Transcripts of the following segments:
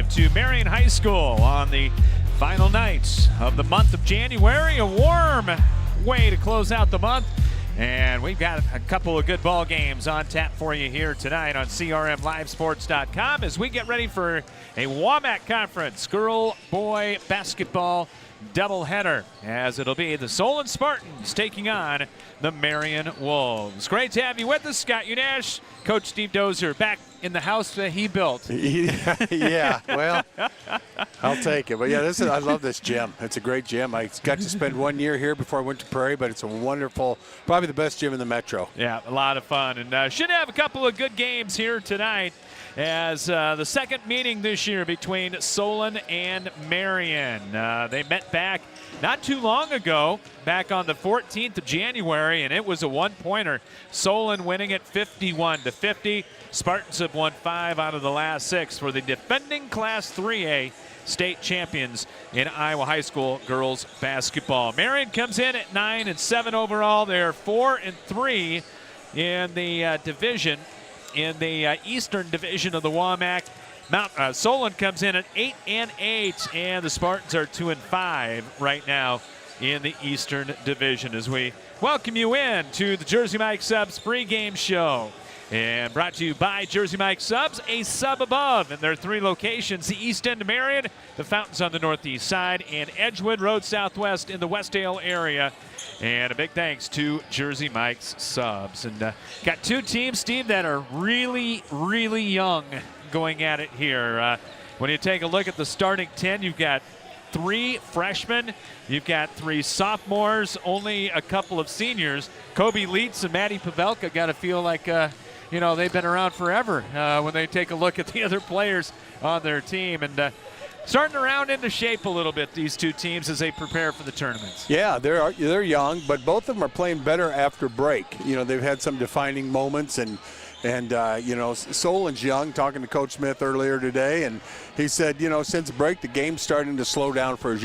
to Marion High School on the final night of the month of January. A warm way to close out the month. And we've got a couple of good ball games on tap for you here tonight on CRMLiveSports.com as we get ready for a WAMAC Conference girl-boy basketball doubleheader, as it'll be the Solon Spartans taking on the Marion Wolves. Great to have you with us, Scott Unash. Coach Steve Dozer back in the house that he built. Yeah, well, I'll take it. But yeah, I love this gym. It's a great gym. I got to spend 1 year here before I went to Prairie, but it's a wonderful, probably the best gym in the Metro. Yeah, a lot of fun. And should have a couple of good games here tonight as the second meeting this year between Solon and Marion. They met back not too long ago, back on the 14th of January, and it was a one-pointer. Solon winning it 51-50. Spartans have won 5 out of the last 6 for the defending Class 3A state champions in Iowa High School girls basketball. Marion comes in at 9-7 overall. They're 4-3 in the division, in the Eastern Division of the WAMAC. Solon comes in at 8-8, and the Spartans are 2-5 right now in the Eastern Division as we welcome you in to the Jersey Mike Subs pregame show. And brought to you by Jersey Mike Subs, a sub above in their 3 locations, the East End of Marion, the Fountains on the northeast side, and Edgewood Road Southwest in the Westdale area. And a big thanks to Jersey Mike's Subs. And got 2 teams, Steve, that are really, really young going at it here. When you take a look at the starting 10, you've got 3 freshmen, you've got 3 sophomores, only a couple of seniors. Kobe Leitz and Maddie Pavelka got to feel like they've been around forever when they take a look at the other players on their team. And starting to round into shape a little bit, these 2 teams, as they prepare for the tournaments. Yeah, they're young, but both of them are playing better after break. They've had some defining moments, and Solon's young, talking to Coach Smith earlier today, and he said, since break, the game's starting to slow down for his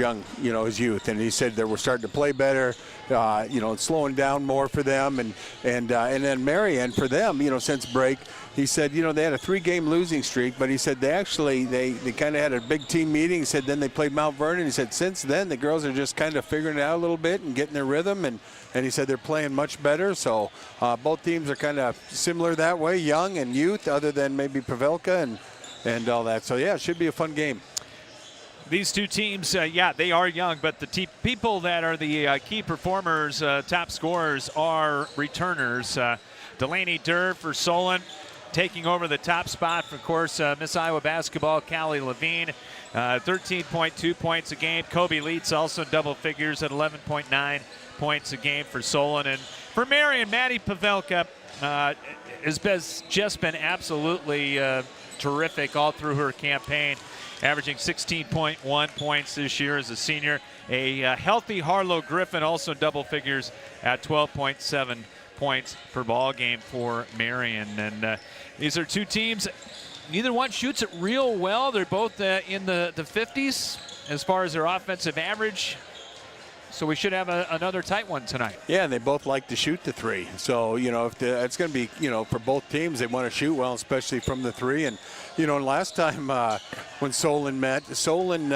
youth. And he said that we're starting to play better, it's slowing down more for them. And then Marion, for them, since break, he said, they had a 3-game losing streak, but he said they kind of had a big team meeting. He said then they played Mount Vernon. He said since then the girls are just kind of figuring it out a little bit and getting their rhythm, and he said they're playing much better. So both teams are kind of similar that way, young and youth, other than maybe Pavelka and all that. So yeah, it should be a fun game. These 2 teams, they are young, but the people that are the key performers, top scorers, are returners. Delaney Durr for Solon, taking over the top spot for, of course, Miss Iowa basketball, Callie Levine, 13.2 points a game. Kobe Leitz also in double figures at 11.9 points a game for Solon. And for Marion, Maddie Pavelka has just been absolutely terrific all through her campaign, averaging 16.1 points this year as a senior. A healthy Harlow Griffin also in double figures at 12.7 points per ball game for Marion. And these are 2 teams. Neither one shoots it real well. They're both in the 50s as far as their offensive average. So we should have another tight one tonight. Yeah, and they both like to shoot the 3. So, if it's going to be, for both teams, they want to shoot well, especially from the 3. And, last time when Solon met, Solon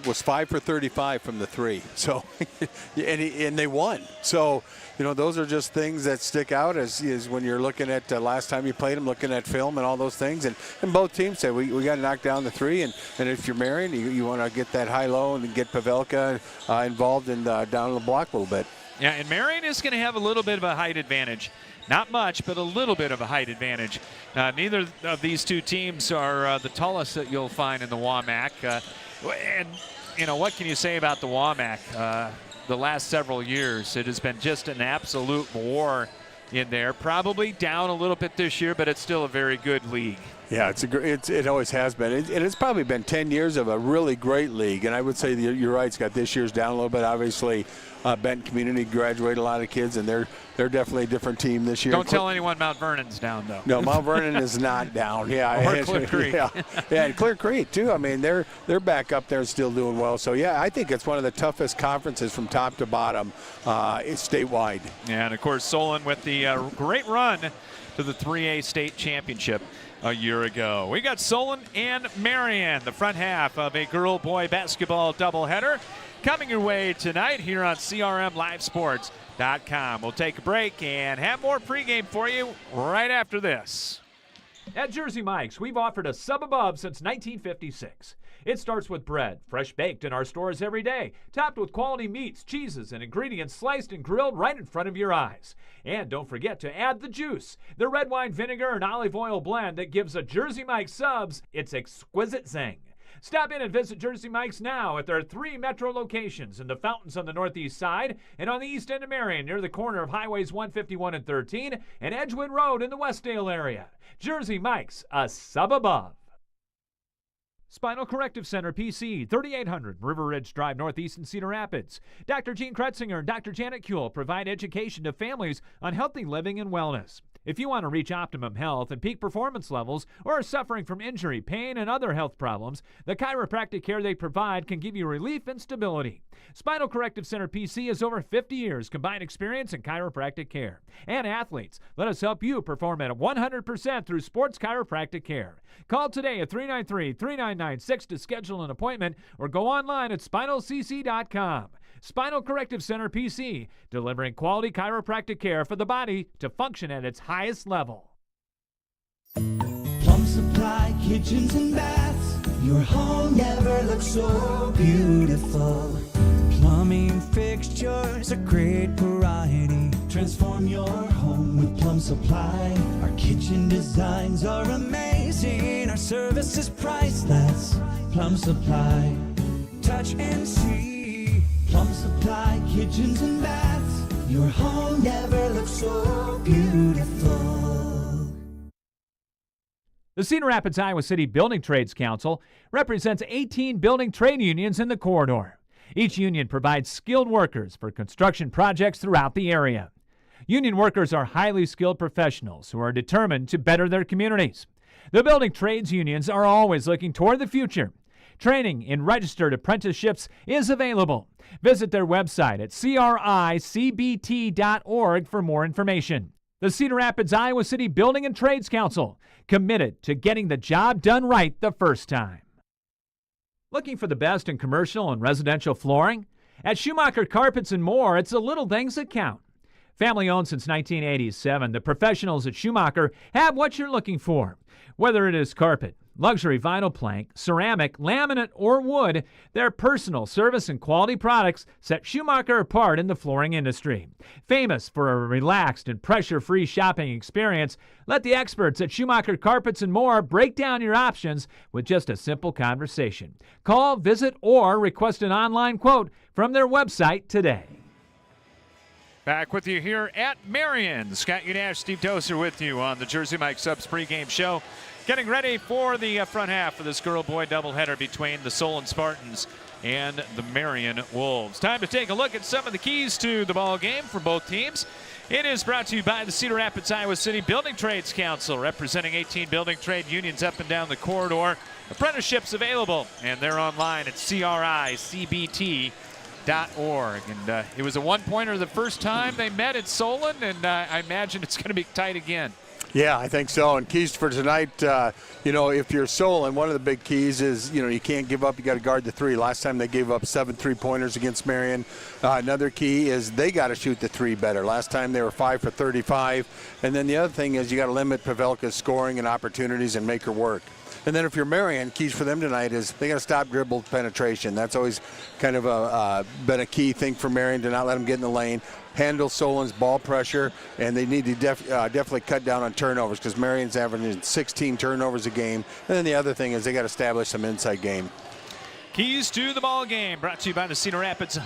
was 5 for 35 from the 3. So, and they won. So, those are just things that stick out as when you're looking at last time you played them, looking at film and all those things. And both teams say we got to knock down the 3. And if you're Marion, you want to get that high-low and get Pavelka involved in down the block a little bit. Yeah, and Marion is going to have a little bit of a height advantage. Not much, but a little bit of a height advantage. Neither of these 2 teams are the tallest that you'll find in the WAMAC. And, what can you say about the WAMAC? The last several years, it has been just an absolute war in there. Probably down a little bit this year, but it's still a very good league. Yeah, it always has been. And it's probably been 10 years of a really great league. And I would say you're right, it's got this year's down a little bit. Obviously, Benton Community graduated a lot of kids, and they're definitely a different team this year. Don't tell anyone Mount Vernon's down, though. No, Mount Vernon is not down. Yeah, or Clear Creek. Yeah, and Clear Creek too. I mean, they're back up there and still doing well. So yeah, I think it's one of the toughest conferences from top to bottom, statewide. Yeah, and of course Solon with the great run to the 3A state championship. a year ago. We got Solon and Marion, the front half of a girl-boy basketball doubleheader, coming your way tonight here on CRMLiveSports.com. We'll take a break and have more pregame for you right after this. At Jersey Mike's, we've offered a sub above since 1956. It starts with bread, fresh baked in our stores every day, topped with quality meats, cheeses, and ingredients sliced and grilled right in front of your eyes. And don't forget to add the juice, the red wine vinegar and olive oil blend that gives a Jersey Mike's subs its exquisite zing. Stop in and visit Jersey Mike's now at their 3 metro locations in the Fountains on the northeast side and on the east end of Marion near the corner of Highways 151 and 13 and Edgewood Road in the Westdale area. Jersey Mike's, a sub above. Spinal Corrective Center, PC, 3800 River Ridge Drive, Northeast in Cedar Rapids. Dr. Gene Kretzinger and Dr. Janet Kuehl provide education to families on healthy living and wellness. If you want to reach optimum health and peak performance levels or are suffering from injury, pain, and other health problems, the chiropractic care they provide can give you relief and stability. Spinal Corrective Center PC has over 50 years combined experience in chiropractic care. And athletes, let us help you perform at 100% through sports chiropractic care. Call today at 393-3996 to schedule an appointment or go online at spinalcc.com. Spinal Corrective Center PC, delivering quality chiropractic care for the body to function at its highest level. Plum Supply Kitchens and Baths, your home never looks so beautiful. Plumbing fixtures, a great variety. Transform your home with Plum Supply. Our kitchen designs are amazing. Our service is priceless. Plum Supply, touch and see. Plum Supply Kitchens and Baths, your home never looks so beautiful. The Cedar Rapids, Iowa City Building Trades Council represents 18 building trade unions in the corridor. Each union provides skilled workers for construction projects throughout the area. Union workers are highly skilled professionals who are determined to better their communities. The building trades unions are always looking toward the future. Training in registered apprenticeships is available. Visit their website at cricbt.org for more information. The Cedar Rapids, Iowa City Building and Trades Council, committed to getting the job done right the first time. Looking for the best in commercial and residential flooring? At Schumacher Carpets and More, it's the little things that count. Family owned since 1987, the professionals at Schumacher have what you're looking for. Whether it is carpet, luxury vinyl plank, ceramic, laminate, or wood, their personal service and quality products set Schumacher apart in the flooring industry. Famous for a relaxed and pressure-free shopping experience, let the experts at Schumacher Carpets and More break down your options with just a simple conversation. Call, visit, or request an online quote from their website today. Back with you here at Marion. Scott Unash, Steve Doser with you on the Jersey Mike Subs pregame show. Getting ready for the front half of this girl-boy doubleheader between the Solon Spartans and the Marion Wolves. Time to take a look at some of the keys to the ball game for both teams. It is brought to you by the Cedar Rapids, Iowa City Building Trades Council, representing 18 building trade unions up and down the corridor. Apprenticeships available, and they're online at cricbt.org. And it was a one-pointer the first time they met at Solon, and I imagine it's going to be tight again. Yeah, I think so. And keys for tonight, if you're Solon, one of the big keys is, you can't give up. You got to guard the three. Last time they gave up 7 3-pointers against Marion. Another key is they got to shoot the three better. Last time they were 5 for 35. And then the other thing is you got to limit Pavelka's scoring and opportunities and make her work. And then if you're Marion, keys for them tonight is they got to stop dribble penetration. That's always kind of been a key thing for Marion, to not let them get in the lane. Handle Solon's ball pressure, and they need to definitely cut down on turnovers, because Marion's averaging 16 turnovers a game. And then the other thing is they got to establish some inside game. Keys to the ball game brought to you by the Cedar Rapids,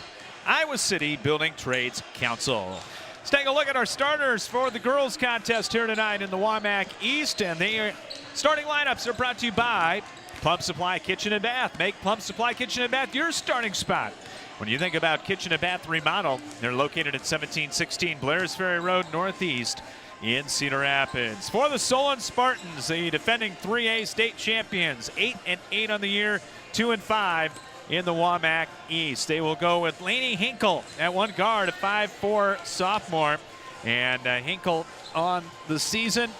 Iowa City Building Trades Council. Let's take a look at our starters for the girls contest here tonight in the WAMAC East, and the starting lineups are brought to you by Plum Supply Kitchen and Bath. Make Plum Supply Kitchen and Bath your starting spot. When you think about kitchen and bath remodel, they're located at 1716 Blairs Ferry Road Northeast in Cedar Rapids. For the Solon Spartans, the defending 3A state champions, 8-8 on the year, 2-5 in the WAMAC East. They will go with Lainey Hinkle at one guard, a 5'4" sophomore. And Hinkle on the season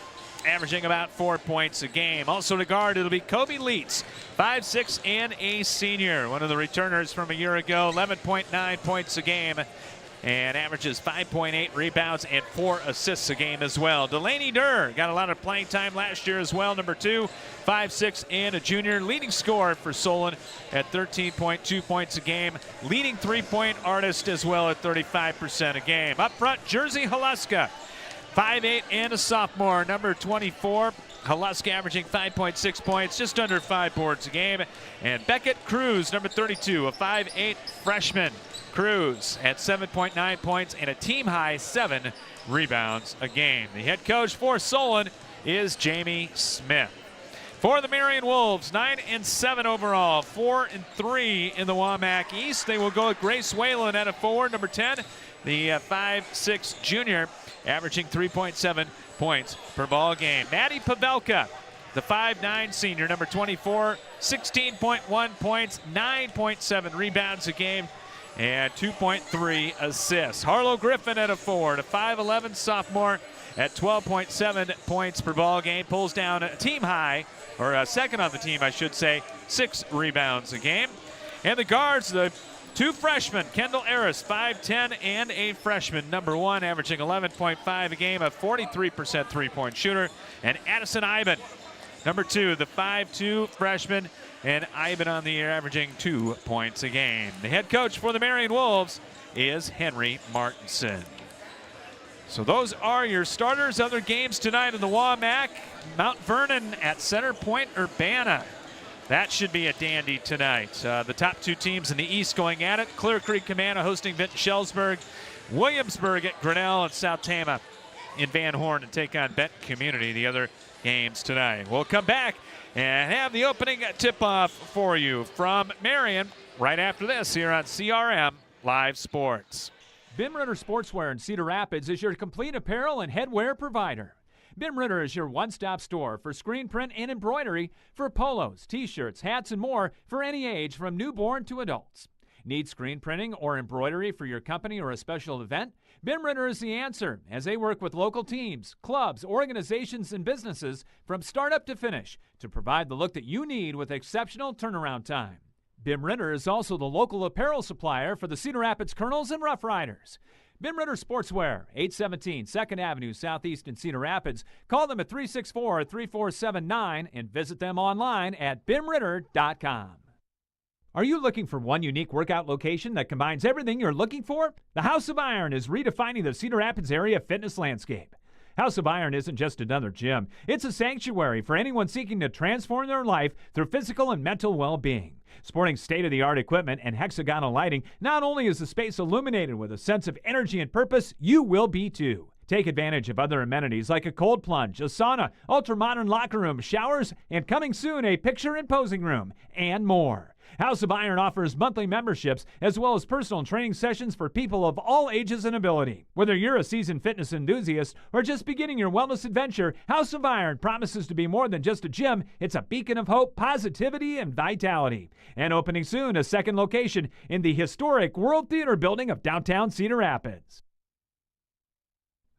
averaging about 4 points a game. Also to guard, it'll be Kobe Leitz, 5'6", and a senior. One of the returners from a year ago, 11.9 points a game, and averages 5.8 rebounds and 4 assists a game as well. Delaney Durr got a lot of playing time last year as well. Number 2, 5'6", and a junior. Leading scorer for Solon at 13.2 points a game. Leading three-point artist as well at 35% a game. Up front, Jersey Haluska, 5'8", and a sophomore. Number 24, Haluska averaging 5.6 points, just under 5 boards a game. And Beckett Cruz, number 32, a 5'8" freshman. Cruz at 7.9 points and a team-high 7 rebounds a game. The head coach for Solon is Jamie Smith. For the Marion Wolves, 9-7 overall, 4-3 in the WAMAC East. They will go with Grace Whalen at a forward, number 10, the 5'6" junior, averaging 3.7 points per ball game. Maddie Pavelka, the 5'9" senior, number 24, 16.1 points, 9.7 rebounds a game, and 2.3 assists. Harlow Griffin at a forward, a 5'11" sophomore at 12.7 points per ball game, pulls down a team high, or a second on the team, I should say, 6 rebounds a game. And the guards, the 2 freshmen, Kendall Harris, 5'10", and a freshman, number 1, averaging 11.5 a game, a 43% three-point shooter. And Addison Iben, number 2, the 5'2" freshman, and Iben on the year, averaging 2 points a game. The head coach for the Marion Wolves is Henry Martinson. So those are your starters. Other games tonight in the WAMAC. Mount Vernon at Center Point Urbana. That should be a dandy tonight. The top 2 teams in the East going at it. Clear Creek Commander hosting Vinton Shellsburg. Williamsburg at Grinnell, and South Tama in Van Horn to take on Benton Community, the other games tonight. We'll come back and have the opening tip-off for you from Marion right after this here on CRM Live Sports. Bim Ritter Sportswear in Cedar Rapids is your complete apparel and headwear provider. Bim Ritter is your one-stop store for screen print and embroidery for polos, t-shirts, hats, and more for any age from newborn to adults. Need screen printing or embroidery for your company or a special event? Bim Ritter is the answer, as they work with local teams, clubs, organizations, and businesses from startup to finish to provide the look that you need with exceptional turnaround time. Bim Ritter is also the local apparel supplier for the Cedar Rapids Colonels and Rough Riders. Bim Ritter Sportswear, 817 2nd Avenue Southeast in Cedar Rapids. Call them at 364-3479 and visit them online at bimritter.com. Are you looking for one unique workout location that combines everything you're looking for? The House of Iron is redefining the Cedar Rapids area fitness landscape. House of Iron isn't just another gym. It's a sanctuary for anyone seeking to transform their life through physical and mental well-being. Sporting state-of-the-art equipment and hexagonal lighting, not only is the space illuminated with a sense of energy and purpose, you will be too. Take advantage of other amenities like a cold plunge, a sauna, ultra-modern locker room, showers, and coming soon, a picture and posing room, and more. House of Iron offers monthly memberships as well as personal training sessions for people of all ages and ability. Whether you're a seasoned fitness enthusiast or just beginning your wellness adventure, House of Iron promises to be more than just a gym. It's a beacon of hope, positivity, and vitality. And opening soon, a second location in the historic World Theater building of downtown Cedar Rapids.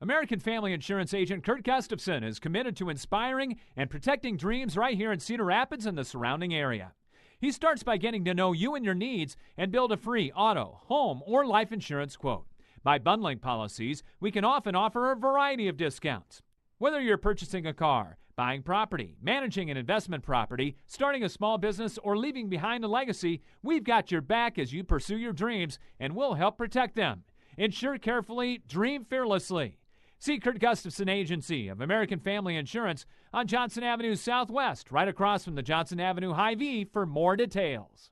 American Family Insurance agent Kurt Gustafson is committed to inspiring and protecting dreams right here in Cedar Rapids and the surrounding area. He starts by getting to know you and your needs and build a free auto, home, or life insurance quote. By bundling policies, we can often offer a variety of discounts. Whether you're purchasing a car, buying property, managing an investment property, starting a small business, or leaving behind a legacy, we've got your back as you pursue your dreams, and we'll help protect them. Insure carefully, dream fearlessly. See Kurt Gustafson Agency of American Family Insurance on Johnson Avenue Southwest, right across from the Johnson Avenue Hy-Vee for more details.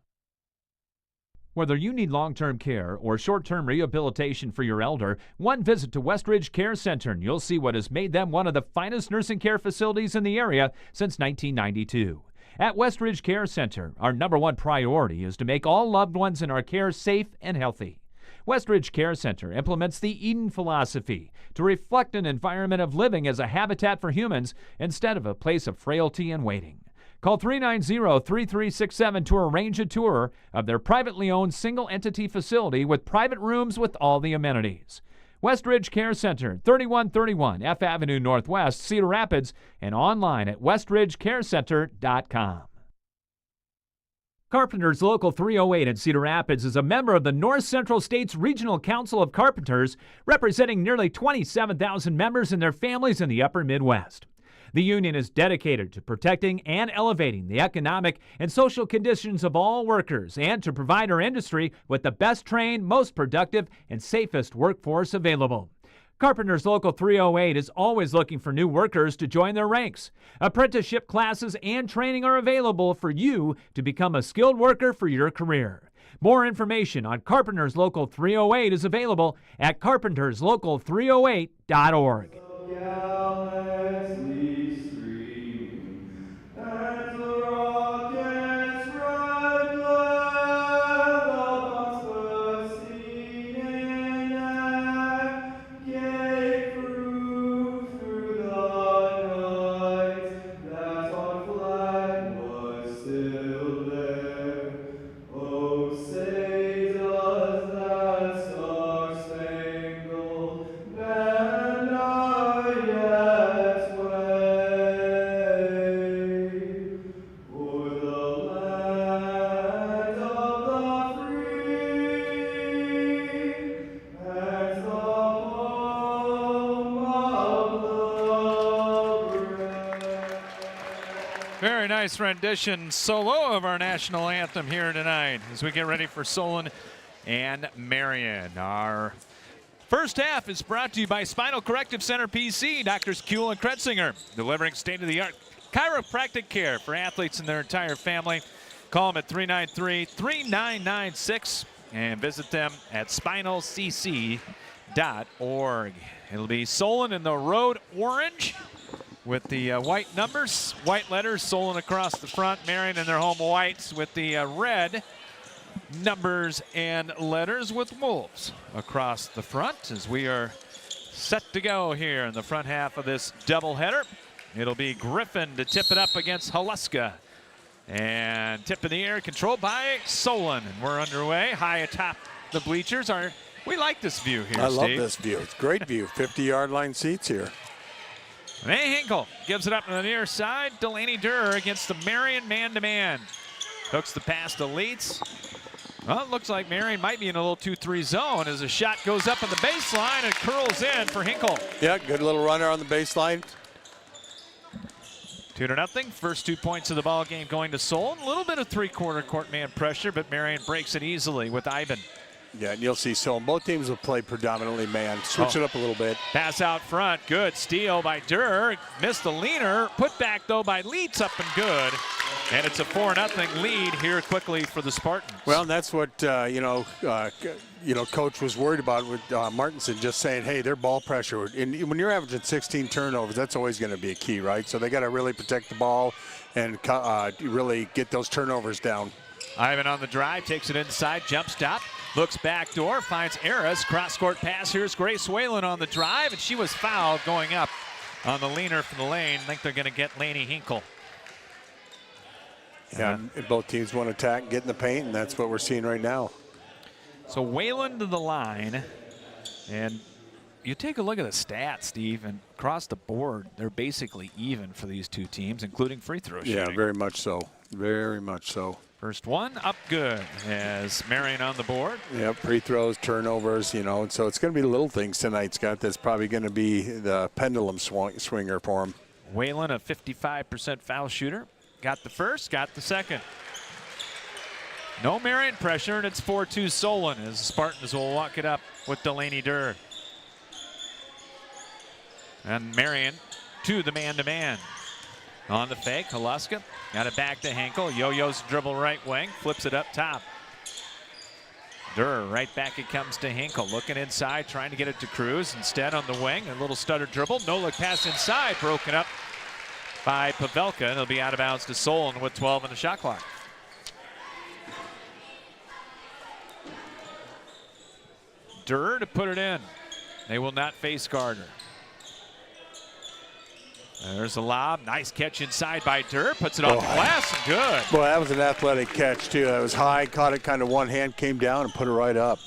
Whether you need long-term care or short-term rehabilitation for your elder, one visit to Westridge Care Center and you'll see what has made them one of the finest nursing care facilities in the area since 1992. At Westridge Care Center, our #1 priority is to make all loved ones in our care safe and healthy. Westridge Care Center implements the Eden philosophy to reflect an environment of living as a habitat for humans instead of a place of frailty and waiting. Call 390-3367 to arrange a tour of their privately owned single-entity facility with private rooms with all the amenities. Westridge Care Center, 3131 F Avenue Northwest, Cedar Rapids, and online at westridgecarecenter.com. Carpenters Local 308 in Cedar Rapids is a member of the North Central States Regional Council of Carpenters, representing nearly 27,000 members and their families in the upper Midwest. The union is dedicated to protecting and elevating the economic and social conditions of all workers and to provide our industry with the best trained, most productive, and safest workforce available. Carpenters Local 308 is always looking for new workers to join their ranks. Apprenticeship classes and training are available for you to become a skilled worker for your career. More information on Carpenters Local 308 is available at carpenterslocal308.org. Very nice rendition solo of our national anthem here tonight as we get ready for Solon and Marion. Our first half is brought to you by Spinal Corrective Center PC, Doctors Kuehl and Kretzinger, delivering state-of-the-art chiropractic care for athletes and their entire family. Call them at 393-3996 and visit them at spinalcc.org. It'll be Solon in the road orange with the white numbers, white letters, Solon across the front, Marion in their home whites with the red numbers and letters with wolves across the front as we are set to go here in the front half of this doubleheader. It'll be Griffin to tip it up against Haluska. And tip in the air, controlled by Solon. And we're underway, high atop the bleachers. We like this view here, I love Steve. this view. It's a great view. 50-yard line seats here. May Hinkle gives it up on the near side. Delaney Durr against the Marion man-to-man. Hooks the pass to Leeds. Well, it looks like Marion might be in a little 2-3 zone as a shot goes up on the baseline and curls in for Hinkle. Yeah, good little runner on the baseline. 2-0. First 2 points of the ball game going to Solon. A little bit of three-quarter court man pressure, but Marion breaks it easily with Ivan. Yeah, and you'll see Solon. Both teams will play predominantly man. Switch it up a little bit. Pass out front. Good steal by Durr. Missed the leaner. Put back, though, by Leeds up and good. And it's a 4-0 lead here quickly for the Spartans. Well, and that's what, Coach was worried about with Martinson, just saying, hey, their ball pressure. And when you're averaging 16 turnovers, that's always going to be a key, right? So they got to really protect the ball and really get those turnovers down. Ivan on the drive, takes it inside, jump stop. Looks back door, finds Aris. Cross-court pass. Here's Grace Whalen on the drive, and she was fouled going up on the leaner from the lane. I think they're going to get Laney Hinkle. Yeah, and both teams want to attack, get in the paint, and that's what we're seeing right now. So Whalen to the line, and you take a look at the stats, Steve, and across the board, they're basically even for these two teams, including free throw shooting. Yeah, very much so. Very much so. First one up good as Marion on the board. Yep, free throws, turnovers, and so it's going to be the little things tonight, Scott. That's probably going to be the pendulum swinger for him. Whalen, a 55% foul shooter. Got the first, got the second. No Marion pressure, and it's 4-2 Solon as the Spartans will walk it up with Delaney Durr. And Marion to the man-to-man. On the fake, Haluska got it back to Hinkle. Yo-yo's dribble right wing, flips it up top. Durr right back it comes to Hinkle. Looking inside, trying to get it to Cruz. Instead on the wing, a little stutter dribble. No-look pass inside, broken up by Pavelka. And it'll be out of bounds to Solon with 12 on the shot clock. Durr to put it in. They will not face Gardner. There's a lob. Nice catch inside by Durr. Puts it off the glass and good. Boy, that was an athletic catch, too. That was high, caught it kind of one hand, came down and put it right up.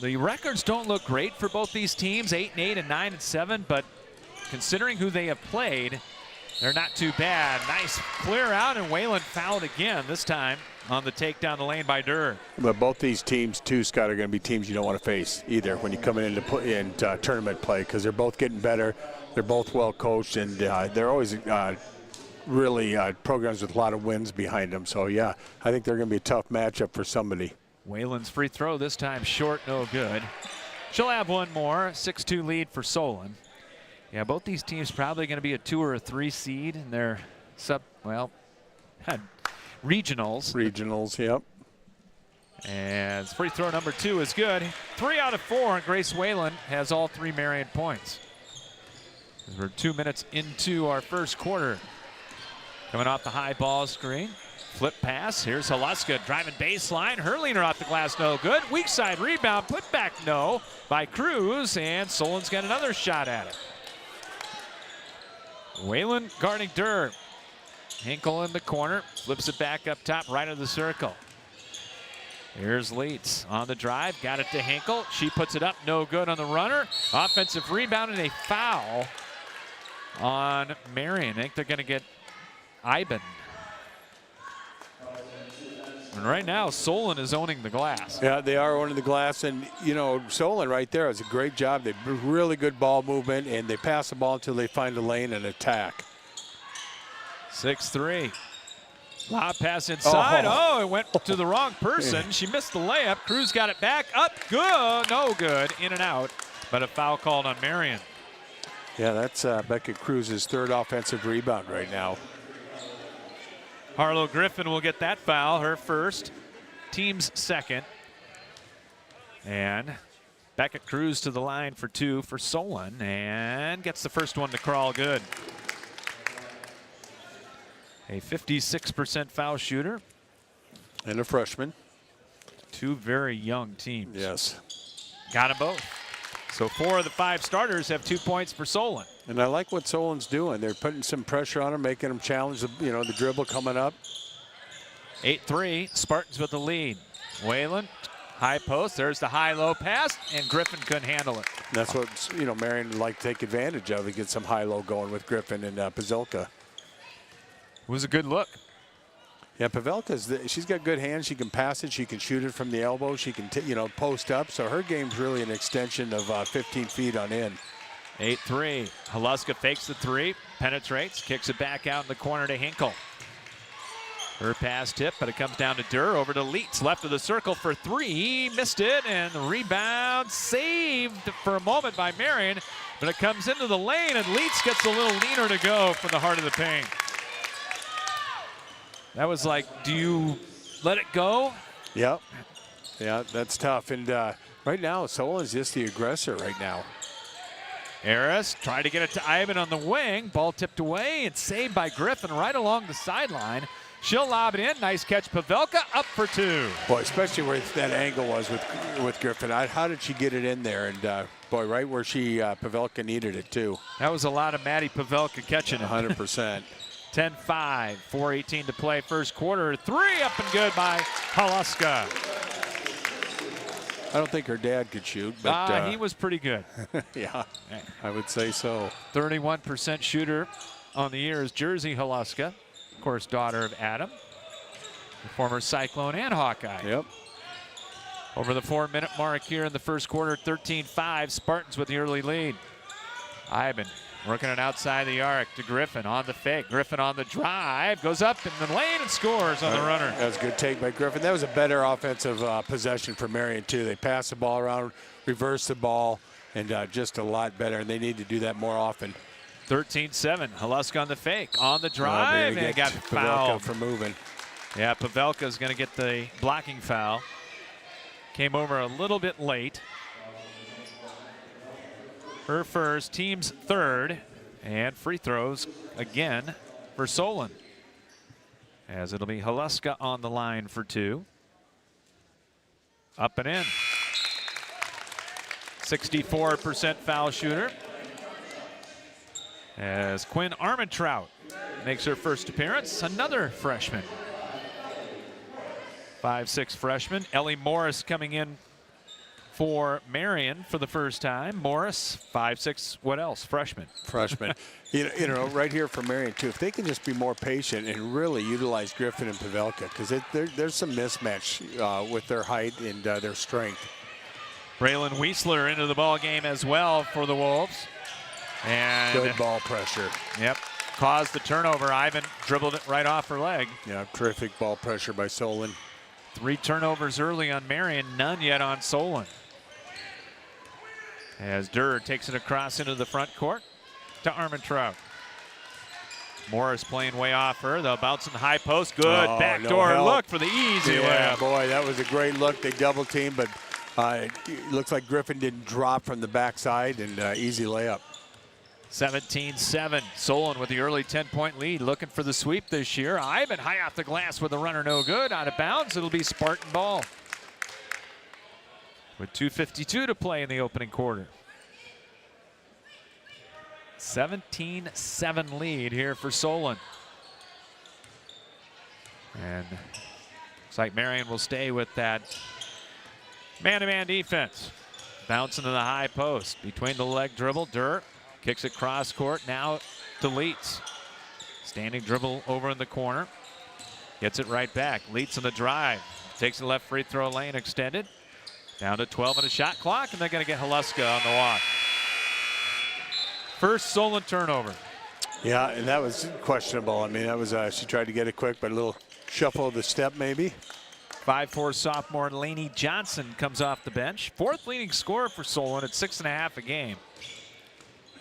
The records don't look great for both these teams, 8-8 and 9-7, but considering who they have played, they're not too bad. Nice clear out, and Whalen fouled again, this time on the take down the lane by Durr. But both these teams, too, Scott, are going to be teams you don't want to face either when you come into tournament play, because they're both getting better. They're both well coached, and they're always really programs with a lot of wins behind them. So, yeah, I think they're going to be a tough matchup for somebody. Whalen's free throw this time short, no good. She'll have one more. 6-2 lead for Solon. Yeah, both these teams probably going to be a 2 or a 3 seed in their regionals. Regionals, yep. And free throw number 2 is good. 3 out of 4, and Grace Whalen has all 3 Marion points. We're 2 minutes into our first quarter. Coming off the high ball screen. Flip pass. Here's Haluska driving baseline. Hurling her off the glass, no good. Weak side rebound. Put back, no, by Cruz. And Solon's got another shot at it. Whalen guarding Durr. Hinkle in the corner. Flips it back up top, right of the circle. Here's Leitz on the drive. Got it to Hinkle. She puts it up, no good on the runner. Offensive rebound and a foul on Marion. I think they're going to get Iben. And right now, Solon is owning the glass. Yeah, they are owning the glass. And, you know, Solon right there does a great job. They really good ball movement, and they pass the ball until they find a lane and attack. 6-3. Lob pass inside. Oh, it went to the wrong person. She missed the layup. Cruz got it back. Up, good. No good. In and out. But a foul called on Marion. Yeah, that's Becca Cruz's 3rd offensive rebound right now. Harlow Griffin will get that foul, her first, team's 2nd. And Becca Cruz to the line for 2 for Solon, and gets the first one to crawl good. A 56% foul shooter. And a freshman. 2 very young teams. Yes. Got them both. So 4 of the 5 starters have 2 points for Solon. And I like what Solon's doing. They're putting some pressure on them, making them challenge the dribble coming up. 8-3, Spartans with the lead. Whalen, high post. There's the high-low pass, and Griffin couldn't handle it. That's what Marion would like to take advantage of. To get some high-low going with Griffin and Pazilka. It was a good look. Yeah, Pavelka's she's got good hands. She can pass it. She can shoot it from the elbow. She can post up. So her game's really an extension of 15 feet on in. 8-3. Haluska fakes the 3, penetrates, kicks it back out in the corner to Hinkle. Her pass tip, but it comes down to Durr. Over to Leitz, left of the circle for 3. Missed it, and the rebound saved for a moment by Marion, but it comes into the lane, and Leitz gets a little leaner to go from the heart of the paint. That was like, do you let it go? Yep. Yeah, that's tough. And right now, Solon's just the aggressor right now. Harris tried to get it to Iben on the wing. Ball tipped away and saved by Griffin right along the sideline. She'll lob it in. Nice catch. Pavelka up for 2. Boy, especially where that angle was with Griffin. How did she get it in there? And, boy, right where Pavelka needed it, too. That was a lot of Maddie Pavelka catching it. 100%. 10-5, 4:18 to play first quarter. 3 up and good by Haluska. I don't think her dad could shoot, but he was pretty good. Yeah, I would say so. 31% shooter on the year is Jersey Haluska, of course, daughter of Adam, the former Cyclone and Hawkeye. Yep. Over the 4-minute mark here in the first quarter, 13-5, Spartans with the early lead. Iben working it outside the arc to Griffin on the fake. Griffin on the drive, goes up in the lane and scores on the runner. That was a good take by Griffin. That was a better offensive possession for Marion, too. They passed the ball around, reversed the ball, and just a lot better, and they need to do that more often. 13-7, Haluska on the fake, on the drive, and got fouled. For moving. Yeah, Pavelka's going to get the blocking foul. Came over a little bit late. Her first, team's 3rd, and free throws again for Solon. As it'll be Haluska on the line for 2. Up and in. 64% foul shooter. As Quinn Armentrout makes her first appearance, another freshman. 5'6" freshman. Ellie Morris coming in for Marion for the first time. Morris, 5'6", what else? Freshman. You know, right here for Marion, too, if they can just be more patient and really utilize Griffin and Pavelka, because there's some mismatch with their height and their strength. Braylon Weisler into the ball game as well for the Wolves. And good ball pressure. Yep. Caused the turnover. Ivan dribbled it right off her leg. Yeah, terrific ball pressure by Solon. 3 turnovers early on Marion, none yet on Solon. As Durr takes it across into the front court to Armentrout. Morris playing way off her. They'll bounce in the high post. Good backdoor look for the easy layup. Boy, that was a great look. They double teamed, but it looks like Griffin didn't drop from the backside, and easy layup. 17-7. Solon with the early 10-point lead, looking for the sweep this year. Ivan high off the glass with a runner, no good. Out of bounds. It'll be Spartan ball. With 2:52 to play in the opening quarter. 17-7 lead here for Solon. And looks like Marion will stay with that man-to-man defense. Bounce into the high post. Between the leg dribble, Durr kicks it cross court, now to Leitz. Standing dribble over in the corner. Gets it right back. Leitz on the drive. Takes the left free throw lane extended. Down to 12 on the shot clock, and they're going to get Haluska on the walk. First Solon turnover. Yeah, and that was questionable. I mean, that was she tried to get it quick, but a little shuffle of the step maybe. 5'4" sophomore Lainey Johnson comes off the bench. 4th leading scorer for Solon at 6.5 a game.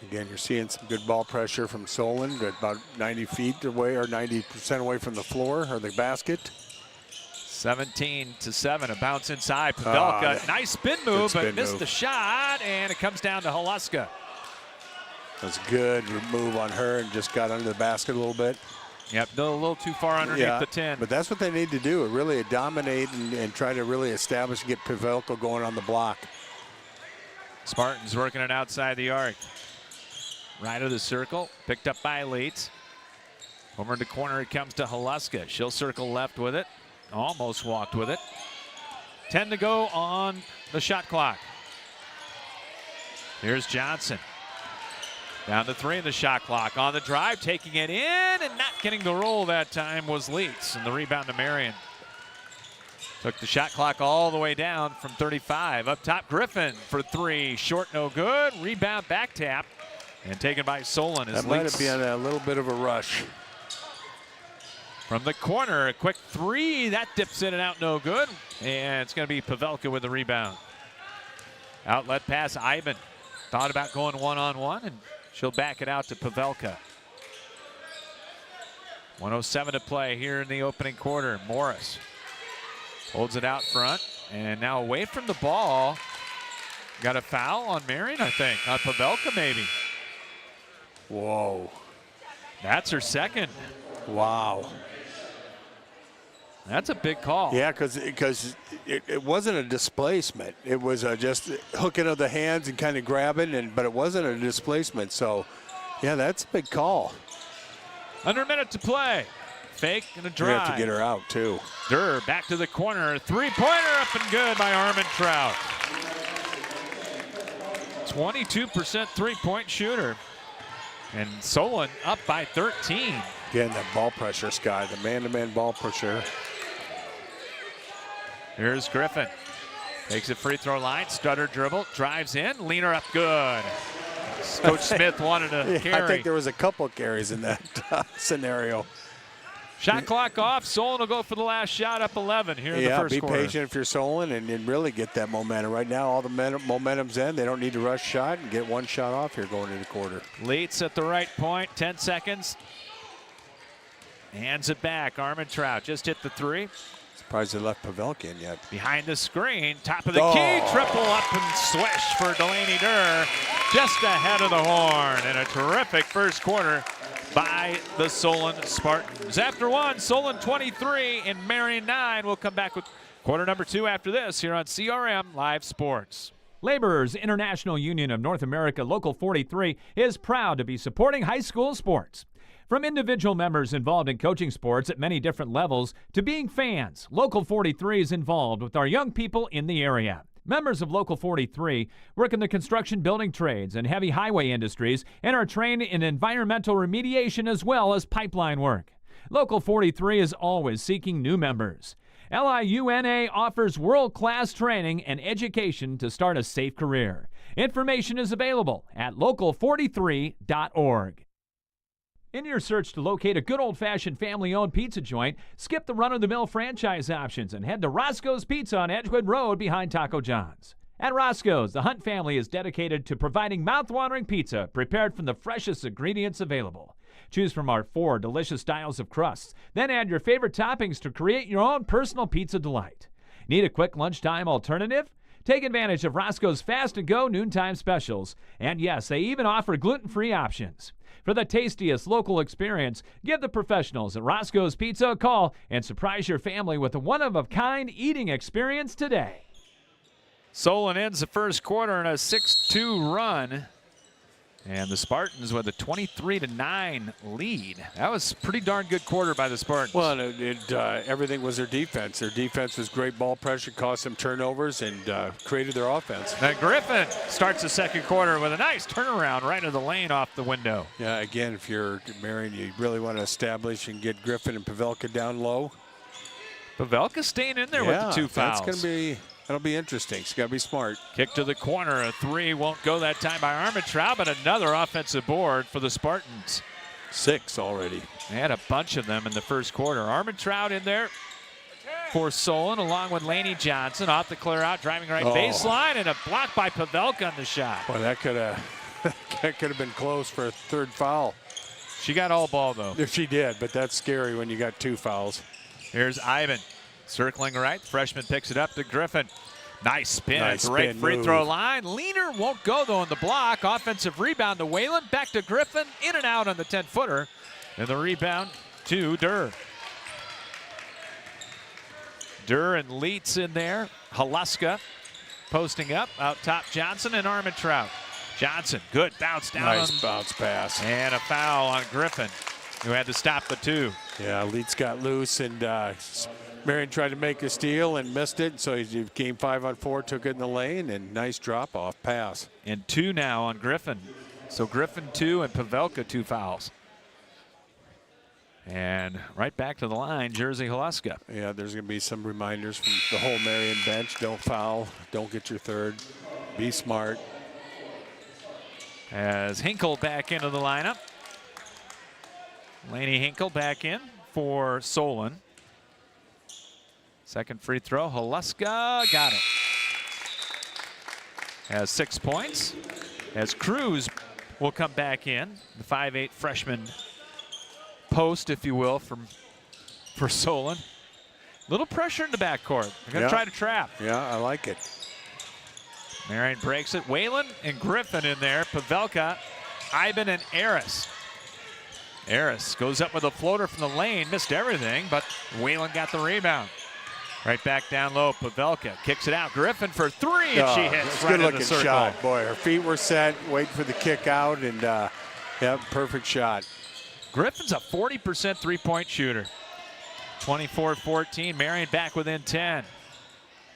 Again, you're seeing some good ball pressure from Solon, about 90 feet away or 90% away from the floor or the basket. 17-7, a bounce inside. Pavelka, nice spin move, but missed the shot, and it comes down to Haluska. That's a good move on her and just got under the basket a little bit. Yep, a little too far underneath the 10. But that's what they need to do, really dominate and try to really establish and get Pavelka going on the block. Spartans working it outside the arc. Right of the circle, picked up by Leitz. Over in the corner it comes to Haluska. She'll circle left with it. Almost walked with it. 10 to go on the shot clock. Here's Johnson. Down to 3 in the shot clock. On the drive, taking it in and not getting the roll that time was Leitz. And the rebound to Marion. Took the shot clock all the way down from 35. Up top, Griffin for 3. Short, no good. Rebound, back tap. And taken by Solon. That might have been a little bit of a rush. From the corner, a quick 3. That dips in and out, no good. And it's going to be Pavelka with the rebound. Outlet pass, Ivan. Thought about going one-on-one, and she'll back it out to Pavelka. 1:07 to play here in the opening quarter. Morris holds it out front, and now away from the ball. Got a foul on Marion, I think. On Pavelka, maybe. Whoa. That's her second. Wow. That's a big call. Yeah, because it wasn't a displacement. It was just hooking of the hands and kind of grabbing, but it wasn't a displacement. So, yeah, that's a big call. Under a minute to play. Fake and a drive. We have to get her out, too. Durr back to the corner. 3-pointer up and good by Armentrout. 22% three-point shooter. And Solon up by 13. Again, that ball pressure, Sky, the man-to-man ball pressure. Here's Griffin. Takes a free throw line, stutter dribble, drives in, leaner up good. Coach Smith wanted to carry. I think there was a couple carries in that scenario. Shot clock off. Solon will go for the last shot, up 11 here in the first quarter. Yeah, be patient if you're Solon and really get that momentum. Right now, all the momentum's in. They don't need to rush shot and get one shot off here going into the quarter. Leitz at the right point, 10 seconds. Hands it back. Armentrout just hit the 3. Surprised they left Pavelka in yet. Behind the screen, top of the key, triple up and swish for Delaney Durr. Just ahead of the horn, and a terrific first quarter by the Solon Spartans. After 1, Solon 23 and Marion 9. We'll come back with quarter number 2 after this here on CRM Live Sports. Laborers International Union of North America Local 43 is proud to be supporting high school sports. From individual members involved in coaching sports at many different levels to being fans, Local 43 is involved with our young people in the area. Members of Local 43 work in the construction, building trades, and heavy highway industries and are trained in environmental remediation as well as pipeline work. Local 43 is always seeking new members. LIUNA offers world-class training and education to start a safe career. Information is available at local43.org. In your search to locate a good old-fashioned family-owned pizza joint, skip the run-of-the-mill franchise options and head to Roscoe's Pizza on Edgewood Road behind Taco John's. At Roscoe's, the Hunt family is dedicated to providing mouth-watering pizza prepared from the freshest ingredients available. Choose from our 4 delicious styles of crusts, then add your favorite toppings to create your own personal pizza delight. Need a quick lunchtime alternative? Take advantage of Roscoe's fast-to-go noontime specials. And yes, they even offer gluten-free options. For the tastiest local experience, give the professionals at Roscoe's Pizza a call and surprise your family with a one-of-a-kind eating experience today. Solon ends the first quarter in a 6-2 run. And the Spartans with a 23-9 lead. That was a pretty darn good quarter by the Spartans. Well, everything was their defense. Their defense was great ball pressure, caused some turnovers, and created their offense. Now Griffin starts the second quarter with a nice turnaround right into the lane off the window. Yeah, again, if you're Marion, you really want to establish and get Griffin and Pavelka down low. Pavelka staying in there with the 2 fouls. That'll be interesting. It's got to be smart. Kick to the corner. A 3 won't go that time by Armentrout, but another offensive board for the Spartans. 6 already. They had a bunch of them in the first quarter. Armentrout in there for Solon, along with Laney Johnson. Off the clear out, driving right baseline, and a block by Pavelka on the shot. Well, that could have been close for a 3rd foul. She got all ball, though. If she did, but that's scary when you got 2 fouls. Here's Ivan. Circling right, freshman picks it up to Griffin. Nice spin at the right free throw line. Leaner won't go though on the block. Offensive rebound to Whalen. Back to Griffin. In and out on the 10-footer. And the rebound to Durr. Durr and Leitz in there. Haluska posting up. Out top Johnson and Armentrout. Johnson, good bounce down. Nice bounce pass. And a foul on Griffin, who had to stop the 2. Yeah, Leitz got loose, and Marion tried to make a steal and missed it, so he came 5-on-4, took it in the lane, and nice drop-off pass. And 2 now on Griffin. So Griffin 2 and Pavelka 2 fouls. And right back to the line, Jersey Haluska. Yeah, there's going to be some reminders from the whole Marion bench. Don't foul. Don't get your 3rd. Be smart. As Hinkle back into the lineup. Laney Hinkle back in for Solon. Second free throw, Haluska got it. Has 6 points. As Cruz will come back in, the 5'8" freshman post, if you will, for Solon. Little pressure in the backcourt. They're going to try to trap. Yeah, I like it. Marion breaks it. Whalen and Griffin in there. Pavelka, Ivan, and Aris. Aris goes up with a floater from the lane. Missed everything, but Whalen got the rebound. Right back down low, Pavelka kicks it out. Griffin for 3, and she hits right in the circle. Shot. Boy, her feet were set, waiting for the kick out, and yeah, perfect shot. Griffin's a 40% three-point shooter. 24-14, Marion back within 10.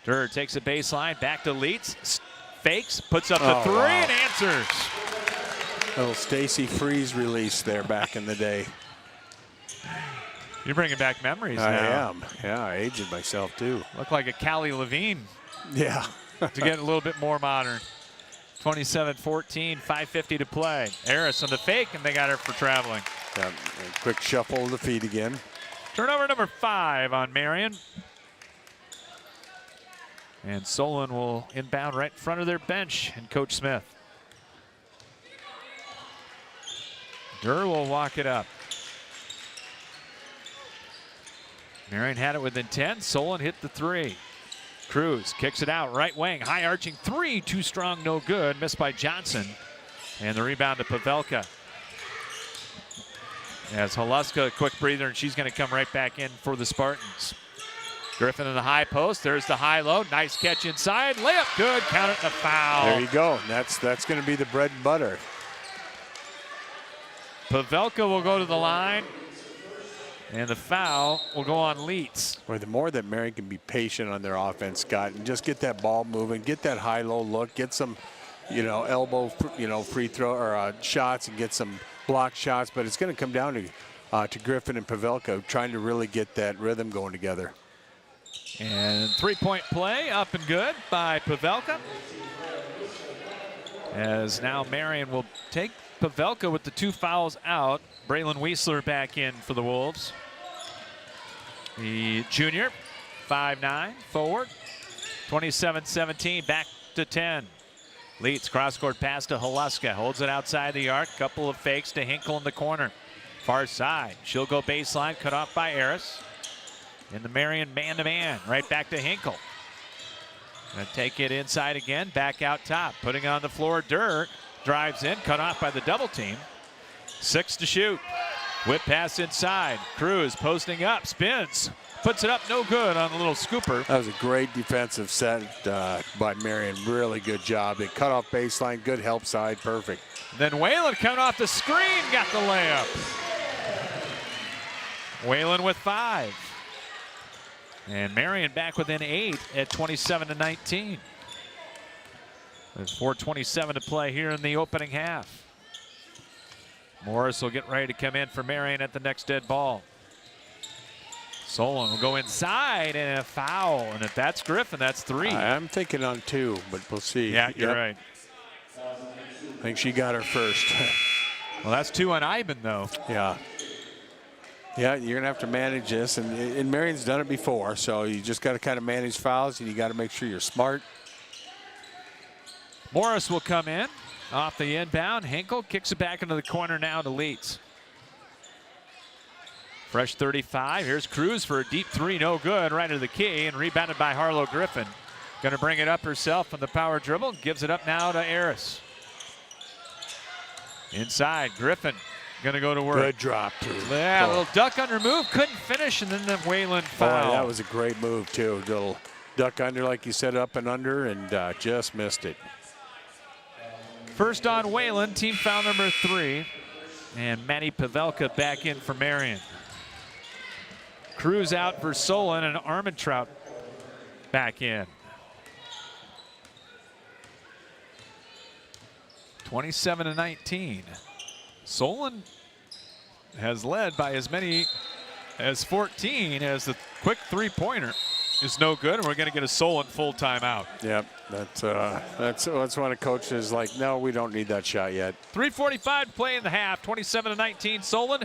Durr takes a baseline, back to Leitz, fakes, puts up the 3, and answers. Little Stacy Freeze release there back in the day. You're bringing back memories now. I am. Yeah, I aged myself too. Look like a Callie Levine. Yeah. To get a little bit more modern. 27-14, 5:50 to play. Aris on the fake, and they got her for traveling. Quick shuffle of the feet again. Turnover number 5 on Marion. And Solon will inbound right in front of their bench and Coach Smith. Durr will walk it up. Marion had it within 10. Solon hit the 3. Cruz kicks it out, right wing, high arching 3, too strong, no good. Missed by Johnson. And the rebound to Pavelka. As Haluska, a quick breather, and she's going to come right back in for the Spartans. Griffin in the high post. There's the high-low. Nice catch inside. Layup good. Count it and a foul. There you go. That's going to be the bread and butter. Pavelka will go to the line. And the foul will go on Leeds. Boy, the more that Marion can be patient on their offense, Scott, and just get that ball moving, get that high-low look, get some, elbow, free throw or shots, and get some block shots. But it's going to come down to Griffin and Pavelka trying to really get that rhythm going together. And three-point play up and good by Pavelka. As now Marion will take Pavelka with the 2 fouls out. Braylon Weisler back in for the Wolves. The junior, 5'9", forward. 27-17, back to 10. Leeds cross-court pass to Holuska. Holds it outside the arc. Couple of fakes to Hinkle in the corner. Far side. She'll go baseline, cut off by Harris. In the Marion man-to-man, right back to Hinkle. Gonna take it inside again, back out top. Putting on the floor, Durr drives in, cut off by the double team. 6 to shoot. Whip pass inside. Cruz posting up, spins. Puts it up, no good on a little scooper. That was a great defensive set by Marion. Really good job. They cut off baseline, good help side, perfect. Then Whalen coming off the screen, got the layup. Whalen with 5. And Marion back within 8 at 27-19. With 4:27 to play here in the opening half. Morris will get ready to come in for Marion at the next dead ball. Solon will go inside and a foul. And if that's Griffin, that's 3. I'm thinking on 2, but we'll see. Yeah, you're right. I think she got her first. Well, that's 2 on Iben, though. Yeah. Yeah, you're going to have to manage this. And Marion's done it before, so you just got to kind of manage fouls, and you got to make sure you're smart. Morris will come in off the inbound. Hinkle kicks it back into the corner now to Leeds. Fresh 35. Here's Cruz for a deep 3, no good. Right to the key and rebounded by Harlow Griffin. Going to bring it up herself on the power dribble. Gives it up now to Harris. Inside, Griffin going to go to work. Good drop, too. Yeah, a little duck under move. Couldn't finish, and then the Whalen foul. Boy, that was a great move, too. Little duck under, like you said, up and under, and just missed it. First on Whalen, team foul number 3. And Maddie Pavelka back in for Marion. Cruz out for Solon, and Armentrout back in. 27-19. Solon has led by as many as 14 as the quick 3-pointer is no good, and we're going to get a Solon full timeout. Yep, that's when a coach is like, no, we don't need that shot yet. 3:45 to play in the half, 27-19 Solon.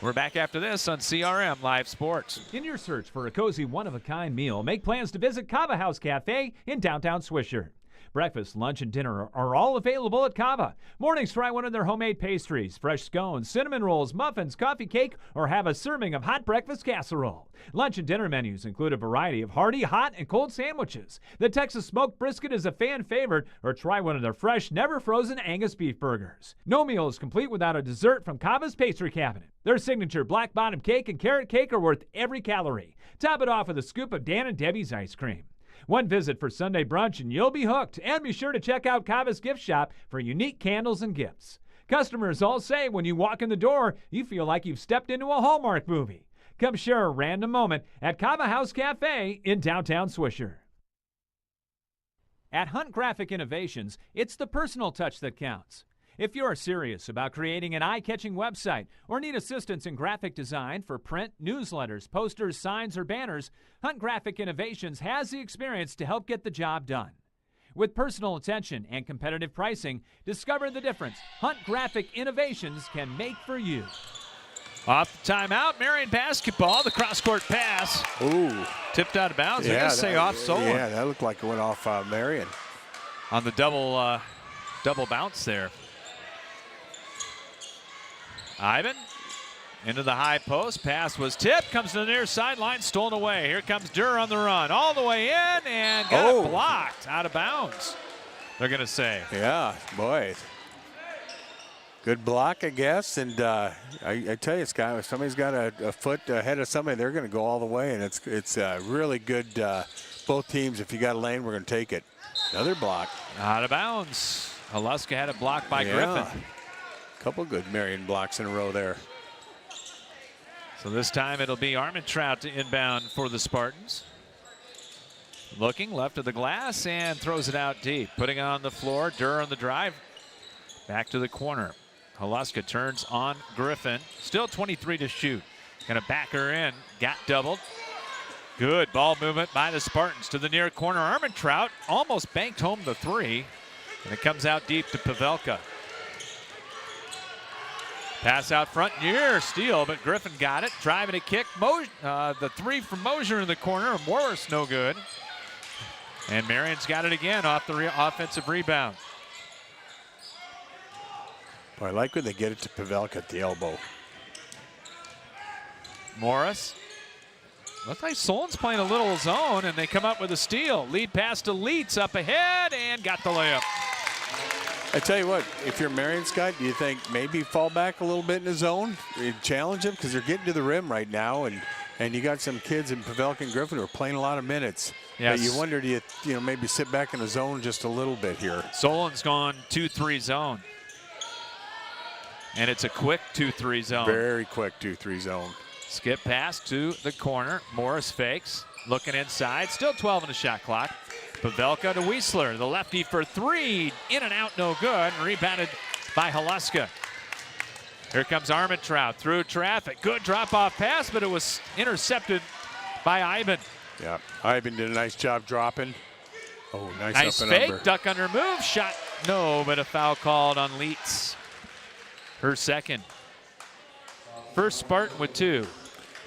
We're back after this on CRM Live Sports. In your search for a cozy, one-of-a-kind meal, make plans to visit Cava House Cafe in downtown Swisher. Breakfast, lunch, and dinner are all available at Cava. Mornings, try one of their homemade pastries, fresh scones, cinnamon rolls, muffins, coffee cake, or have a serving of hot breakfast casserole. Lunch and dinner menus include a variety of hearty, hot, and cold sandwiches. The Texas smoked brisket is a fan favorite, or try one of their fresh, never-frozen Angus beef burgers. No meal is complete without a dessert from Cava's Pastry Cabinet. Their signature black bottom cake and carrot cake are worth every calorie. Top it off with a scoop of Dan and Debbie's ice cream. One visit for Sunday brunch and you'll be hooked. And be sure to check out Cava's gift shop for unique candles and gifts. Customers all say when you walk in the door, you feel like you've stepped into a Hallmark movie. Come share a random moment at Cava House Cafe in downtown Swisher. At Hunt Graphic Innovations, it's the personal touch that counts. If you're serious about creating an eye-catching website or need assistance in graphic design for print, newsletters, posters, signs, or banners, Hunt Graphic Innovations has the experience to help get the job done. With personal attention and competitive pricing, discover the difference Hunt Graphic Innovations can make for you. Off the timeout, Marion basketball, the cross-court pass. Ooh. Tipped out of bounds. They're going to say off Solon. Yeah, that looked like it went off Marion. On the double bounce there. Iben into the high post. Pass was tipped. Comes to the near sideline. Stolen away. Here comes Durr on the run. All the way in and got it blocked. Out of bounds, they're going to say. Yeah, boy. Good block, I guess. And I tell you, Scott, if somebody's got a foot ahead of somebody, they're going to go all the way. And it's really good. Both teams, if you got a lane, we're going to take it. Another block. Out of bounds. Holuska had it blocked by Griffin. Couple good Marion blocks in a row there. So this time it'll be Armentrout to inbound for the Spartans. Looking left of the glass and throws it out deep. Putting it on the floor. Durr on the drive. Back to the corner. Haluska turns on Griffin. Still 23 to shoot. Gonna back her in. Got doubled. Good ball movement by the Spartans to the near corner. Armentrout almost banked home the three. And it comes out deep to Pavelka. Pass out front, near steal, but Griffin got it. Driving a kick. The three from Mosier in the corner. Morris no good. And Marion's got it again off the offensive rebound. Boy, I like when they get it to Pavelka at the elbow. Morris. Looks like Solon's playing a little zone, and they come up with a steal. Lead pass to Leitz up ahead, and got the layup. I tell you what, if you're Marion, Scott, do you think maybe fall back a little bit in the zone? You challenge them because they're getting to the rim right now, and you got some kids in Pavelka and Griffin who are playing a lot of minutes. Yes. But you wonder, do you maybe sit back in the zone just a little bit here? Solon's gone 2-3 zone. And it's a quick 2-3 zone. Very quick 2-3 zone. Skip pass to the corner. Morris fakes. Looking inside. Still 12 in the shot clock. Pavelka to Wiesler. The lefty for three. In and out, no good. Rebounded by Haluska. Here comes Armentrout through traffic. Good drop-off pass, but it was intercepted by Ivan. Yeah, Ivan did a nice job dropping. Oh, Nice up and fake. under. Duck under move. Shot. No, but a foul called on Leitz. Her second. First Spartan with two.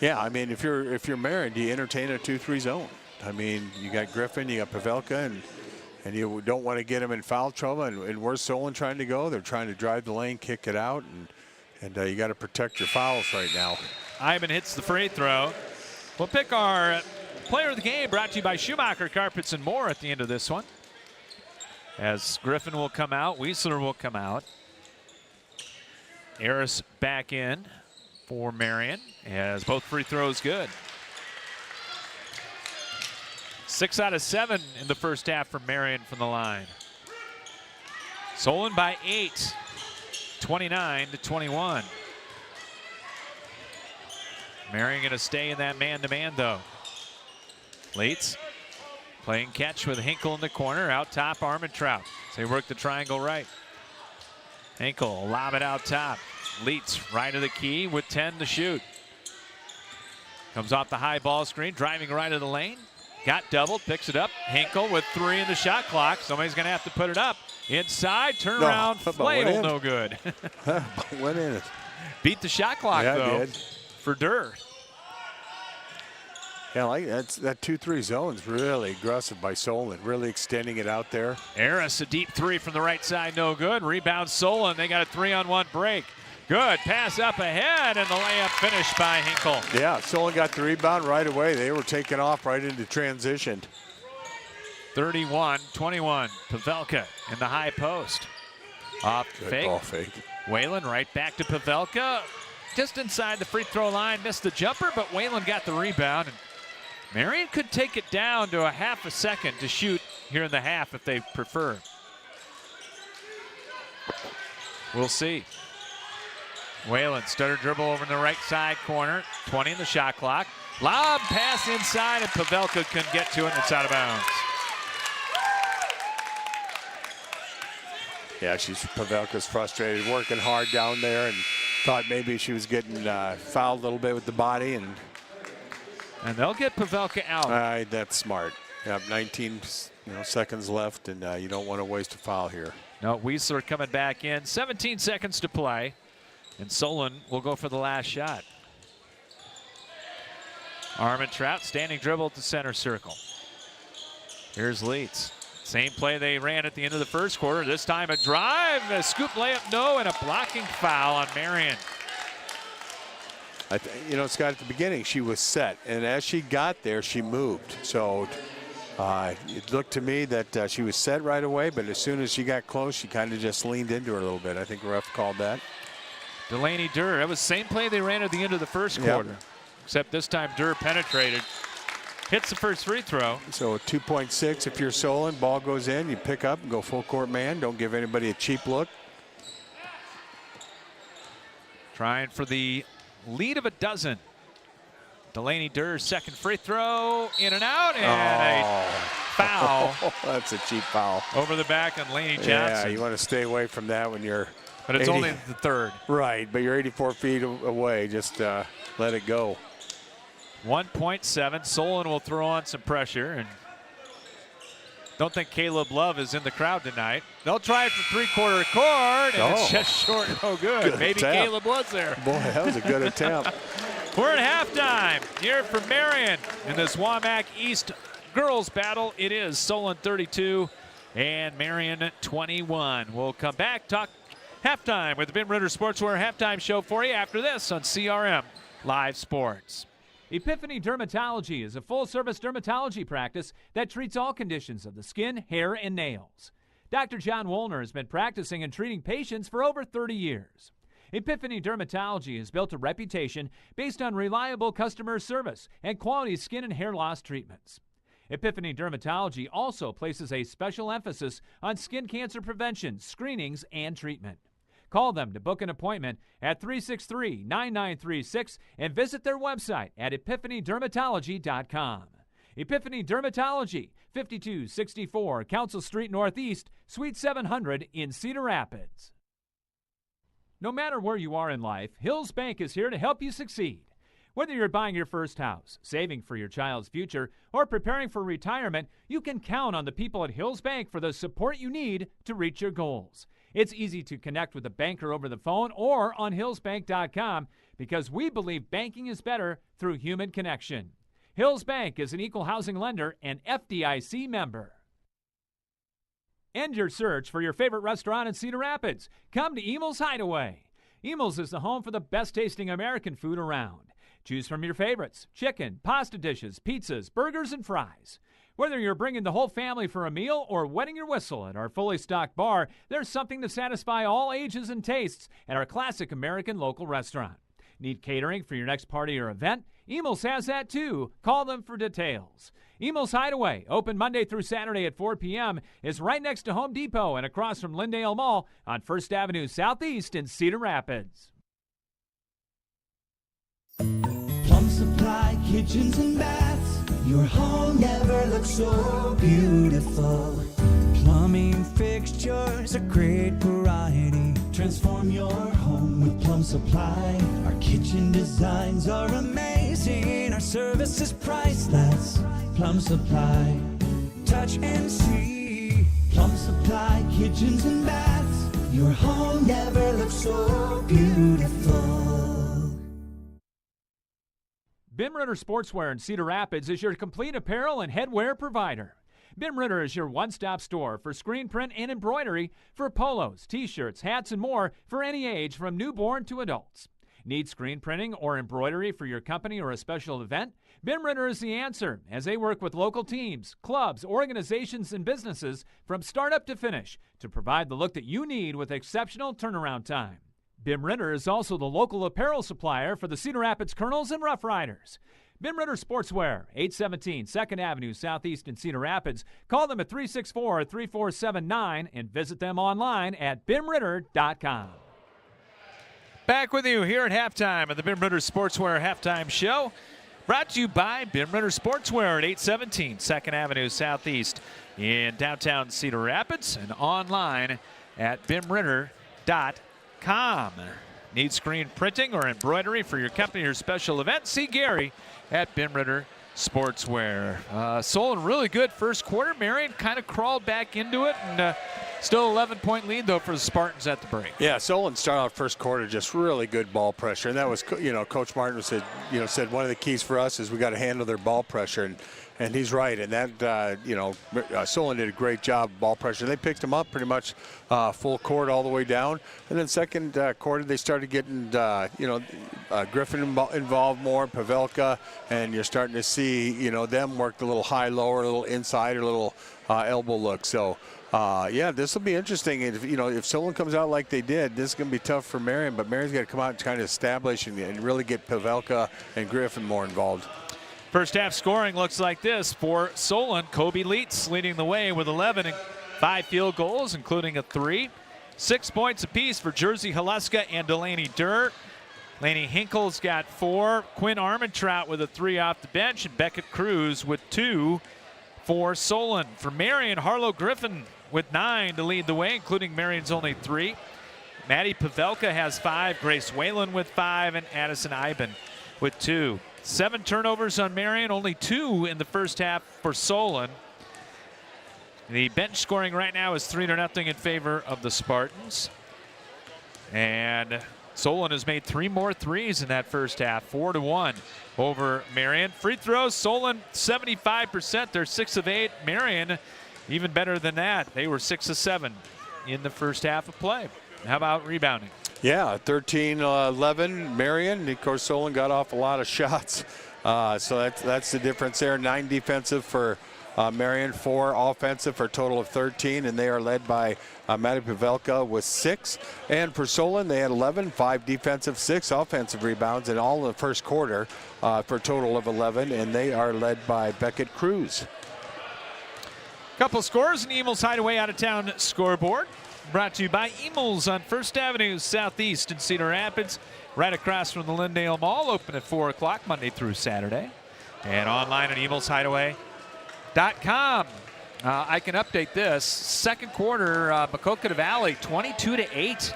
Yeah, I mean, if you're Marion, do you entertain a 2-3 zone? I mean, you got Griffin, you got Pavelka, and you don't want to get them in foul trouble. And where's Solon trying to go? They're trying to drive the lane, kick it out, and you got to protect your fouls right now. Ivan hits the free throw. We'll pick our player of the game, brought to you by Schumacher Carpets and More at the end of this one. As Griffin will come out, Wiesler will come out. Harris back in for Marion, as both free throws good. 6 out of 7 in the first half for Marion from the line. Solon by 8, 29-21. Marion going to stay in that man-to-man though. Leitz playing catch with Hinkle in the corner. Out top, Armentrout. So they work the triangle right. Hinkle lob it out top. Leitz right of the key with 10 to shoot. Comes off the high ball screen, driving right of the lane. Got doubled, picks it up. Hinkle with 3 in the shot clock. Somebody's going to have to put it up. Inside, turnaround, flail, no good. Went in it. Beat the shot clock, though, did. for Durr. Yeah, like that 2-3 zone's really aggressive by Solon, really extending it out there. Harris, a deep three from the right side, no good. Rebound Solon. They got a 3-on-1 break. Good pass up ahead, and the layup finished by Hinkle. Yeah, Solon got the rebound right away. They were taking off right into transition. 31-21. Pavelka in the high post. Off Good fake. ball fake. Whalen right back to Pavelka. Just inside the free throw line, missed the jumper, but Whalen got the rebound. And Marion could take it down to a half a second to shoot here in the half if they prefer. We'll see. Whalen, stutter dribble over in the right side corner. 20 in the shot clock. Lob pass inside, and Pavelka couldn't get to it, and it's out of bounds. Yeah, Pavelka's frustrated, working hard down there, and thought maybe she was getting fouled a little bit with the body, and they'll get Pavelka out. that's smart. You have 19 seconds left, and you don't want to waste a foul here. No, Wiesler coming back in. 17 seconds to play. And Solon will go for the last shot. Armentrout standing dribble at the center circle. Here's Leitz. Same play they ran at the end of the first quarter. This time a drive, a scoop layup, no, and a blocking foul on Marion. Scott, at the beginning she was set, and as she got there, she moved. So it looked to me that she was set right away, but as soon as she got close, she kind of just leaned into her a little bit. I think the ref called that. Delaney Durr, that was the same play they ran at the end of the first quarter. Except this time Durr penetrated. Hits the first free throw. So 2.6 if you're Solon, ball goes in, you pick up and go full court man. Don't give anybody a cheap look. Trying for the lead of a dozen Delaney Durr's second free throw, in and out, and a foul. That's a cheap foul. Over the back on Laney Johnson. Yeah, you want to stay away from that when you're But it's only the third. Right, but you're 84 feet away. Just let it go. 1.7. Solon will throw on some pressure. And don't think Caleb Love is in the crowd tonight. They'll try it from three-quarter court, and it's just short. No good. Maybe attempt. Caleb was there. Boy, that was a good attempt. We're at halftime here for Marion in this Wamak East girls battle. It is Solon 32 and Marion 21. We'll come back, talk halftime with the Ben Ritter Sportswear halftime show for you after this on CRM Live Sports. Epiphany Dermatology is a full-service dermatology practice that treats all conditions of the skin, hair, and nails. Dr. John Woolner has been practicing and treating patients for over 30 years. Epiphany Dermatology has built a reputation based on reliable customer service and quality skin and hair loss treatments. Epiphany Dermatology also places a special emphasis on skin cancer prevention, screenings, and treatment. Call them to book an appointment at 363-9936 and visit their website at epiphanydermatology.com. Epiphany Dermatology, 5264 Council Street Northeast, Suite 700 in Cedar Rapids. No matter where you are in life, Hills Bank is here to help you succeed. Whether you're buying your first house, saving for your child's future, or preparing for retirement, you can count on the people at Hills Bank for the support you need to reach your goals. It's easy to connect with a banker over the phone or on hillsbank.com because we believe banking is better through human connection. Hills Bank is an equal housing lender and FDIC member. End your search for your favorite restaurant in Cedar Rapids. Come to Emil's Hideaway. Emil's is the home for the best tasting American food around. Choose from your favorites: chicken, pasta dishes, pizzas, burgers, and fries. Whether you're bringing the whole family for a meal or wetting your whistle at our fully stocked bar, there's something to satisfy all ages and tastes at our classic American local restaurant. Need catering for your next party or event? Emil's has that too. Call them for details. Emil's Hideaway, open Monday through Saturday at 4 p.m., is right next to Home Depot and across from Lindale Mall on 1st Avenue Southeast in Cedar Rapids. Plum Supply kitchens and baths. Your home never looks so beautiful. Plumbing fixtures, a great variety. Transform your home with Plum Supply. Our kitchen designs are amazing. Our service is priceless. Plum Supply, touch and see. Plum Supply kitchens and baths. Your home never looks so beautiful. Ben Ritter Sportswear in Cedar Rapids is your complete apparel and headwear provider. Ben Ritter is your one-stop store for screen print and embroidery for polos, t-shirts, hats, and more for any age from newborn to adults. Need screen printing or embroidery for your company or a special event? Ben Ritter is the answer, as they work with local teams, clubs, organizations, and businesses from startup to finish to provide the look that you need with exceptional turnaround time. Ben Ritter is also the local apparel supplier for the Cedar Rapids Colonels and Rough Riders. Ben Ritter Sportswear, 817 2nd Avenue Southeast in Cedar Rapids. Call them at 364-3479 and visit them online at benritter.com. Back with you here at halftime of the Ben Ritter Sportswear halftime show. Brought to you by Ben Ritter Sportswear at 817 2nd Avenue Southeast in downtown Cedar Rapids and online at benritter.com. Need screen printing or embroidery for your company or special event? See Gary at Ben Ritter Sportswear. Solon really good first quarter. Marion kind of crawled back into it, and still 11-point lead though for the Spartans at the break. Yeah, Solon started out first quarter just really good ball pressure, and that was, Coach Martin said one of the keys for us is we got to handle their ball pressure, and he's right. And that Solon did a great job ball pressure. They picked them up pretty much full court all the way down, and then second quarter they started getting Griffin involved more, Pavelka, and you're starting to see them work a little high lower, a little inside, or a little elbow look. So. This will be interesting. If Solon comes out like they did, this is going to be tough for Marion. But Marion's got to come out and kind of establish and really get Pavelka and Griffin more involved. First half scoring looks like this for Solon. Kobe Leitz leading the way with 11 and 5 field goals, including a 3. 6 points apiece for Jersey Haleska and Delaney Durr. Laney Hinkle's got 4. Quinn Armentrout with a 3 off the bench, and Beckett Cruz with 2 for Solon. For Marion, Harlow Griffin with 9 to lead the way, including Marion's only 3. Maddie Pavelka has 5, Grace Whalen with 5, and Addison Iben with 2. 7 turnovers on Marion, only 2 in the first half for Solon. The bench scoring right now is 3-0 in favor of the Spartans. And Solon has made 3 more threes in that first half, 4-1 over Marion. Free throws, Solon 75%. They're 6 of 8. Marion even better than that. They were 6 of 7 in the first half of play. How about rebounding? Yeah, 13-11 Marion. Of course, Solon got off a lot of shots. So that's the difference there. 9 defensive for Marion, 4 offensive for a total of 13, and they are led by Maddie Pavelka with 6. And for Solon, they had 11, 5 defensive, 6 offensive rebounds, and all in the first quarter for a total of 11, and they are led by Beckett Cruz. Couple scores in Emil's Hideaway out-of-town scoreboard. Brought to you by Emil's on 1st Avenue Southeast in Cedar Rapids, right across from the Lindale Mall, open at 4 o'clock Monday through Saturday. And online at emilshideaway.com. I can update this. Second quarter, Maquoketa Valley 22-8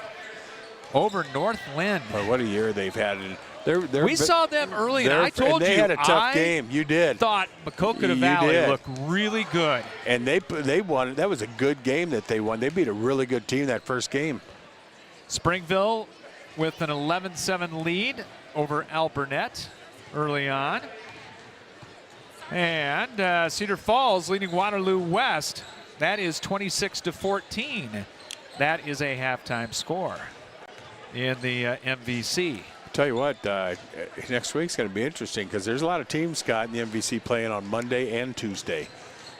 over North Lynn. Boy, what a year they've had. We saw them early, and I told you they had a tough game. You did. Thought Maquoketa Valley looked really good. And they won. That was a good game that they won. They beat a really good team that first game. Springville with an 11-7 lead over Alburnett early on. And Cedar Falls leading Waterloo West. That is 26-14. That is a halftime score in the MVC. Tell you what, next week's going to be interesting because there's a lot of teams, Scott, in the MVC playing on Monday and Tuesday.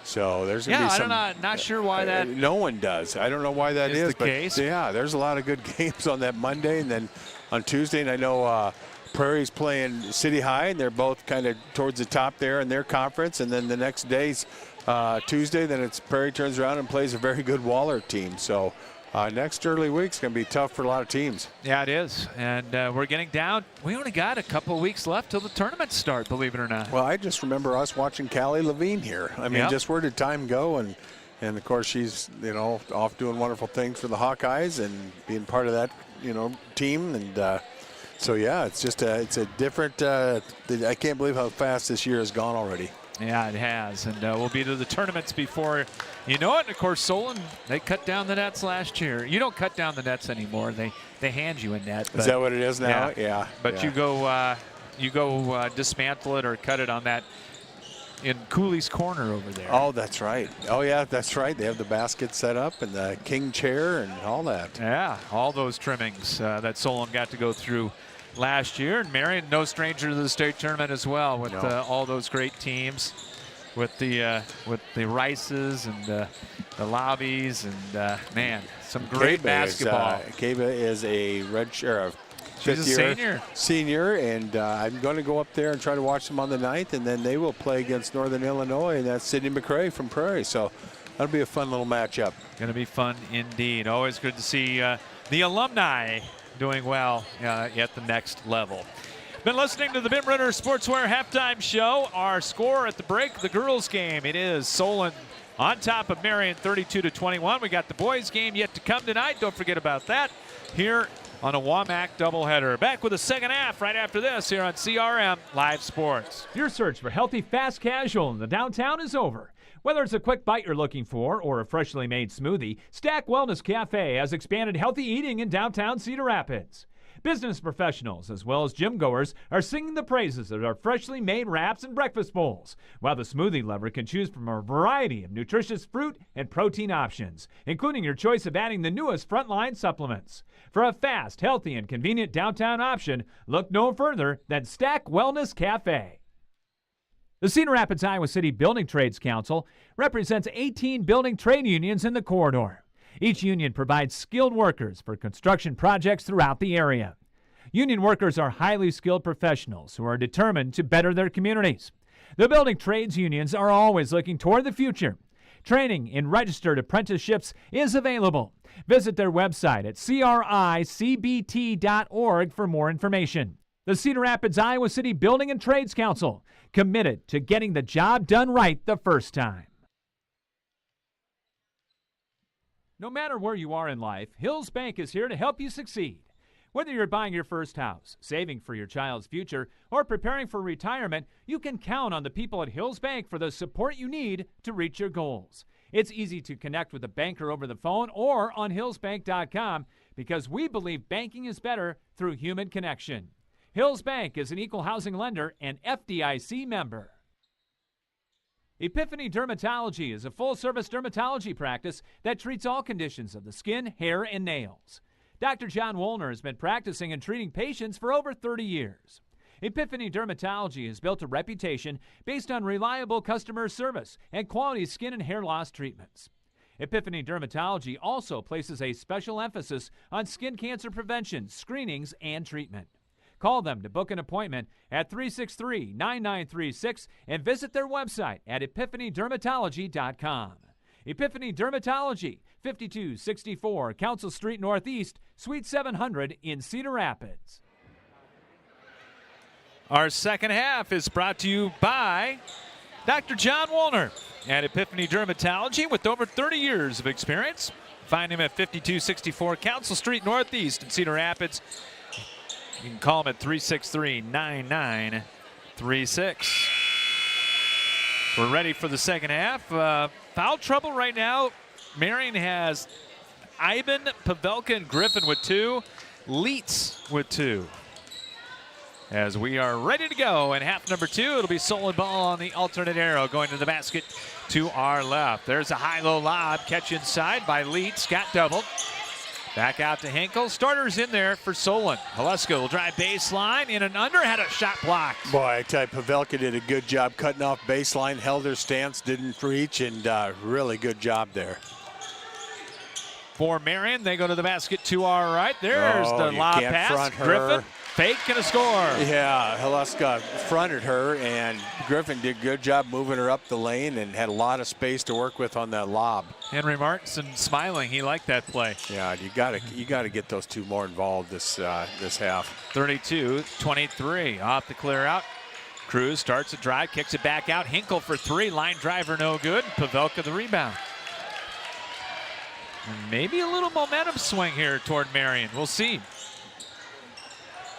So there's going to be some. I'm not sure why that. No one does. I don't know why that is the case. Yeah, there's a lot of good games on that Monday, and then on Tuesday, and I know Prairie's playing City High, and they're both kind of towards the top there in their conference. And then the next day's Tuesday, then it's Prairie turns around and plays a very good Waller team. So. Next early week's going to be tough for a lot of teams. Yeah, it is. And we're getting down. We only got a couple of weeks left till the tournaments start, believe it or not. Well, I just remember us watching Callie Levine here. I mean, just where did time go? And of course, she's, off doing wonderful things for the Hawkeyes and being part of that, team. And so, yeah, it's just it's a different I can't believe how fast this year has gone already. Yeah, it has, and we'll be to the tournaments before you know it. And of course, Solon, they cut down the nets last year. You don't cut down the nets anymore; they hand you a net. Is that what it is now? Yeah. But you go dismantle it or cut it on that in Cooley's corner over there. Oh, that's right. Oh, yeah, that's right. They have the basket set up and the king chair and all that. Yeah, all those trimmings that Solon got to go through last year. And Marion, no stranger to the state tournament as well, with all those great teams, with the Rices and the Lobbies, and man, some great basketball. Kaba is a She's a senior, and I'm going to go up there and try to watch them on the 9th, and then they will play against Northern Illinois, and that's Sidney McRae from Prairie. So that'll be a fun little matchup. Going to be fun indeed. Always good to see the alumni doing well at the next level. Been listening to the Bim Ritter Sportswear halftime show. Our score at the break, the girls game, it is Solon on top of Marion 32-21. We got the boys game yet to come tonight. Don't forget about that here on a WAMAC doubleheader. Back with the second half right after this here on CRM Live Sports. Your search for healthy, fast casual in the downtown is over. Whether it's a quick bite you're looking for or a freshly made smoothie, Stack Wellness Cafe has expanded healthy eating in downtown Cedar Rapids. Business professionals as well as gym goers are singing the praises of our freshly made wraps and breakfast bowls, while the smoothie lover can choose from a variety of nutritious fruit and protein options, including your choice of adding the newest frontline supplements. For a fast, healthy, and convenient downtown option, look no further than Stack Wellness Cafe. The Cedar Rapids, Iowa City Building Trades Council represents 18 building trade unions in the corridor. Each union provides skilled workers for construction projects throughout the area. Union workers are highly skilled professionals who are determined to better their communities. The building trades unions are always looking toward the future. Training in registered apprenticeships is available. Visit their website at cricbt.org for more information. The Cedar Rapids, Iowa City Building and Trades Council, committed to getting the job done right the first time. No matter where you are in life, Hills Bank is here to help you succeed. Whether you're buying your first house, saving for your child's future, or preparing for retirement, you can count on the people at Hills Bank for the support you need to reach your goals. It's easy to connect with a banker over the phone or on hillsbank.com because we believe banking is better through human connection. Hills Bank is an equal housing lender and FDIC member. Epiphany Dermatology is a full-service dermatology practice that treats all conditions of the skin, hair, and nails. Dr. John Woolner has been practicing and treating patients for over 30 years. Epiphany Dermatology has built a reputation based on reliable customer service and quality skin and hair loss treatments. Epiphany Dermatology also places a special emphasis on skin cancer prevention, screenings, and treatment. Call them to book an appointment at 363-9936 and visit their website at epiphanydermatology.com. Epiphany Dermatology, 5264 Council Street Northeast, Suite 700 in Cedar Rapids. Our second half is brought to you by Dr. John Woolner at Epiphany Dermatology with over 30 years of experience. Find him at 5264 Council Street Northeast in Cedar Rapids. You can call him at 363-9936. We're ready for the second half. Foul trouble right now. Marion has Ivan, Pavelka, and Griffin with 2. Leitz with 2. As we are ready to go in half number 2, it'll be Solon ball on the alternate arrow going to the basket to our left. There's a high-low lob. Catch inside by Leitz. Got doubled. Back out to Hinkle. Starters in there for Solon. Haleska will drive baseline in and under. Had a shot blocked. Boy, I tell you, Pavelka did a good job cutting off baseline, held her stance, didn't reach, and really good job there. For Marion, they go to the basket to our right. There's the lob pass. Griffin, fake and a score. Yeah, Haleska fronted her, and Griffin did a good job moving her up the lane and had a lot of space to work with on that lob. Henry Martinson smiling. He liked that play. Yeah, you gotta get those two more involved this half. 32-23 off the clear out. Cruz starts a drive, kicks it back out. Hinkle for 3, line driver no good. Pavelka the rebound. And maybe a little momentum swing here toward Marion. We'll see.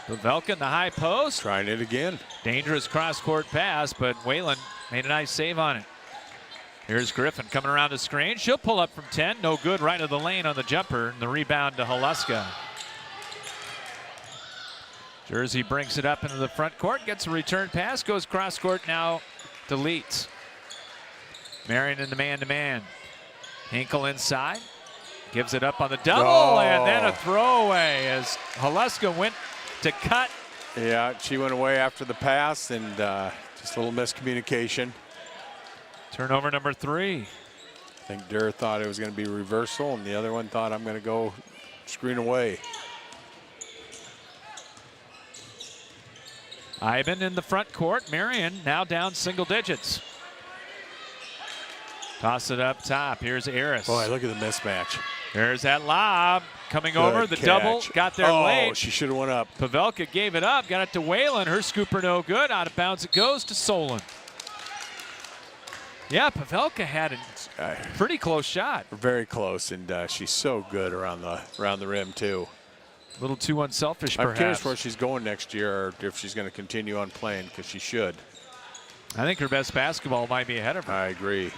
Pavelka in the high post. Trying it again. Dangerous cross-court pass, but Whalen made a nice save on it. Here's Griffin coming around the screen. She'll pull up from 10. No good, right of the lane on the jumper. And the rebound to Haleska. Jersey brings it up into the front court. Gets a return pass. Goes cross-court now to Leitz. Marion in the man-to-man. Hinkle inside. Gives it up on the double, and then a throwaway as Haleska went to cut. Yeah, she went away after the pass, and just a little miscommunication. Turnover number 3. I think Durr thought it was going to be reversal, and the other one thought, I'm going to go screen away. Ivan in the front court. Marion now down single digits. Toss it up top. Here's Aris. Boy, look at the mismatch. There's that lob coming over. The double got there late. Oh, she should have went up. Pavelka gave it up. Got it to Whalen. Her scooper no good. Out of bounds it goes to Solon. Yeah, Pavelka had a pretty close shot. Very close, and she's so good around the rim too. A little too unselfish, I'm perhaps. curious where she's going next year, or if she's going to continue on playing, because she should. I think her best basketball might be ahead of her. I agree.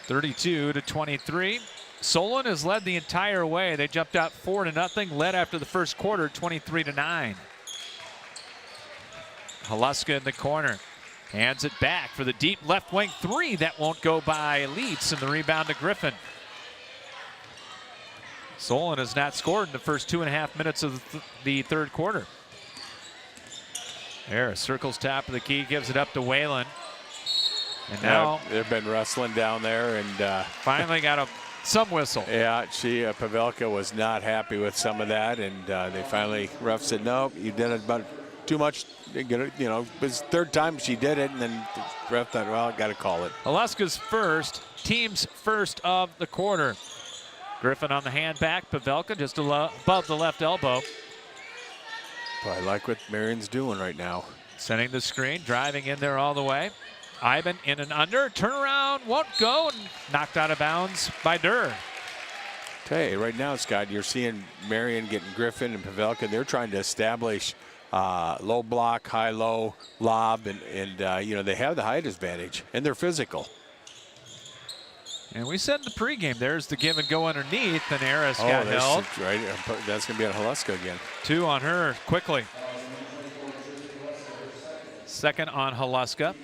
32-23. Solon has led the entire way. They jumped out 4-0, led after the first quarter, 23-9. Haleska in the corner. Hands it back for the deep left wing 3. That won't go by Leitz, and the rebound to Griffin. Solon has not scored in the first 2.5 minutes of the third quarter. There, circles top of the key, gives it up to Whalen. And now they've been wrestling down there, and finally got some whistle. Yeah, Pavelka was not happy with some of that, and they finally, ref said, no, you did it about too much. You know, it was third time she did it, and then the ref thought, well, I got to call it. Alaska's first, team's first of the quarter. Griffin on the hand back. Pavelka just above the left elbow. But I like what Marion's doing right now. Sending the screen, driving in there all the way. Ivan in and under. Turnaround won't go, and knocked out of bounds by Durr. Okay, right now, Scott, you're seeing Marion getting Griffin and Pavelka. They're trying to establish low block, high-low, lob, and you know, they have the height advantage, and they're physical. And we said in the pregame, there's the give and go underneath, and Aris got held. Right, that's going to be on Haluska again. 2 on her quickly. Second on Haluska.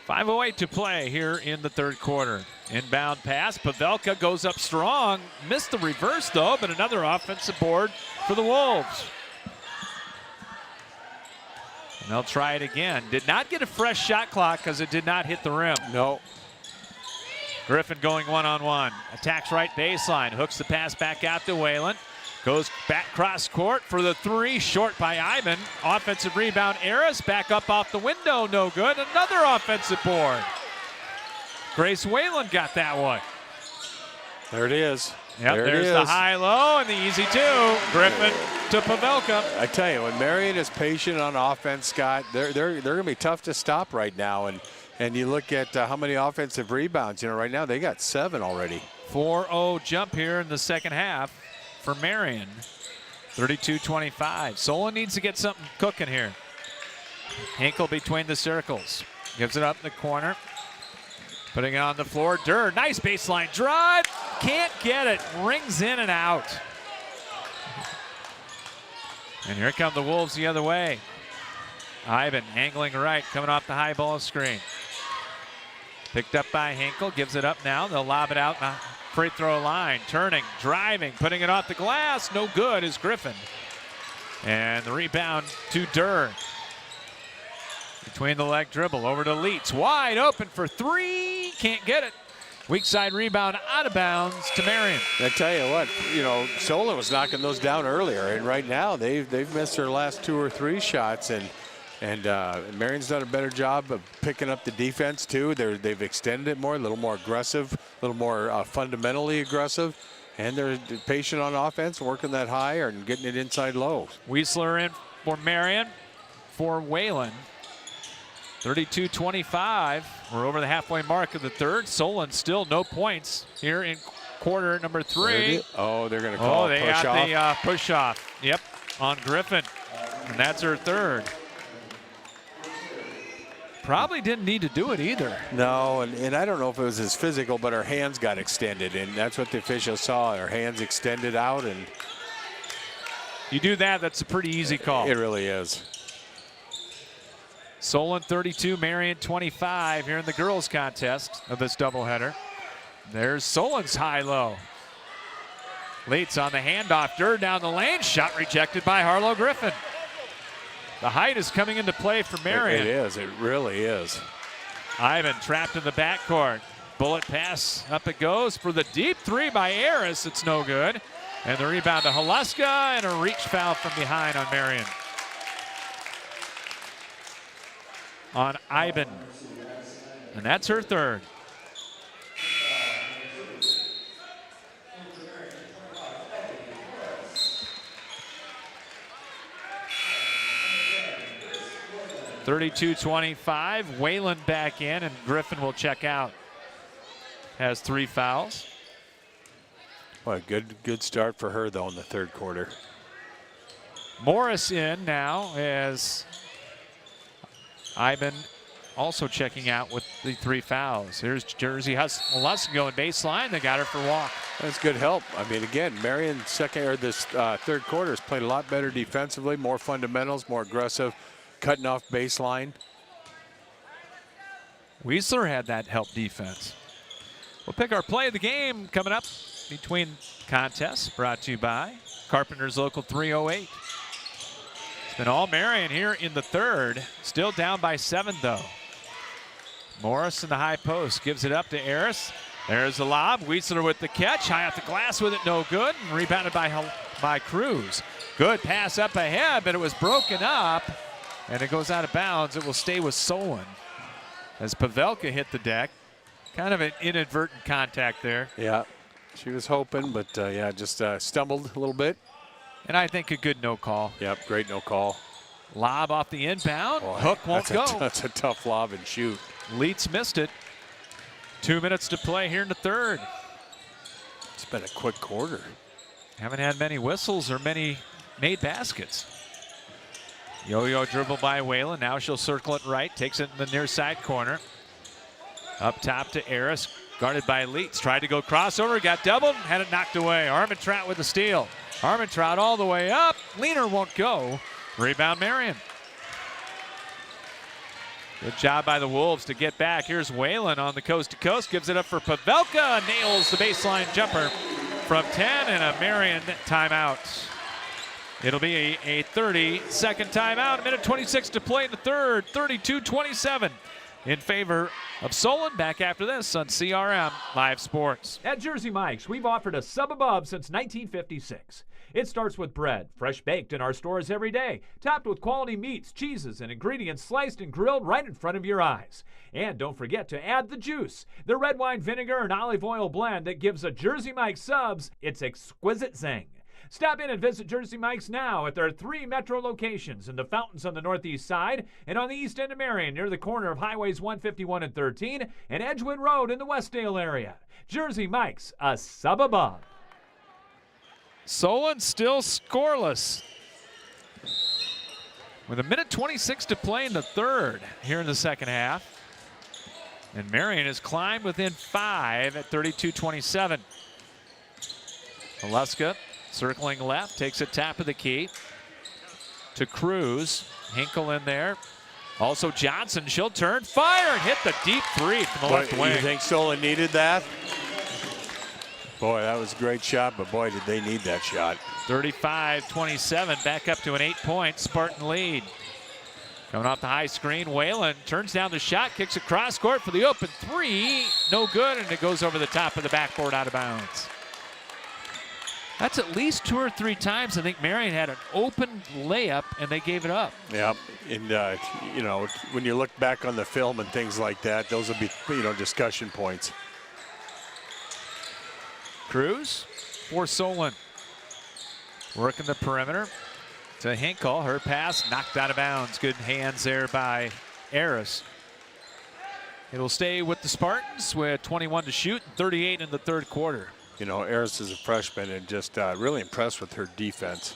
.508 to play here in the third quarter. Inbound pass. Pavelka goes up strong. Missed the reverse, though, but another offensive board for the Wolves. And they'll try it again. Did not get a fresh shot clock because it did not hit the rim. No. Griffin going one-on-one. Attacks right baseline. Hooks the pass back out to Whalen. Goes back cross court for the 3. Short by Ivan. Offensive rebound. Aris back up off the window. No good. Another offensive board. Grace Whalen got that one. There it is. Yep, there's the high-low and the easy 2. Griffin to Pavelka. I tell you, when Marion is patient on offense, Scott, they're going to be tough to stop right now. And you look at how many offensive rebounds. You know, right now they got 7 already. 4-0 jump here in the second half for Marion. 32-25. Solon needs to get something cooking here. Hinkle between the circles. Gives it up in the corner. Putting it on the floor. Durr, nice baseline drive. Can't get it. Rings in and out. And here come the Wolves the other way. Ivan angling right, coming off the high ball screen. Picked up by Hinkle. Gives it up now. They'll lob it out. Free throw line, turning, driving, putting it off the glass. No good is Griffin. And the rebound to Durr. Between the leg dribble, over to Leitz. Wide open for 3. Can't get it. Weak side rebound out of bounds to Marion. I tell you what, you know, Solon was knocking those down earlier, and right now they've missed their last 2 or 3 shots, and Marion's done a better job of picking up the defense too. They've extended it more, a little more aggressive, a little more fundamentally aggressive, and they're patient on offense, working that high and getting it inside low. Weisler in for Marion, for Whalen. 32-25. We're over the halfway mark of the third. Solon still no points here in quarter number 3. Oh, they're going to call they push got off. the push off. Yep, on Griffin, and that's her third. Probably didn't need to do it either. No, and I don't know if it was as physical, but her hands got extended, and that's what the officials saw. Her hands extended out, and you do that, that's a pretty easy call. It really is. Solon 32, Marion 25 here in the girls contest of this doubleheader. There's Solon's high-low. Leitz on the handoff. Durr down the lane. Shot rejected by Harlow Griffin. The height is coming into play for Marion. It is. It really is. Ivan trapped in the backcourt. Bullet pass. Up it goes for the deep 3 by Aris. It's no good. And the rebound to Haluska, and a reach foul from behind on Marion. On Ivan. And that's her third. (32-25). Whalen back in, and Griffin will check out. Has 3 fouls. Well, good start for her, though, in the third quarter. Morris in now as Ivan also checking out with the 3 fouls. Here's Jersey Haluska going baseline. They got her for walk. That's good help. I mean, again, Marion this third quarter has played a lot better defensively, more fundamentals, more aggressive, cutting off baseline. Weisler had that help defense. We'll pick our play of the game coming up between contests, brought to you by Carpenter's Local 308. It's been all Marion here in the third. Still down by 7, though. Morris in the high post gives it up to Aris. There's the lob. Wheetzler with the catch. High off the glass with it, no good. And rebounded by Cruz. Good pass up ahead, but it was broken up. And it goes out of bounds. It will stay with Solon as Pavelka hit the deck. Kind of an inadvertent contact there. Yeah, she was hoping, but yeah, just stumbled a little bit. And I think a good no call. Yep, great no call. Lob off the inbound. Boy, Hook won't go. That's a tough lob and shoot. Leitz missed it. 2 minutes to play here in the third. It's been a quick quarter. Haven't had many whistles or many made baskets. Yo-yo dribble by Whalen. Now she'll circle it right. Takes it in the near side corner. Up top to Eris. Guarded by Leitz. Tried to go crossover. Got doubled. Had it knocked away. Armentrout with the steal. Armentrout all the way up. Leaner won't go. Rebound Marion. Good job by the Wolves to get back. Here's Whalen on the coast-to-coast. Gives it up for Pavelka. Nails the baseline jumper from 10 and a Marion timeout. It'll be a 30-second timeout. A minute 26 to play in the third. 32-27 in favor of Solon. Back after this on CRM Live Sports. At Jersey Mike's, we've offered a sub above since 1956. It starts with bread, fresh baked in our stores every day, topped with quality meats, cheeses, and ingredients sliced and grilled right in front of your eyes. And don't forget to add the juice, the red wine vinegar and olive oil blend that gives a Jersey Mike's subs its exquisite zing. Stop in and visit Jersey Mike's now at their 3 metro locations in the Fountains on the northeast side and on the east end of Marion near the corner of Highways 151 and 13 and Edgewood Road in the Westdale area. Jersey Mike's, a sub above. Solon still scoreless. With a minute 26 to play in the third here in the second half. And Marion has climbed within 5 at 32-27. Haluska circling left, takes it top of the key to Cruz. Hinkle in there. Also Johnson, she'll turn, fire, and hit the deep three from the left wing. You think Solon needed that? Boy, that was a great shot, but boy, did they need that shot. 35-27, back up to an 8-point Spartan lead. Coming off the high screen, Whalen turns down the shot, kicks it cross court for the open three. No good, and it goes over the top of the backboard out of bounds. That's at least 2 or 3 times I think Marion had an open layup and they gave it up. Yeah, and you know, when you look back on the film and things like that, those will be, you know, discussion points. Cruz for Solon. Working the perimeter to Hinkle. Her pass knocked out of bounds. Good hands there by Eris. It'll stay with the Spartans with 21 to shoot, 38 in the third quarter. You know, Eris is a freshman and just really impressed with her defense.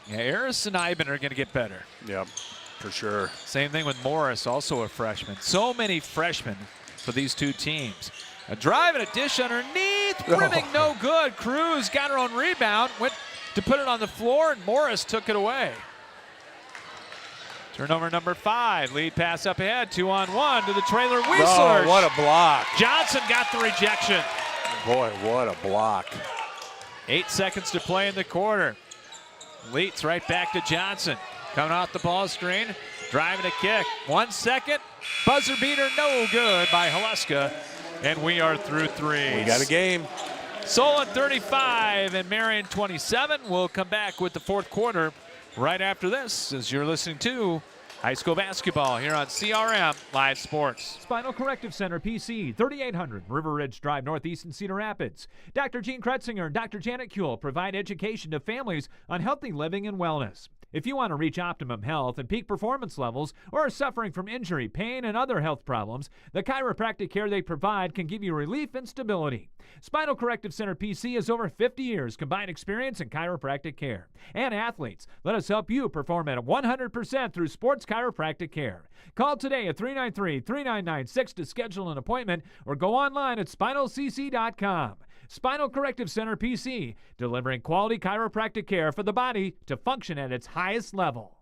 Yeah, Eris and Iben are going to get better. Yep, for sure. Same thing with Morris, also a freshman. So many freshmen for these two teams. A drive and a dish underneath, rimming no good. Cruz got her own rebound, went to put it on the floor, and Morris took it away. Turnover number 5, lead pass up ahead, 2-on-1 to the trailer Wheetzler. Oh, what a block. Johnson got the rejection. Boy, what a block. 8 seconds to play in the quarter. Leitz right back to Johnson. Coming off the ball screen, driving a kick. 1 second, buzzer beater no good by Haluska. And we are through 3. We got a game. Solon 35 and Marion 27. We'll come back with the fourth quarter right after this as you're listening to high school basketball here on CRM Live Sports. Spinal Corrective Center, PC, 3800 River Ridge Drive, Northeast in Cedar Rapids. Dr. Gene Kretzinger and Dr. Janet Kuehl provide education to families on healthy living and wellness. If you want to reach optimum health and peak performance levels or are suffering from injury, pain, and other health problems, the chiropractic care they provide can give you relief and stability. Spinal Corrective Center PC has over 50 years combined experience in chiropractic care. And athletes, let us help you perform at 100% through sports chiropractic care. Call today at 393-3996 to schedule an appointment or go online at spinalcc.com. Spinal Corrective Center PC, delivering quality chiropractic care for the body to function at its highest level.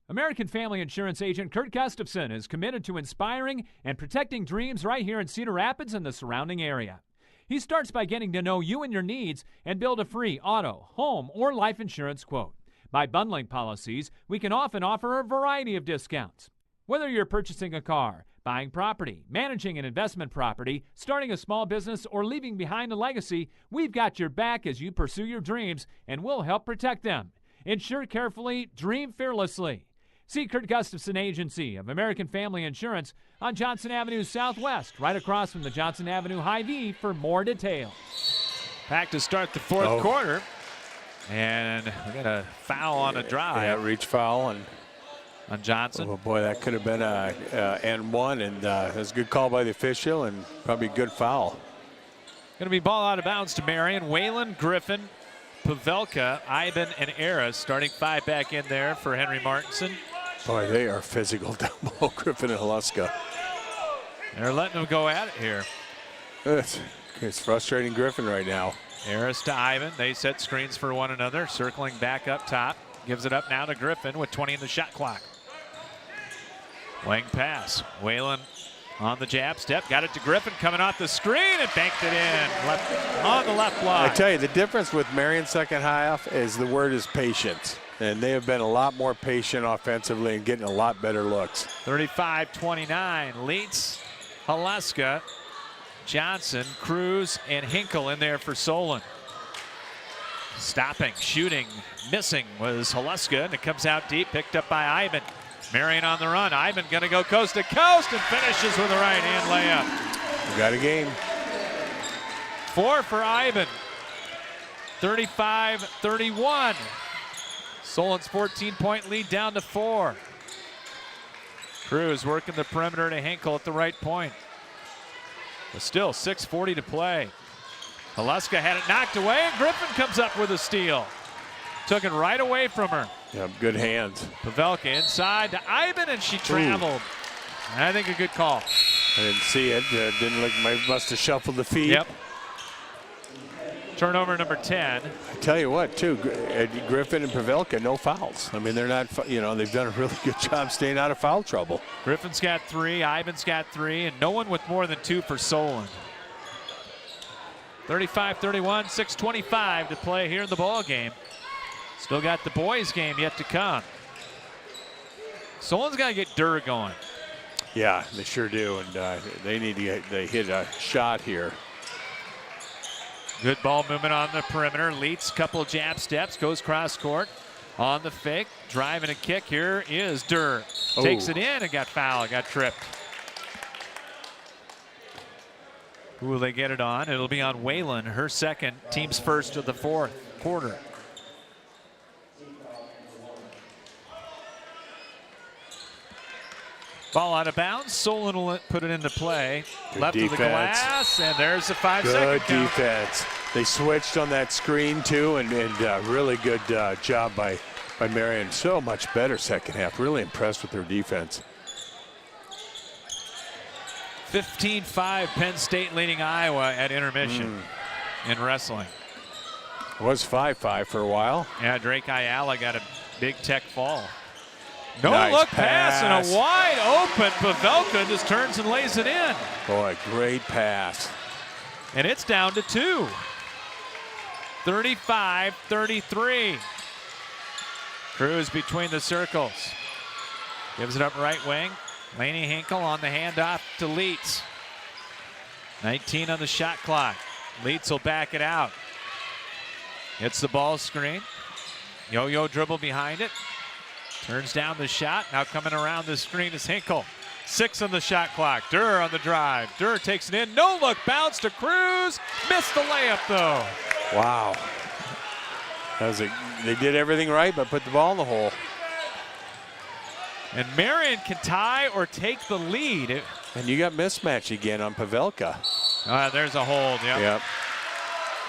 American Family Insurance agent Kurt Gustafson is committed to inspiring and protecting dreams right here in Cedar Rapids and the surrounding area. He starts by getting to know you and your needs and build a free auto, home, or life insurance quote. By bundling policies, we can often offer a variety of discounts. Whether you're purchasing a car, Buying property, managing an investment property, starting a small business, or leaving behind a legacy, we've got your back as you pursue your dreams, and we'll help protect them. Insure carefully, dream fearlessly. See Kurt Gustafson Agency of American Family Insurance on Johnson Avenue Southwest, right across from the Johnson Avenue Hy-Vee for more details. Back to start the fourth quarter. And we got a foul on a drive. Yeah, reach foul on Johnson. Oh boy, that could have been a N1, and it was a good call by the official and probably a good foul. Going to be ball out of bounds to Marion. Whalen, Griffin, Pavelka, Ivan, and Aris. Starting 5 back in there for Henry Martinson. Boy, they are physical down below, Griffin and Haluska. They're letting them go at it here. It's frustrating Griffin right now. Aris to Ivan. They set screens for one another. Circling back up top. Gives it up now to Griffin with 20 in the shot clock. Wing pass. Whalen on the jab step. Got it to Griffin coming off the screen and banked it in. On the left block. I tell you, the difference with Marion's second half is the word is patience. And they have been a lot more patient offensively and getting a lot better looks. 35-29. Leeds, Haluska, Johnson, Cruz, and Hinkle in there for Solon. Stopping, shooting, missing was Haluska, and it comes out deep, picked up by Ivan. Marion on the run. Ivan going to go coast to coast and finishes with a right-hand layup. We got a game. 4 for Ivan. 35-31. Solon's 14-point lead down to 4. Cruz working the perimeter to Hinkle at the right point. But still 6:40 to play. Haluska had it knocked away, and Griffin comes up with a steal. Took it right away from her. Yeah, good hands. Pavelka inside to Ivan, and she traveled. I think a good call. I didn't see it. Didn't look. Must have shuffled the feet. Yep. Turnover number 10. I tell you what, too, Griffin and Pavelka, no fouls. I mean, they're not. They've done a really good job staying out of foul trouble. Griffin's got 3, Ivan's got 3, and no one with more than 2 for Solon. 35-31, 6:25 to play here in the ball game. Still got the boys game yet to come. Solon's got to get Durr going. Yeah, they sure do, and they need to hit a shot here. Good ball movement on the perimeter. Leeds, couple jab steps, goes cross court on the fake, driving a kick. Here is Durr. Takes it in and got fouled, got tripped. Who will they get it on? It'll be on Whalen, her second, team's first of the fourth quarter. Ball out of bounds. Solon will put it into play. Good Left defense. of the glass, and there's the 5-second count. Good defense. They switched on that screen too, and really good job by Marion. So much better second half. Really impressed with their defense. 15-5 Penn State leading Iowa at intermission in wrestling. It was 5-5 for a while. Yeah, Drake Ayala got a big tech fall. No Nice look pass and pass. a wide open. Pavelka just turns and lays it in. Boy, great pass. And it's down to 2. 35-33. Cruz between the circles. Gives it up right wing. Laney Hinkle on the handoff to Leitz. 19 on the shot clock. Leitz will back it out. Hits the ball screen. Yo-yo dribble behind it. Turns down the shot. Now coming around the screen is Hinkle. 6 on the shot clock. Durr on the drive. Durr takes it in. No look bounce to Cruz. Missed the layup though. Wow. They did everything right, but put the ball in the hole. And Marion can tie or take the lead. And you got mismatch again on Pavelka. There's a hold. Yep.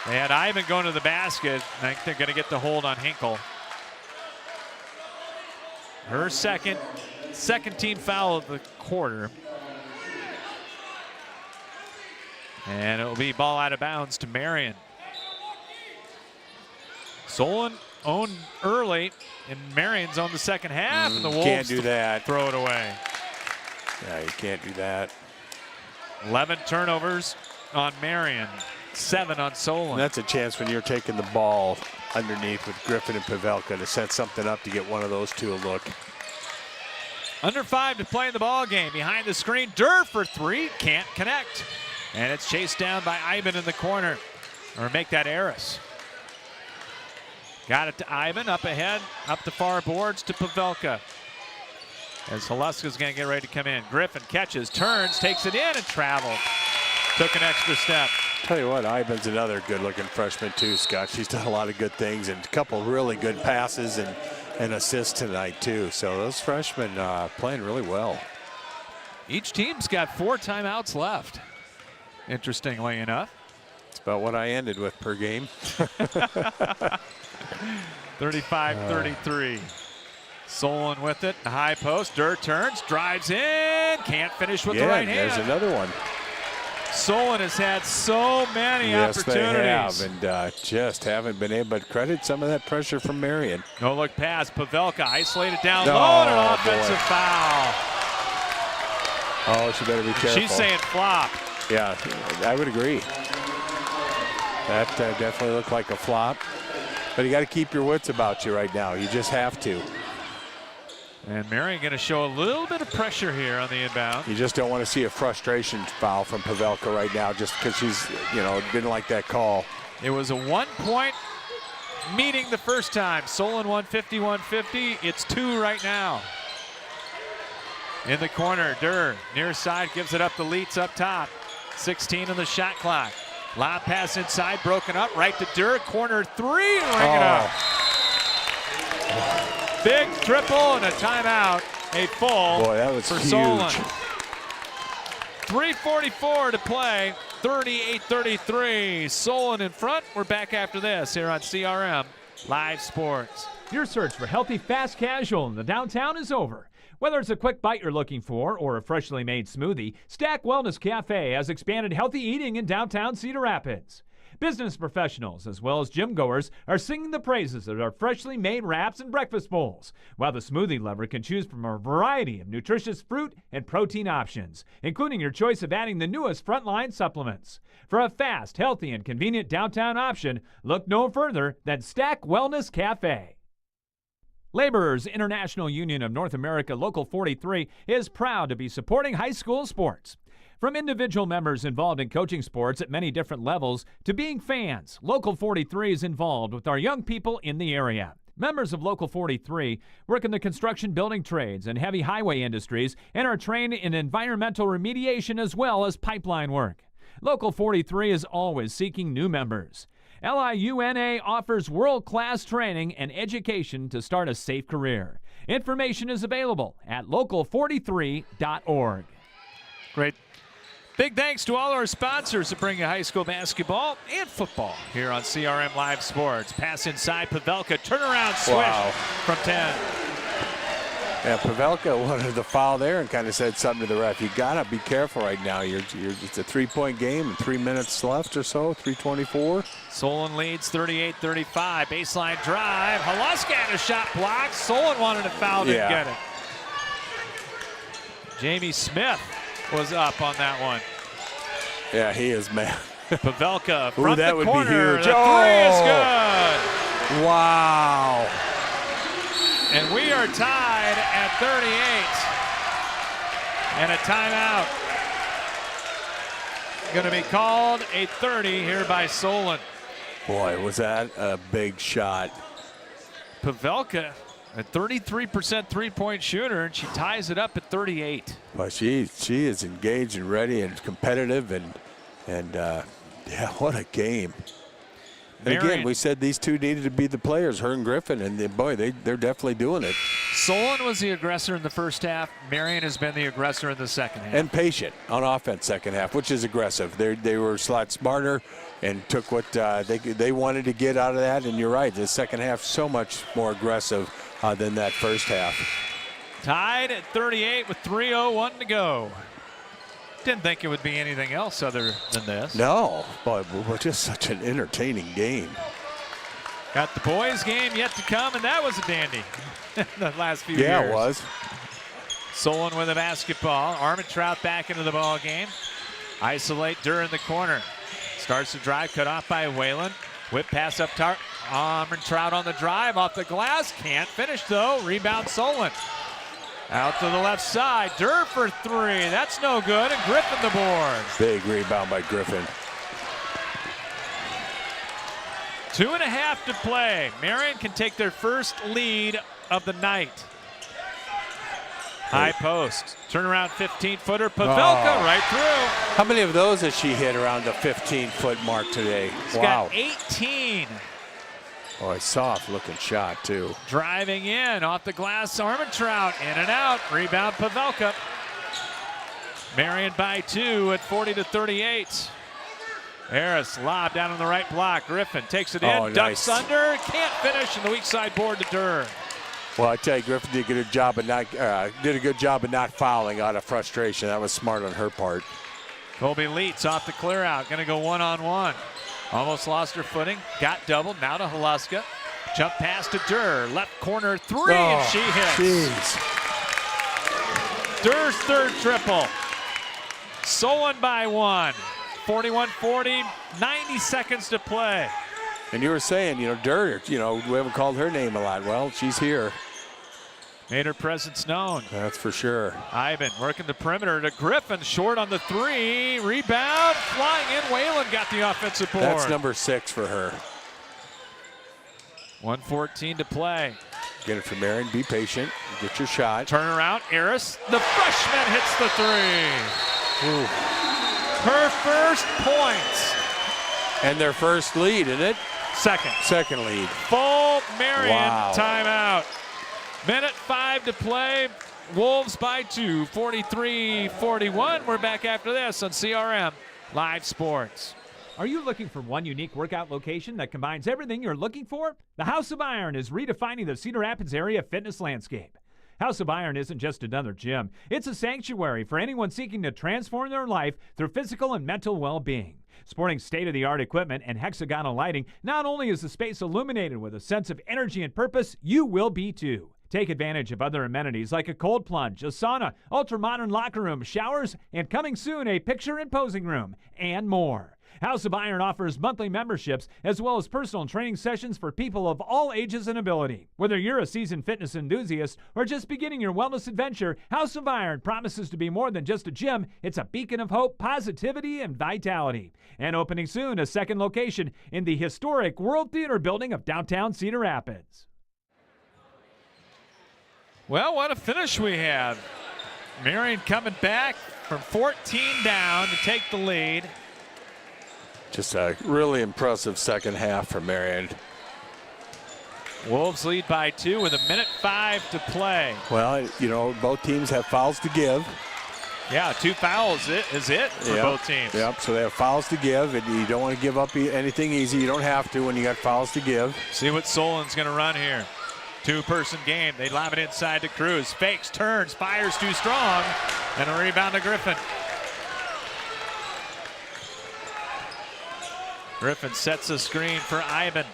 They had Ivan going to the basket. I think they're going to get the hold on Hinkle. Her second team foul of the quarter. And it will be ball out of bounds to Marion. Solon owned early, and Marion's on the second half, and the Wolves can't do that. Throw it away. Yeah, you can't do that. 11 turnovers on Marion, 7 on Solon. And that's a chance when you're taking the ball underneath with Griffin and Pavelka to set something up to get one of those two a look. Under 5 to play in the ball game. Behind the screen, Durr for 3, can't connect. And it's chased down by Ivan in the corner. Or make that Aris. Got it to Ivan, up ahead, up the far boards to Pavelka. As Haluska's going to get ready to come in. Griffin catches, turns, takes it in, and traveled. Took an extra step. Tell you what, Ivan's another good-looking freshman too, Scott. She's done a lot of good things and a couple really good passes and assists tonight too. So those freshmen playing really well. Each team's got 4 timeouts left, interestingly enough. It's about what I ended with per game. 35-33. Solon with it, the high post. Durr turns, drives in, can't finish with the right hand. There's another one. Solon has had so many opportunities. They have, and just haven't been able to credit some of that pressure from Marion. No look pass, Pavelka isolated down low, and an offensive foul. Oh, she better be careful. She's saying flop. Yeah, I would agree. That definitely looked like a flop. But you got to keep your wits about you right now. You just have to. And Marion going to show a little bit of pressure here on the inbound. You just don't want to see a frustration foul from Pavelka right now just because she's, didn't like that call. It was a 1-point meeting the first time. Solon won 51-50. It's 2 right now. In the corner, Durr, near side, gives it up to Leitz up top. 16 on the shot clock. Lob pass inside, broken up, right to Durr, corner 3, and ring it up. Big triple and a timeout, a full for huge. Solon. 3:44 to play, 38-33. Solon in front. We're back after this here on CRM Live Sports. Your search for healthy, fast casual in the downtown is over. Whether it's a quick bite you're looking for or a freshly made smoothie, Stack Wellness Cafe has expanded healthy eating in downtown Cedar Rapids. Business professionals as well as gym goers are singing the praises of our freshly made wraps and breakfast bowls, while the smoothie lover can choose from a variety of nutritious fruit and protein options, including your choice of adding the newest frontline supplements. For a fast, healthy, and convenient downtown option, look no further than Stack Wellness Cafe. Laborers International Union of North America Local 43 is proud to be supporting high school sports. From individual members involved in coaching sports at many different levels to being fans, Local 43 is involved with our young people in the area. Members of Local 43 work in the construction building trades and heavy highway industries and are trained in environmental remediation as well as pipeline work. Local 43 is always seeking new members. LIUNA offers world-class training and education to start a safe career. Information is available at local43.org. Great. Big thanks to all our sponsors that bring you high school basketball and football here on CRM Live Sports. Pass inside, Pavelka, turnaround swish from 10. Yeah, Pavelka wanted the foul there and kind of said something to the ref. You got to be careful right now. It's a 3-point game and 3 minutes left or so, 3:24. Solon leads 38-35. Baseline drive. Haluska had a shot blocked. Solon wanted a foul, didn't get it. Jamie Smith was up on that one. Yeah, he is mad. Pavelka from that the would corner. be huge. The three is good. Wow. And we are tied at 38. And a timeout. Going to be called a 30 here by Solon. Boy, was that a big shot. Pavelka, a 33% three-point shooter, and she ties it up at 38. Well, she is engaged and ready and competitive, and yeah, what a game. And again, we said these two needed to be the players, her and Griffin, and boy, they're definitely doing it. Solon was the aggressor in the first half. Marion has been the aggressor in the second half. And patient on offense second half, which is aggressive. They were a lot smarter and took what they wanted to get out of that. And you're right, the second half so much more aggressive than that first half. Tied at 38 with 3:01 to go. Didn't think it would be anything else other than this. No, but we're just such an entertaining game. Got the boys' game yet to come, and that was a dandy the last few years. Yeah, it was. Solon with a basketball. Armentrout back into the ball game. Isolate Durr in the corner. Starts the drive, cut off by Whalen. Whip pass up top. Armentrout on the drive, off the glass. Can't finish, though. Rebound Solon. Out to the left side. Durr for three. That's no good. And Griffin the board. Big rebound by Griffin. 2.5 to play. Marion can take their first lead of the night. High post. Turnaround 15-footer. Pavelka right through. How many of those has she hit around the 15-foot mark today? She's got 18. Oh, a soft-looking shot, too. Driving in off the glass. Armentrout in and out. Rebound Pavelka. Marion by 2 at 40-38. Harris lob down on the right block. Griffin takes it in, ducks nice. under, can't finish, and the weak side board to Durr. Well, I tell you, Griffin did a good job of not fouling out of frustration. That was smart on her part. Colby Leitz off the clear out, going to go one-on-one. Almost lost her footing, got doubled, now to Haluska. Jump pass to Durr, left corner three, and she hits. Jeez. Durr's third triple. Solon by 1. 41-40, 90 seconds to play. And you were saying, Durr, we haven't called her name a lot. Well, she's here. Made her presence known. That's for sure. Ivan working the perimeter to Griffin, short on the three. Rebound, flying in. Whalen got the offensive board. That's number 6 for her. 1:14 to play. Get it from Marion. Be patient. Get your shot. Turnaround, Eris. The freshman hits the three. Ooh. Her first points. And their first lead, isn't it? Second lead. Full Marion Wow. timeout. Minute 5 to play. Wolves by 2, 43-41. We're back after this on CRM Live Sports. Are you looking for one unique workout location that combines everything you're looking for? The House of Iron is redefining the Cedar Rapids area fitness landscape. House of Iron isn't just another gym. It's a sanctuary for anyone seeking to transform their life through physical and mental well-being. Sporting state-of-the-art equipment and hexagonal lighting, not only is the space illuminated with a sense of energy and purpose, you will be too. Take advantage of other amenities like a cold plunge, a sauna, ultra-modern locker room, showers, and coming soon, a picture and posing room, and more. House of Iron offers monthly memberships as well as personal training sessions for people of all ages and ability. Whether you're a seasoned fitness enthusiast or just beginning your wellness adventure, House of Iron promises to be more than just a gym. It's a beacon of hope, positivity, and vitality. And opening soon, a second location in the historic World Theater building of downtown Cedar Rapids. Well, what a finish we have. Marion coming back from 14 down to take the lead. Just a really impressive second half for Marion. Wolves lead by 2 with 1:05 to play. Well, both teams have fouls to give. Yeah, 2 fouls is it for both teams. Yep, so they have fouls to give, and you don't want to give up anything easy. You don't have to when you got fouls to give. See what Solon's going to run here. 2-person game. They lob it inside to Cruz. Fakes, turns, fires too strong, and a rebound to Griffin. Griffin sets a screen for Ivan.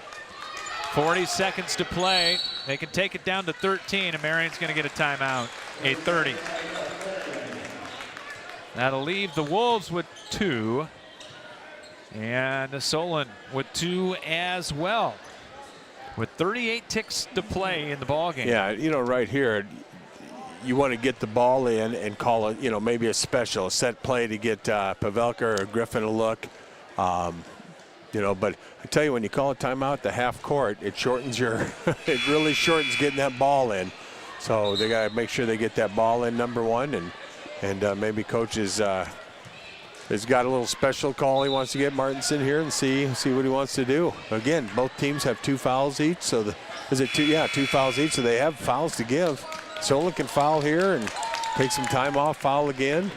40 seconds to play. They can take it down to 13, and Marion's going to get a timeout. 8:30. That'll leave the Wolves with 2, and Solon with 2 as well. With 38 ticks to play in the ballgame. Yeah, right here, you want to get the ball in and call it, maybe a special, a set play to get Pavelka or Griffin a look. But I tell you, when you call a timeout, the half court, it shortens it really shortens getting that ball in. So they got to make sure they get that ball in, number one, and maybe coach has got a little special call he wants to get Martinson here and see what he wants to do. Again, both teams have 2 fouls each, so is it 2? Yeah, 2 fouls each, so they have fouls to give. Solon can foul here and take some time off, foul again.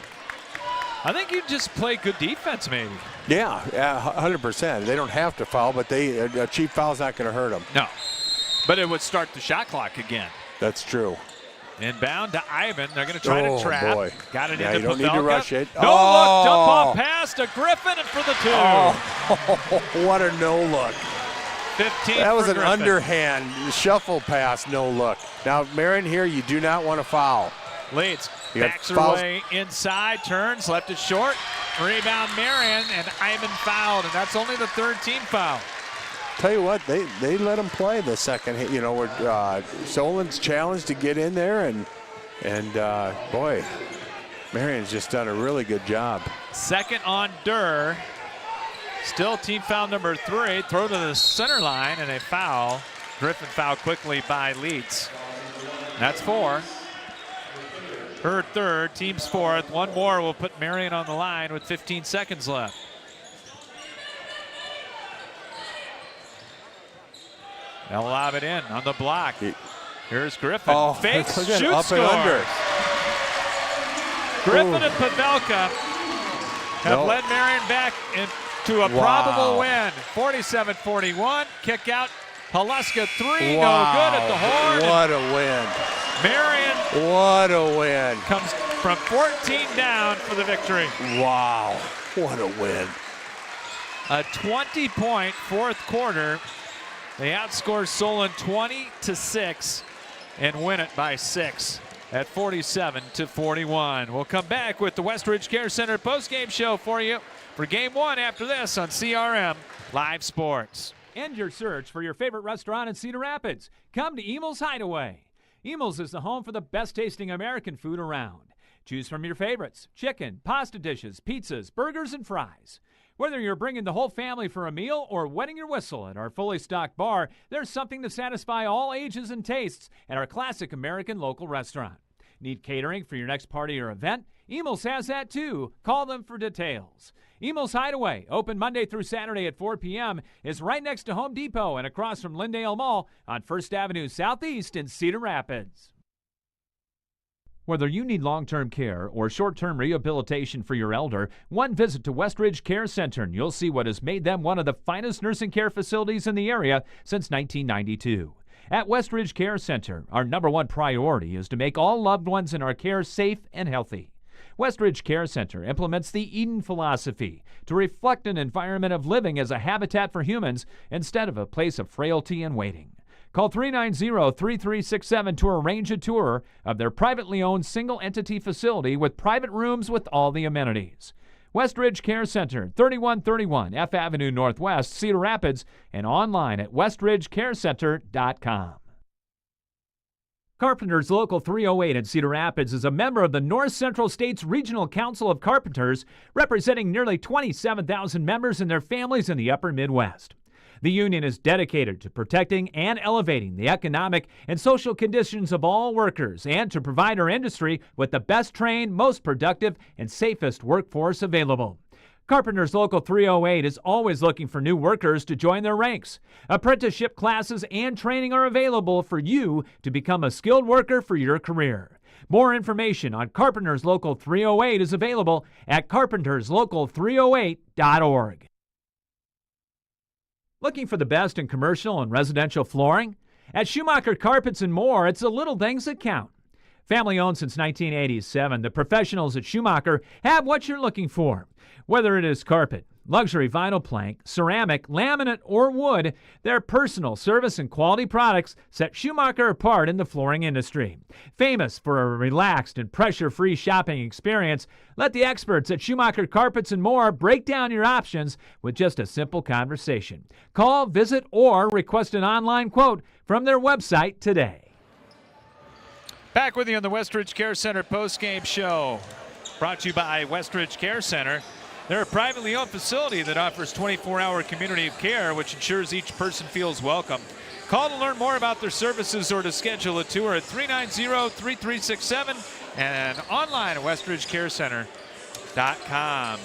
I think you just play good defense, maybe. Yeah, 100%. They don't have to foul, but a cheap foul's not going to hurt them. No, but it would start the shot clock again. That's true. Inbound to Ivan. They're going to try to trap. Boy. Got it Yeah, into you don't Pavelka. need to rush it. No look, dump off pass to Griffin and for the 2. Oh, what a no look. 15 That was for an Griffin. underhand shuffle pass, no look. Now, Marion here, you do not want to foul. Leads, You got backs her fouls. way inside, turns, left it short. Rebound Marion, and Ivan fouled, and that's only the 3rd team foul. Tell you what, they let him play the second. Where Solon's challenged to get in there, and And, boy, Marion's just done a really good job. Second on Durr. Still team foul number 3. Throw to the center line and a foul. Griffin fouled quickly by Leeds. That's 4. Her third, team's 4th. One more will put Marion on the line with 15 seconds left. They'll lob it in on the block. Here's Griffin. Oh, fakes, look at shoots, up scores. and under. Griffin and Pavelka have led Marion back into a probable win. 47-41. Kick out. Haluska 3. No good at the horn. What a win. Marion. What a win. Comes from 14 down for the victory. Wow. What a win. A 20-point fourth quarter. They outscore Solon 20-6 and win it by 6 at 47-41. We'll come back with the Westridge Care Center postgame show for you for Game 1 after this on CRM Live Sports. End your search for your favorite restaurant in Cedar Rapids. Come to Emil's Hideaway. Emil's is the home for the best tasting American food around. Choose from your favorites: chicken, pasta dishes, pizzas, burgers, and fries. Whether you're bringing the whole family for a meal or wetting your whistle at our fully stocked bar, there's something to satisfy all ages and tastes at our classic American local restaurant. Need catering for your next party or event? Emil's has that too. Call them for details. Emil's Hideaway, open Monday through Saturday at 4 p.m., is right next to Home Depot and across from Lindale Mall on 1st Avenue Southeast in Cedar Rapids. Whether you need long-term care or short-term rehabilitation for your elder, one visit to Westridge Care Center and you'll see what has made them one of the finest nursing care facilities in the area since 1992. At Westridge Care Center, our number one priority is to make all loved ones in our care safe and healthy. Westridge Care Center implements the Eden philosophy to reflect an environment of living as a habitat for humans instead of a place of frailty and waiting. Call 390-3367 to arrange a tour of their privately owned single-entity facility with private rooms with all the amenities. Westridge Care Center, 3131 F Avenue Northwest, Cedar Rapids, and online at westridgecarecenter.com. Carpenters Local 308 in Cedar Rapids is a member of the North Central States Regional Council of Carpenters, representing nearly 27,000 members and their families in the upper Midwest. The union is dedicated to protecting and elevating the economic and social conditions of all workers and to provide our industry with the best trained, most productive, and safest workforce available. Carpenters Local 308 is always looking for new workers to join their ranks. Apprenticeship classes and training are available for you to become a skilled worker for your career. More information on Carpenters Local 308 is available at carpenterslocal308.org. Looking for the best in commercial and residential flooring? At Schumacher Carpets and More, it's the little things that count. Family owned since 1987, the professionals at Schumacher have what you're looking for. Whether it is carpet, luxury vinyl plank, ceramic, laminate, or wood, their personal service and quality products set Schumacher apart in the flooring industry. Famous for a relaxed and pressure-free shopping experience, let the experts at Schumacher Carpets and More break down your options with just a simple conversation. Call, visit, or request an online quote from their website today. Back with you on the Westridge Care Center postgame show. Brought to you by Westridge Care Center. They're a privately owned facility that offers 24-hour community of care, which ensures each person feels welcome. Call to learn more about their services or to schedule a tour at 390-3367 and online at westridgecarecenter.com.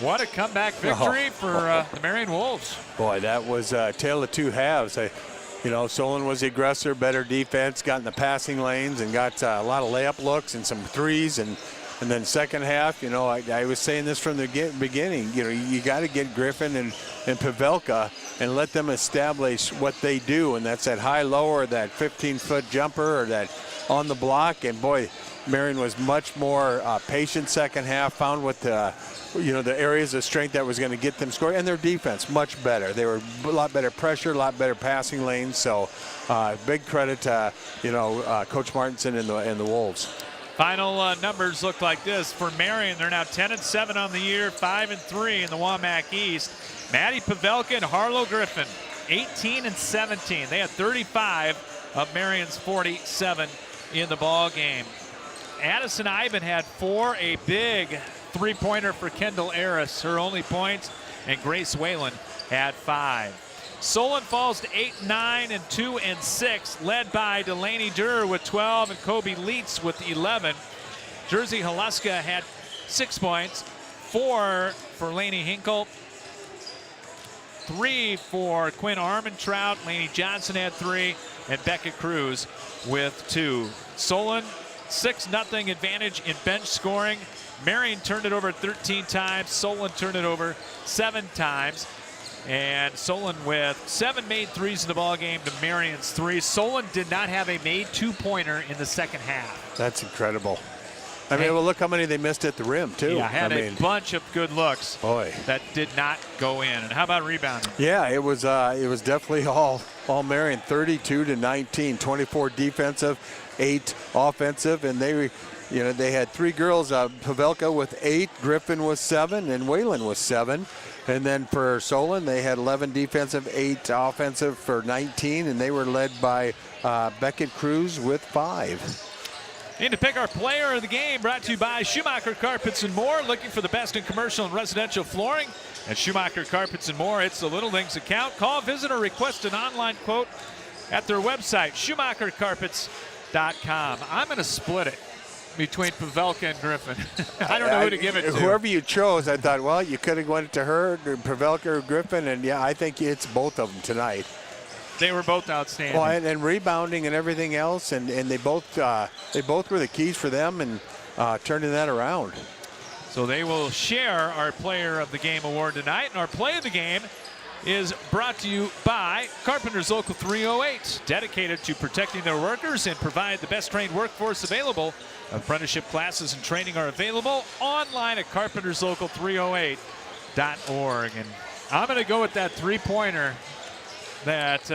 What a comeback victory for the Marion Wolves. Boy, that was a tale of two halves. Solon was the aggressor, better defense, got in the passing lanes and got a lot of layup looks and some threes. And then second half, I was saying this from the beginning, you got to get Griffin and Pavelka and let them establish what they do. And that's that high-low or that 15-foot jumper or that on the block. And, boy, Marion was much more patient second half, found what the areas of strength that was going to get them scoring. And their defense, much better. They were a lot better pressure, a lot better passing lanes. So big credit to, Coach Martinson and the Wolves. Final numbers look like this. For Marion, they're now 10-7 on the year, 5-3 in the WAMAC East. Maddie Pavelka and Harlow Griffin, 18-17. They had 35 of Marion's 47 in the ball game. Addison Ivan had 4, a big three-pointer for Kendall Harris, her only points, and Grace Whalen had 5. Solon falls to 8, 9, and 2 and 6, led by Delaney Durr with 12 and Kobe Leitz with 11. Jersey Haluska had 6 points, 4 for Lainey Hinkle, 3 for Quinn Armentrout. Lainey Johnson had 3, and Becca Cruz with 2. Solon 6-0 advantage in bench scoring. Marion turned it over 13 times. Solon turned it over 7 times. And Solon with 7 made threes in the ball game to Marion's 3. Solon did not have a made 2-pointer in the second half. That's incredible. I mean, well, look how many they missed at the rim, too. Yeah, had a bunch of good looks. Boy, that did not go in. And how about rebounding? Yeah, it was definitely all Marion, 32-19, 24 defensive, 8 offensive, and they had 3 girls, Pavelka with 8, Griffin with 7, and Whalen with 7. And then for Solon, they had 11 defensive, 8 offensive for 19, and they were led by Beckett Cruz with 5. Need to pick our player of the game, brought to you by Schumacher Carpets and More. Looking for the best in commercial and residential flooring at Schumacher Carpets and More. It's the little things that count. Call, visit, or request an online quote at their website, schumachercarpets.com. I'm going to split it between Pavelka and Griffin. I don't know who to give it to. Whoever you chose, I thought, well, you could have went to her, Pavelka or Griffin, and yeah, I think it's both of them tonight. They were both outstanding. Well, and rebounding and everything else, and they both were the keys for them and turning that around. So they will share our Player of the Game award tonight, and our Play of the Game is brought to you by Carpenters Local 308, dedicated to protecting their workers and provide the best trained workforce available. Apprenticeship classes and training are available online at carpenterslocal308.org. And I'm going to go with that three-pointer that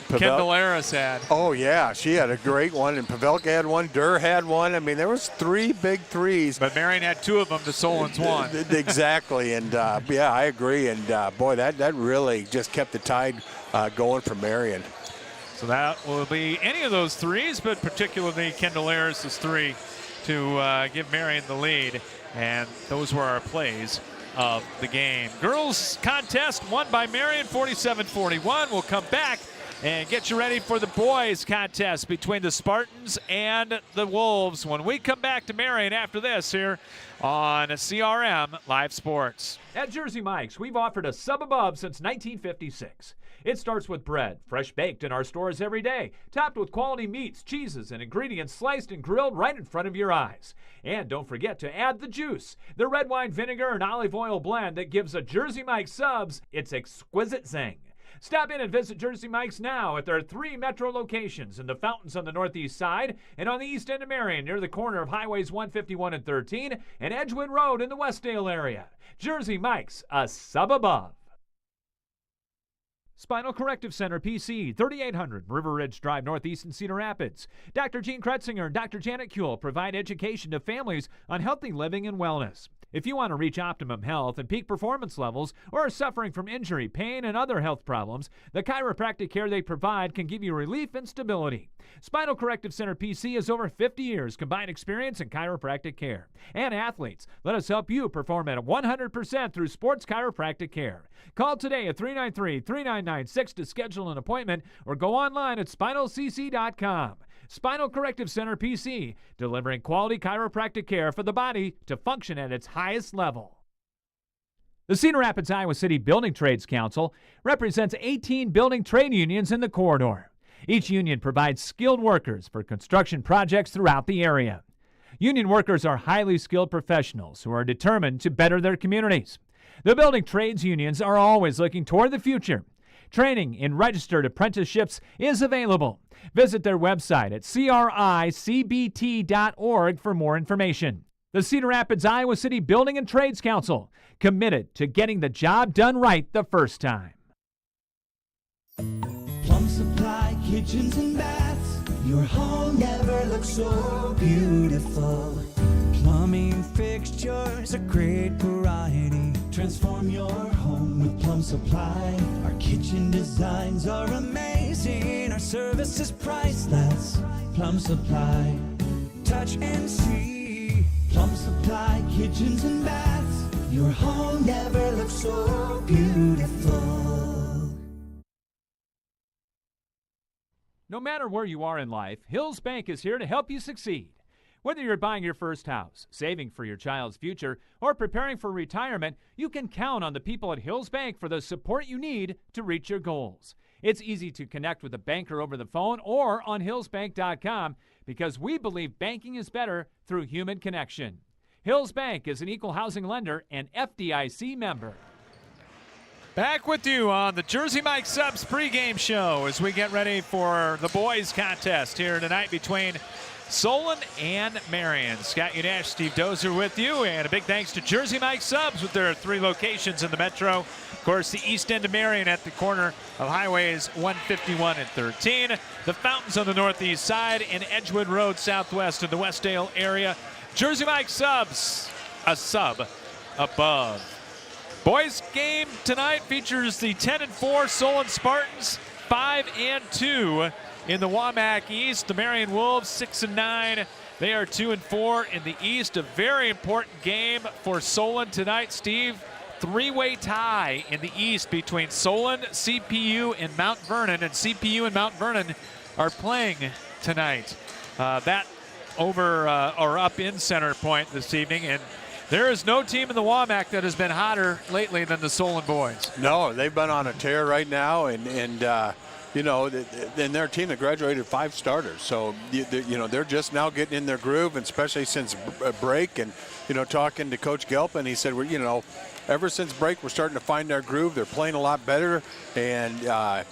Kendall Harris had. Oh, yeah, she had a great one, and Pavelka had one, Durr had one. I mean, there was 3 big threes. But Marion had 2 of them to Solon's 1. Exactly, and yeah, I agree. And boy, that really just kept the tide going for Marion. So that will be any of those threes, but particularly Kendall Harris's 3 to give Marion the lead. And those were our plays of the game. Girls contest won by Marion 47-41. We'll come back and get you ready for the boys contest between the Spartans and the Wolves when we come back to Marion after this here on CRM Live Sports. At Jersey Mike's, we've offered a sub above since 1956. It starts with bread, fresh baked in our stores every day, topped with quality meats, cheeses, and ingredients sliced and grilled right in front of your eyes. And don't forget to add the juice, the red wine vinegar and olive oil blend that gives a Jersey Mike's subs its exquisite zing. Stop in and visit Jersey Mike's now at their 3 metro locations in the Fountains on the northeast side and on the east end of Marion near the corner of Highways 151 and 13 and Edgewood Road in the Westdale area. Jersey Mike's, a sub above. Spinal Corrective Center, PC, 3800 River Ridge Drive, Northeast in Cedar Rapids. Dr. Gene Kretzinger and Dr. Janet Kuehl provide education to families on healthy living and wellness. If you want to reach optimum health and peak performance levels or are suffering from injury, pain, and other health problems, the chiropractic care they provide can give you relief and stability. Spinal Corrective Center PC has over 50 years combined experience in chiropractic care. And athletes, let us help you perform at 100% through sports chiropractic care. Call today at 393-3996 to schedule an appointment or go online at spinalcc.com. Spinal Corrective Center PC, delivering quality chiropractic care for the body to function at its highest level. The Cedar Rapids, Iowa City Building Trades Council represents 18 building trade unions in the corridor. Each union provides skilled workers for construction projects throughout the area. Union workers are highly skilled professionals who are determined to better their communities. The building trades unions are always looking toward the future. Training in registered apprenticeships is available. Visit their website at cricbt.org for more information. The Cedar Rapids, Iowa City Building and Trades Council, committed to getting the job done right the first time. Plum Supply kitchens and baths. Your home never looks so beautiful. Plumbing fixtures, a great variety. Transform your home with Plum Supply. Our kitchen designs are amazing. Our service is priceless. Plum Supply. Touch and see Plum Supply kitchens and baths. Your home never looks so beautiful. No matter where you are in life, Hills Bank is here to help you succeed. Whether you're buying your first house, saving for your child's future, or preparing for retirement, you can count on the people at Hills Bank for the support you need to reach your goals. It's easy to connect with a banker over the phone or on hillsbank.com because we believe banking is better through human connection. Hills Bank is an equal housing lender and FDIC member. Back with you on the Jersey Mike Subs pregame show as we get ready for the boys contest here tonight between Solon and Marion. Scott Udash, Steve Dozer with you, and a big thanks to Jersey Mike Subs with their 3 locations in the metro. Of course, the east end of Marion at the corner of highways 151 and 13. The Fountains on the northeast side and Edgewood Road southwest in the Westdale area. Jersey Mike Subs, a sub above. Boys game tonight features the 10-4 Solon Spartans, 5-2 in the WAMAC East. The Marion Wolves 6-9. They are 2-4 in the East. A very important game for Solon tonight, Steve. 3-way tie in the East between Solon, CPU, and Mount Vernon. And CPU and Mount Vernon are playing tonight. That over or up in Center Point this evening. And there is no team in the WAMAC that has been hotter lately than the Solon boys. No, they've been on a tear right now, and you know, and their team that graduated 5 starters. So, you know, they're just now getting in their groove, and especially since break. And, you know, talking to Coach Gelpin, he said, we're, you know, ever since break, we're starting to find our groove. They're playing a lot better. And,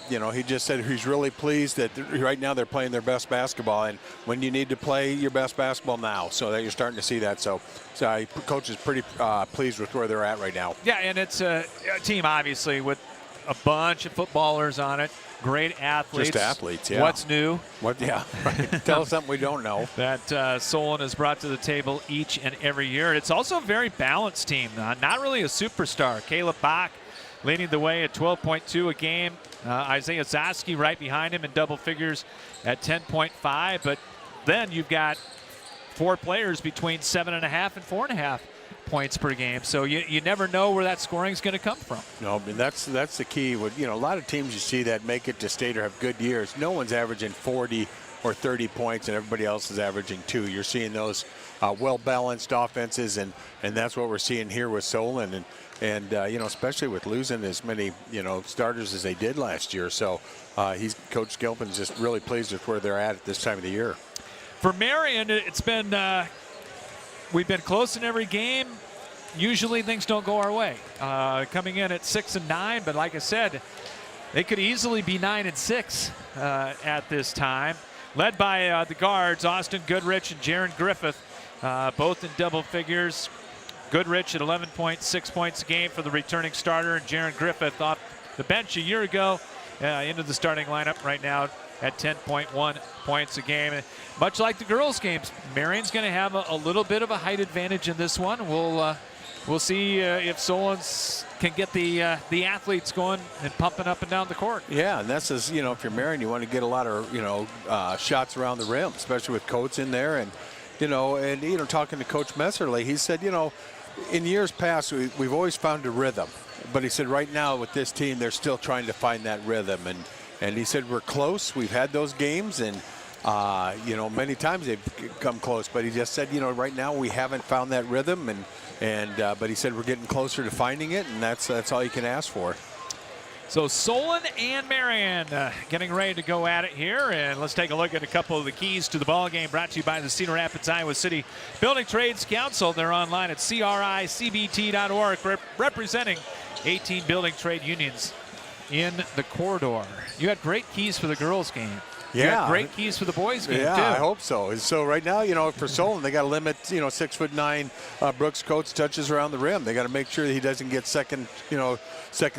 you know, he just said he's really pleased that right now they're playing their best basketball. And when you need to play your best basketball now, so that you're starting to see that. So Coach is pretty pleased with where they're at right now. Yeah, and it's a team, obviously, with a bunch of footballers on it. Great athletes. Just athletes, yeah. What's new? What? Yeah, right. Tell us something we don't know. That Solon has brought to the table each and every year. It's also a very balanced team. Not really a superstar. Caleb Bach leading the way at 12.2 a game. Isaiah Zosky right behind him in double figures at 10.5. But then you've got 4 players between 7.5 and 4.5 points per game. So you never know where that scoring is going to come from. No, I mean, that's the key. With, you know, a lot of teams you see that make it to state or have good years, no one's averaging 40 or 30 points and everybody else is averaging 2. You're seeing those well-balanced offenses, and that's what we're seeing here with Solon, and you know, especially with losing as many, you know, starters as they did last year. So Coach Gilpin's just really pleased with where they're at this time of the year. For Marion, it's been we've been close in every game. Usually things don't go our way. Coming in at 6-9, but like I said, they could easily be 9-6 at this time. Led by the guards, Austin Goodrich and Jaron Griffith, both in double figures. Goodrich at 11.6 points a game for the returning starter, and Jaron Griffith off the bench a year ago into the starting lineup right now at 10.1 points a game. And much like the girls' games, Marion's going to have a little bit of a height advantage in this one. We'll see if Solon's can get the athletes going and pumping up and down the court. Yeah, and that's as, you know, if you're Marion, you want to get a lot of, you know, shots around the rim, especially with Coates in there. And you know, talking to Coach Messerly, he said, you know, in years past we've always found a rhythm, but he said right now with this team they're still trying to find that rhythm. And he said we're close. We've had those games, and you know, many times they've come close. But he just said, you know, right now we haven't found that rhythm, but he said we're getting closer to finding it, and that's all you can ask for. So Solon and Marion getting ready to go at it here, and let's take a look at a couple of the keys to the ball game. Brought to you by the Cedar Rapids, Iowa City Building Trades Council. They're online at cricbt.org, representing 18 building trade unions in the corridor. You had great keys for the girls' game. Yeah. You had great keys for the boys' game, yeah, too. I hope so. So right now, you know, for Solon, they got to limit, you know, 6'9" Brooks Coates touches around the rim. They got to make sure that he doesn't get second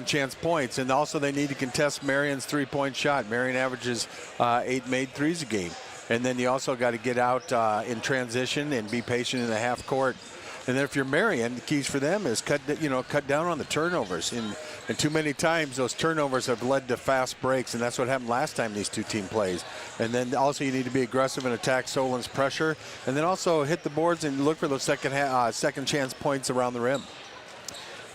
chance points. And also they need to contest Marion's three-point shot. Marion averages 8 made threes a game. And then you also got to get out in transition and be patient in the half court. And then if you're Marion, the keys for them is cut down on the turnovers. And too many times those turnovers have led to fast breaks, and that's what happened last time these two team plays. And then also you need to be aggressive and attack Solon's pressure, and then also hit the boards and look for those second chance points around the rim.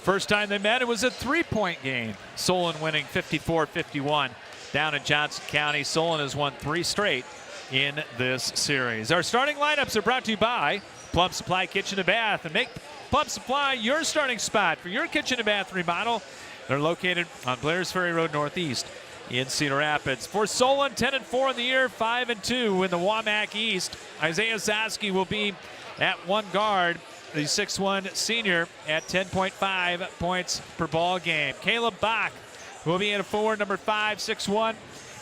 First time they met, it was a 3-point game. Solon winning 54-51 down in Johnson County. Solon has won 3 straight in this series. Our starting lineups are brought to you by Plum Supply Kitchen and Bath. And make Plum Supply your starting spot for your kitchen and bath remodel. They're located on Blair's Ferry Road Northeast in Cedar Rapids. For Solon, 10-4 in the year, 5-2 in the WAMAC East. Isaiah Zaski will be at one guard. The 6'1 senior at 10.5 points per ball game. Caleb Bach will be at a 4, number 5, 6'1,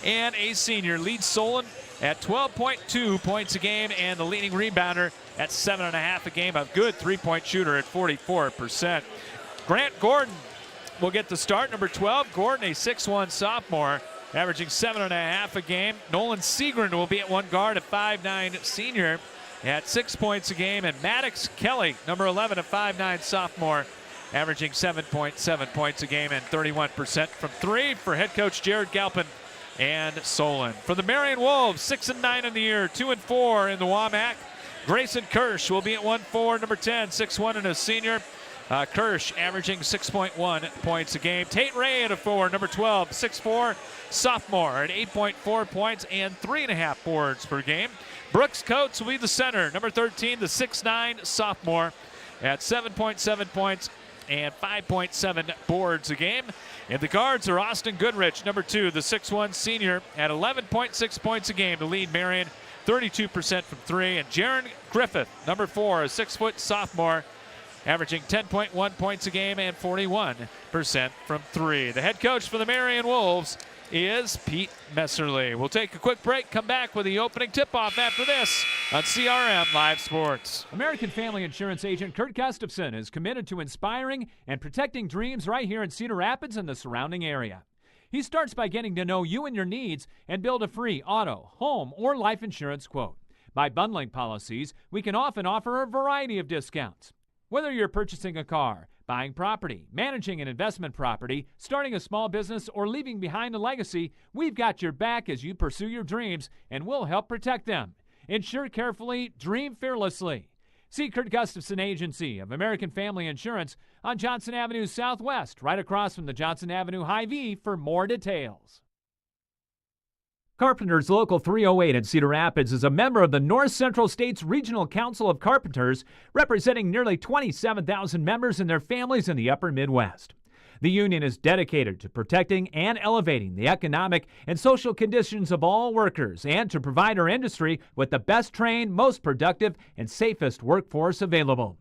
and a senior. Leads Solon at 12.2 points a game, and the leading rebounder at 7.5 a game. A good three-point shooter at 44%. Grant Gordon will get the start, number 12. Gordon, a 6'1 sophomore, averaging 7.5 a game. Nolan Segrin will be at one guard, a 5'9 senior, at 6 points a game. And Maddox Kelly, number 11, a 5'9 sophomore, averaging 7.7 points a game and 31% from 3 for head coach Jared Galpin and Solon. For the Marion Wolves, 6-9 in the year, 2-4 in the WAMAC. Grayson Kirsch will be at 1-4, number 10, 6'1 and a senior. Kirsch averaging 6.1 points a game. Tate Ray at a 4, number 12, 6'4 sophomore at 8.4 points and 3.5 boards per game. Brooks Coates will be the center, number 13, the 6'9 sophomore at 7.7 points and 5.7 boards a game. And the guards are Austin Goodrich, number 2, the 6'1 senior at 11.6 points a game to lead Marion, 32% from 3. And Jaron Griffith, number 4, a 6-foot sophomore, averaging 10.1 points a game and 41% from 3. The head coach for the Marion Wolves is Pete Messerly. We'll take a quick break, come back with the opening tip-off after this on CRM Live Sports. American Family Insurance agent Kurt Gustafson is committed to inspiring and protecting dreams right here in Cedar Rapids and the surrounding area. He starts by getting to know you and your needs and build a free auto, home, or life insurance quote. By bundling policies, we can often offer a variety of discounts. Whether you're purchasing a car, buying property, managing an investment property, starting a small business, or leaving behind a legacy, we've got your back as you pursue your dreams, and we'll help protect them. Insure carefully, dream fearlessly. See Kurt Gustafson Agency of American Family Insurance on Johnson Avenue Southwest, right across from the Johnson Avenue Hy-Vee for more details. Carpenters Local 308 in Cedar Rapids is a member of the North Central States Regional Council of Carpenters, representing nearly 27,000 members and their families in the upper Midwest. The union is dedicated to protecting and elevating the economic and social conditions of all workers and to provide our industry with the best trained, most productive, and safest workforce available.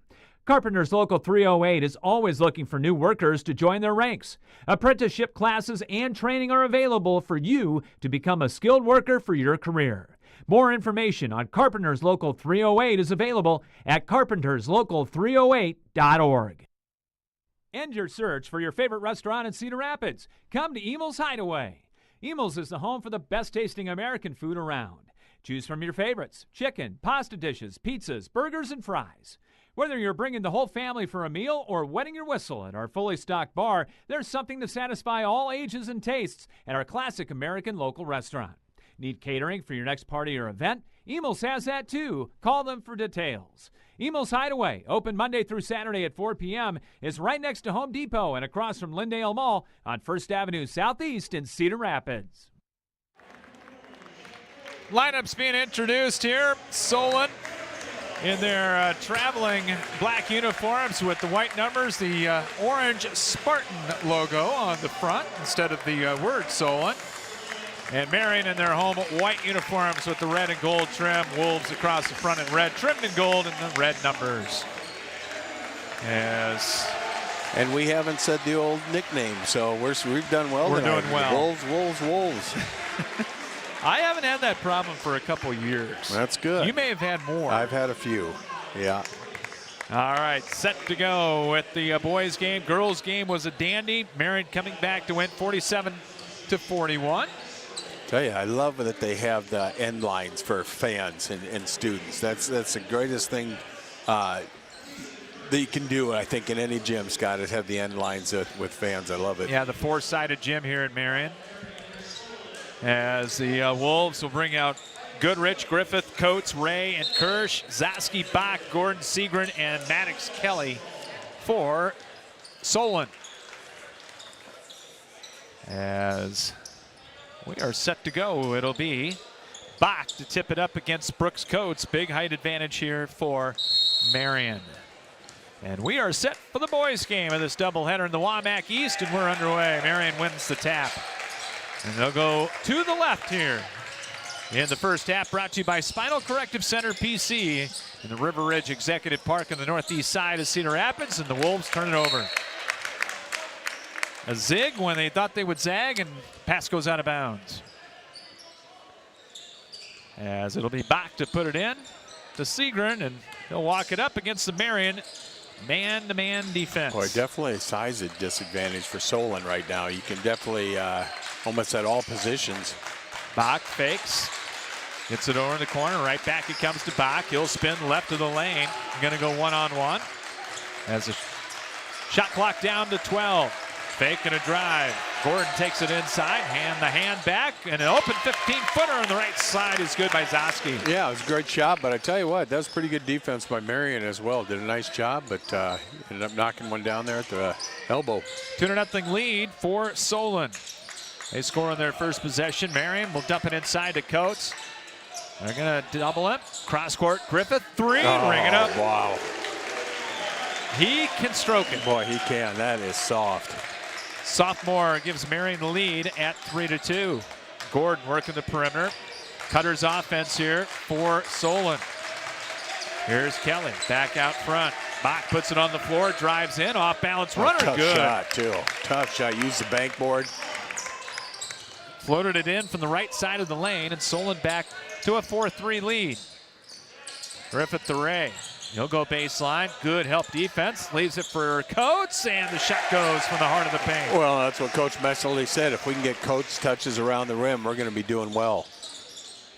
Carpenters Local 308 is always looking for new workers to join their ranks. Apprenticeship classes and training are available for you to become a skilled worker for your career. More information on Carpenters Local 308 is available at carpenterslocal308.org. End your search for your favorite restaurant in Cedar Rapids. Come to Emil's Hideaway. Emil's is the home for the best tasting American food around. Choose from your favorites: chicken, pasta dishes, pizzas, burgers, and fries. Whether you're bringing the whole family for a meal or wetting your whistle at our fully stocked bar, there's something to satisfy all ages and tastes at our classic American local restaurant. Need catering for your next party or event? Emil's has that too. Call them for details. Emil's Hideaway, open Monday through Saturday at 4 p.m., is right next to Home Depot and across from Lyndale Mall on 1st Avenue Southeast in Cedar Rapids. Lineups being introduced here. Solon in their traveling black uniforms with the white numbers, the orange Spartan logo on the front instead of the word Solon. And Marion in their home white uniforms with the red and gold trim. Wolves across the front in red, trimmed in gold, and the red numbers. And we haven't said the old nickname, so we've done well. We're doing well. Wolves. I haven't had that problem for a couple years. That's good. You may have had more. I've had a few, yeah. All right, set to go with the boys' game. Girls' game was a dandy. Marion coming back to win 47-41. Tell you, I love that they have the end lines for fans and students. That's the greatest thing. that you can do, I think, in any gym, Scott, is have the end lines with fans. I love it. Yeah, the four-sided gym here in Marion. As the Wolves will bring out Goodrich, Griffith, Coates, Ray, and Kirsch, Zaski, Bach, Gordon, Segrin, and Maddox Kelly for Solon. As we are set to go, it'll be Bach to tip it up against Brooks Coates. Big height advantage here for Marion. And we are set for the boys' game of this doubleheader in the Wamak East, and we're underway. Marion wins the tap. And they'll go to the left here in the first half, brought to you by Spinal Corrective Center PC in the River Ridge Executive Park on the northeast side of Cedar Rapids, and the Wolves turn it over. A zig when they thought they would zag, and pass goes out of bounds. As it'll be Bach to put it in to Segrin, and he'll walk it up against the Marion man-to-man defense. Boy, definitely a size disadvantage for Solon right now. You can definitely almost at all positions. Bach fakes, gets it over in the corner, right back it comes to Bach. He'll spin left of the lane. Gonna go one-on-one. As the shot clock down to 12. Fake and a drive. Gordon takes it inside, the hand back, and an open 15-footer on the right side is good by Zaski. Yeah, it was a great shot, but I tell you what, that was pretty good defense by Marion as well. Did a nice job, but ended up knocking one down there at the elbow. 2-0 lead for Solon. They score on their first possession. Marion will dump it inside to Coates. They're going to double it. Cross court, Griffith, three, ring it up. Wow. He can stroke it. Boy, he can. That is soft. Sophomore gives Marion the lead at 3-2. Gordon working the perimeter. Cutter's offense here for Solon. Here's Kelly back out front. Bach puts it on the floor, drives in, off balance runner, tough good. Shot too. Tough shot. Use the bank board. Floated it in from the right side of the lane, and Solon back to a 4-3 lead. Griffith to Ray. He'll go baseline. Good help defense. Leaves it for Coates, and the shot goes from the heart of the paint. Well, that's what Coach Messerly said. If we can get Coates touches around the rim, we're going to be doing well.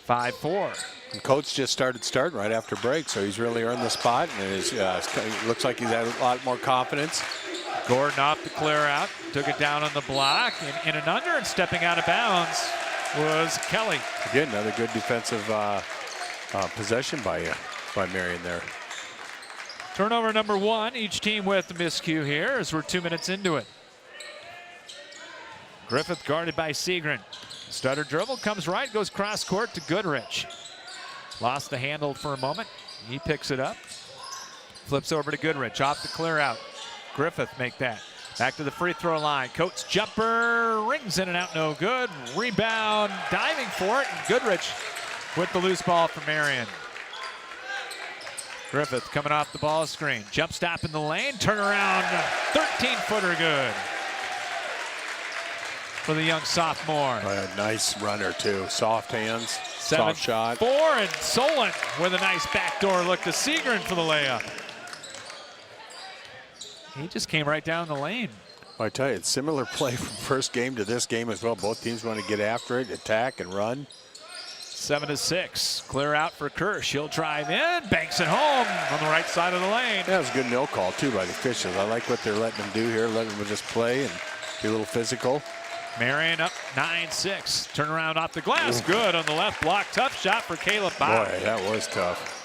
5-4. And Coates just starting right after break, so he's really earned the spot, and looks like he's had a lot more confidence. Gordon off the clear out. Took it down on the block, and in and under, and stepping out of bounds was Kelly. Again, another good defensive possession by Marion there. Turnover number 1, each team with the miscue here as we're 2 minutes into it. Griffith guarded by Segrin. Stutter dribble, comes right, goes cross court to Goodrich. Lost the handle for a moment. He picks it up. Flips over to Goodrich, off the clear out. Griffith make that. Back to the free throw line. Coates jumper, rings in and out, no good. Rebound, diving for it, and Goodrich with the loose ball for Marion. Griffith coming off the ball screen. Jump stop in the lane, turn around, 13-footer good for the young sophomore. A nice runner too, soft hands, soft shot. 7-4, and Solon with a nice backdoor look to Segrin for the layup. He just came right down the lane. Well, I tell you, it's similar play from first game to this game as well. Both teams want to get after it, attack and run. 7-6. Clear out for Kirsch. He'll drive in, banks it home on the right side of the lane. That was a good no call too by the officials. I like what they're letting them do here, letting them just play and be a little physical. Marion up 9-6. Turnaround off the glass. Good on the left block. Tough shot for Caleb Bach. Boy, that was tough.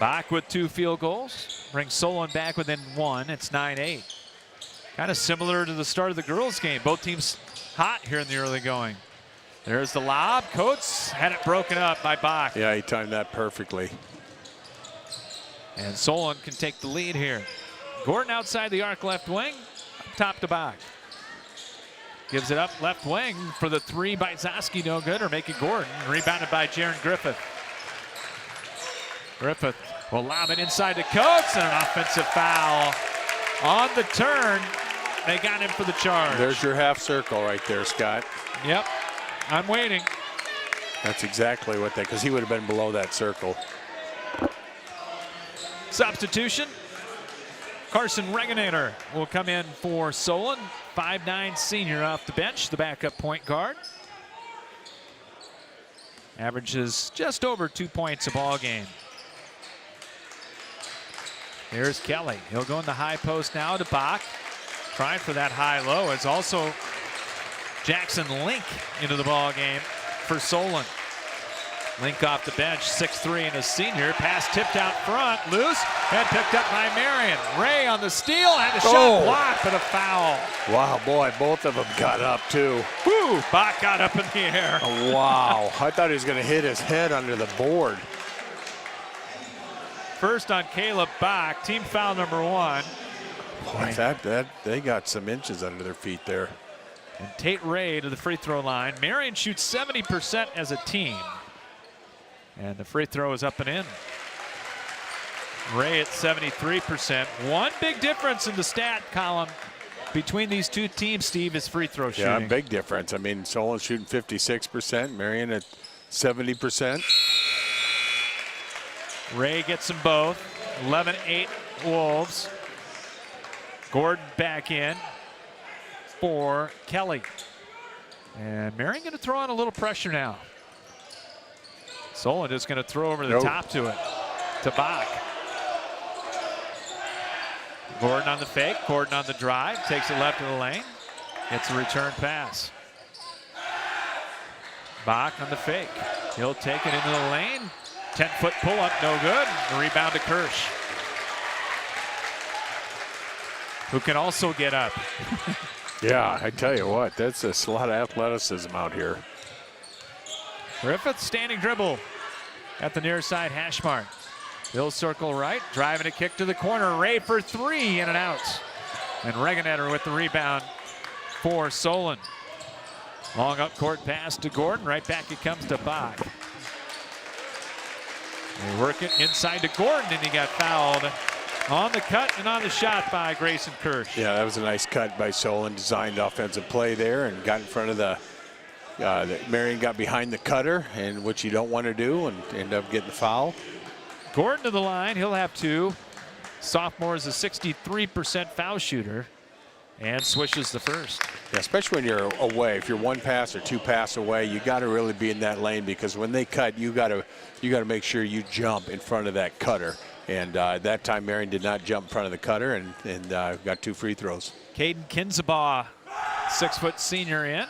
Bach with 2 field goals. Brings Solon back within 1. It's 9-8. Kind of similar to the start of the girls' game. Both teams hot here in the early going. There's the lob. Coates had it broken up by Bach. Yeah, he timed that perfectly. And Solon can take the lead here. Gordon outside the arc left wing. Up top to Bach. Gives it up left wing for the 3 by Zaski. No good, or make it Gordon. Rebounded by Jaron Griffith. Griffith will lob it inside to Coates, and an offensive foul on the turn. They got him for the charge. There's your half circle right there, Scott. Yep, I'm waiting. That's exactly what because he would have been below that circle. Substitution. Carson Regenator will come in for Solon. 5'9" senior off the bench, the backup point guard. Averages just over 2 points a ball game. Here's Kelly. He'll go in the high post now to Bach. Trying for that high-low. It's also Jackson Link into the ball game for Solon. Link off the bench, 6'3" and a senior. Pass tipped out front, loose, and picked up by Marion. Ray on the steal, had a shot blocked, but a foul. Wow, boy, both of them got up too. Woo! Bach got up in the air. Oh, wow, I thought he was going to hit his head under the board. First on Caleb Bach, team foul number 1. Boy, that they got some inches under their feet there. And Tate Ray to the free throw line. Marion shoots 70% as a team. And the free throw is up and in. Ray at 73%. One big difference in the stat column between these two teams, Steve, is free throw shooting. Yeah, big difference. I mean, Solon's shooting 56%, Marion at 70%. Ray gets them both. 11-8 Wolves. Gordon back in for Kelly. And Marion going to throw on a little pressure now. Solon just going to throw over the top to it. To Bach. Gordon on the fake. Gordon on the drive. Takes it left of the lane. Gets a return pass. Bach on the fake. He'll take it into the lane. 10-foot pull-up, no good. The rebound to Kirsch, who can also get up. Yeah, I tell you what, that's a lot of athleticism out here. Griffith standing dribble at the near side hash mark. He'll circle right, driving a kick to the corner. Ray for 3, in and out. And Regenetter with the rebound for Solon. Long up court pass to Gordon. Right back it comes to Bach. They work it inside to Gordon, and he got fouled on the cut and on the shot by Grayson Kirsch. Yeah, that was a nice cut by Solon. Designed offensive play there and got in front of the Marion got behind the cutter, and which you don't want to do, and end up getting the foul. Gordon to the line. He'll have 2. Sophomore is a 63% foul shooter and swishes the first. Yeah, especially when you're away. If you're 1 pass or 2 pass away, you got to really be in that lane, because when they cut, you got to make sure you jump in front of that cutter. And that time Marion did not jump in front of the cutter, and got 2 free throws. Caden Kinzabaugh, 6-foot senior in.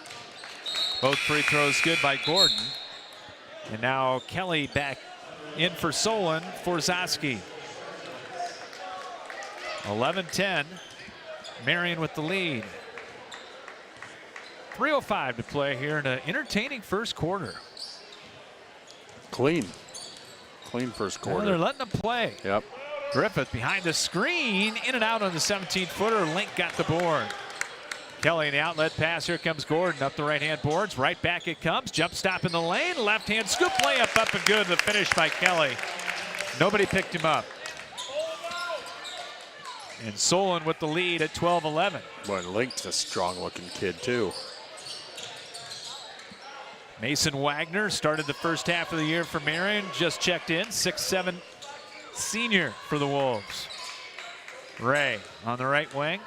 Both free throws good by Gordon. And now Kelly back in for Solon for Zosky. 11-10. Marion with the lead. 3:05 to play here in an entertaining first quarter. Clean first quarter. Well, they're letting them play. Yep. Griffith behind the screen, in and out on the 17-footer. Link got the board. Kelly in the outlet pass. Here comes Gordon up the right-hand boards. Right back it comes. Jump stop in the lane. Left-hand scoop layup up and good. The finish by Kelly. Nobody picked him up. And Solon with the lead at 12-11. Boy, Link's a strong-looking kid, too. Mason Wagner started the first half of the year for Marion. Just checked in. 6'7" senior for the Wolves. Ray on the right wing.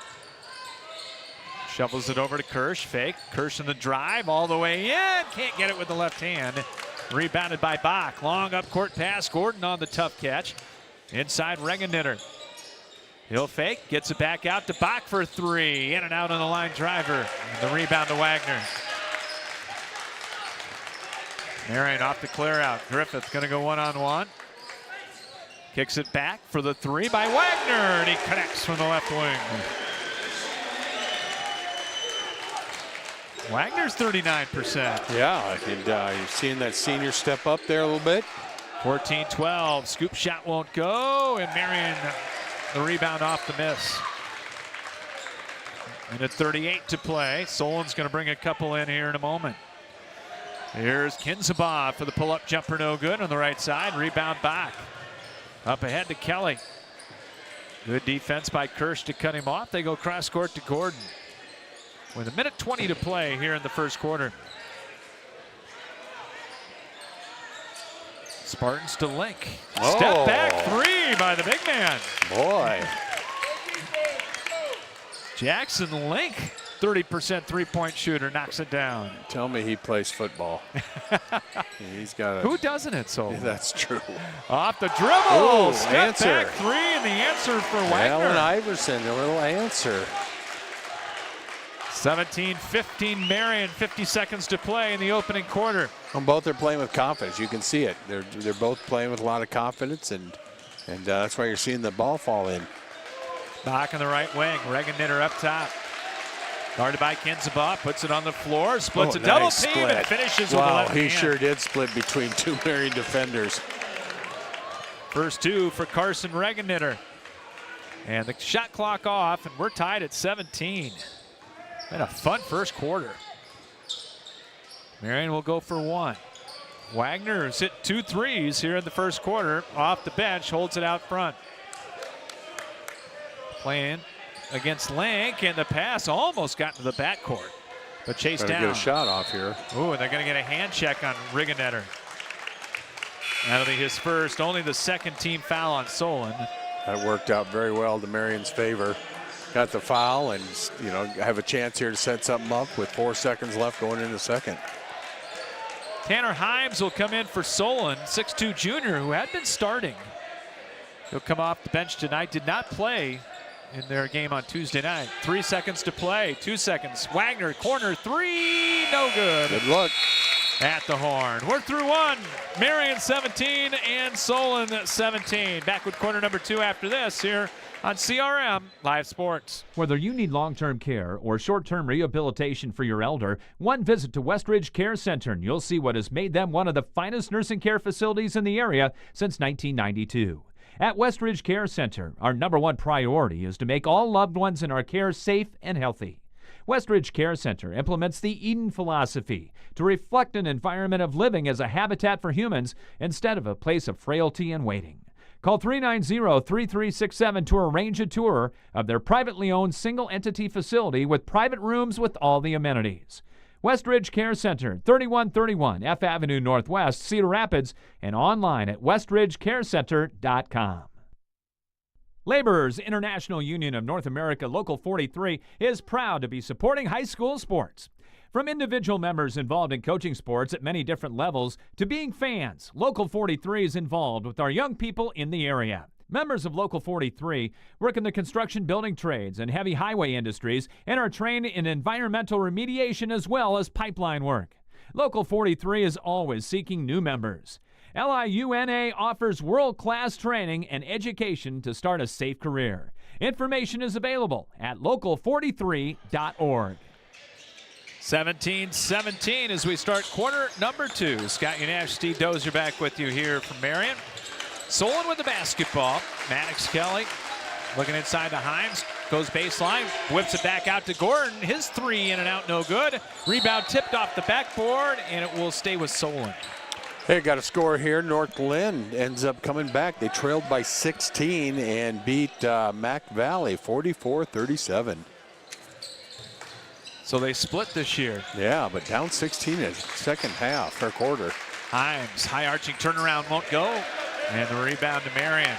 Shovels it over to Kirsch. Fake. Kirsch in the drive all the way in. Can't get it with the left hand. Rebounded by Bach. Long up court pass. Gordon on the tough catch. Inside Regenetter. He'll fake. Gets it back out to Bach for 3. In and out on the line driver. And the rebound to Wagner. Marion off the clear out. Griffith going to go one-on-one. Kicks it back for the 3 by Wagner. And he connects from the left wing. Wagner's 39%. Yeah, and you're seeing that senior step up there a little bit. 14-12. Scoop shot won't go. And Marion, the rebound off the miss. And at 38 to play. Solon's going to bring a couple in here in a moment. Here's Kinzabaugh for the pull-up jumper, no good on the right side. Rebound back. Up ahead to Kelly. Good defense by Kirsch to cut him off. They go cross court to Gordon. With 1:20 to play here in the first quarter. Spartans to Link. Step back 3 by the big man. Boy. Jackson Link 30% three-point shooter, knocks it down. Tell me he plays football. He's got a. Who doesn't it, so? That's true. Off the dribble. Ooh, Step answer. back three, and the answer for Wagner. Allen Iverson, a little answer. 17-15 Marion, 50 seconds to play in the opening quarter. And both are playing with confidence. You can see it. They're both playing with a lot of confidence, and that's why you're seeing the ball fall in. Bach on the right wing. Regennitter up top. Guarded by Kinzabaugh, puts it on the floor, splits a double nice team, split. and finishes with a Wow, left he hand. sure did split between two Marion defenders. First two for Carson Regennitter. And the shot clock off, and we're tied at 17. Been a fun first quarter. Marion will go for one. Wagner has hit 2 threes here in the first quarter. Off the bench, holds it out front. Playing against Lank, and the pass almost got to the backcourt, but chased down. Get a shot off here. Ooh, and they're going to get a hand check on Regennitter. That'll be his first, only the second team foul on Solon. That worked out very well to Marion's favor. Got the foul, and have a chance here to set something up with 4 seconds left going into the second. Tanner Himes will come in for Solon, 6'2 junior who had been starting. He'll come off the bench tonight, did not play in their game on Tuesday night. 3 seconds to play, 2 seconds. Wagner, corner three, no good. Good luck. At the horn. We're through one. Marion 17 and Solon 17. Back with quarter number 2 after this here on CRM Live Sports. Whether you need long-term care or short-term rehabilitation for your elder, one visit to Westridge Care Center and you'll see what has made them one of the finest nursing care facilities in the area since 1992. At Westridge Care Center, our #1 priority is to make all loved ones in our care safe and healthy. Westridge Care Center implements the Eden philosophy to reflect an environment of living as a habitat for humans instead of a place of frailty and waiting. Call 390-3367 to arrange a tour of their privately owned single-entity facility with private rooms with all the amenities. Westridge Care Center, 3131 F Avenue Northwest, Cedar Rapids, and online at westridgecarecenter.com. Laborers International Union of North America Local 43 is proud to be supporting high school sports. From individual members involved in coaching sports at many different levels to being fans, Local 43 is involved with our young people in the area. Members of Local 43 work in the construction building trades and heavy highway industries and are trained in environmental remediation as well as pipeline work. Local 43 is always seeking new members. LIUNA offers world-class training and education to start a safe career. Information is available at local43.org. 17-17 as we start quarter number 2. Scott Unash, Steve Dozier back with you here from Marion. Solon with the basketball. Maddox Kelly looking inside to Himes. Goes baseline, whips it back out to Gordon. His three in and out, no good. Rebound tipped off the backboard, and it will stay with Solon. Hey, got a score here. North Glen ends up coming back. They trailed by 16 and beat Mac Valley 44-37. So they split this year. Yeah, but down 16 in the second half or quarter. Himes, high arching turnaround won't go. And the rebound to Marion.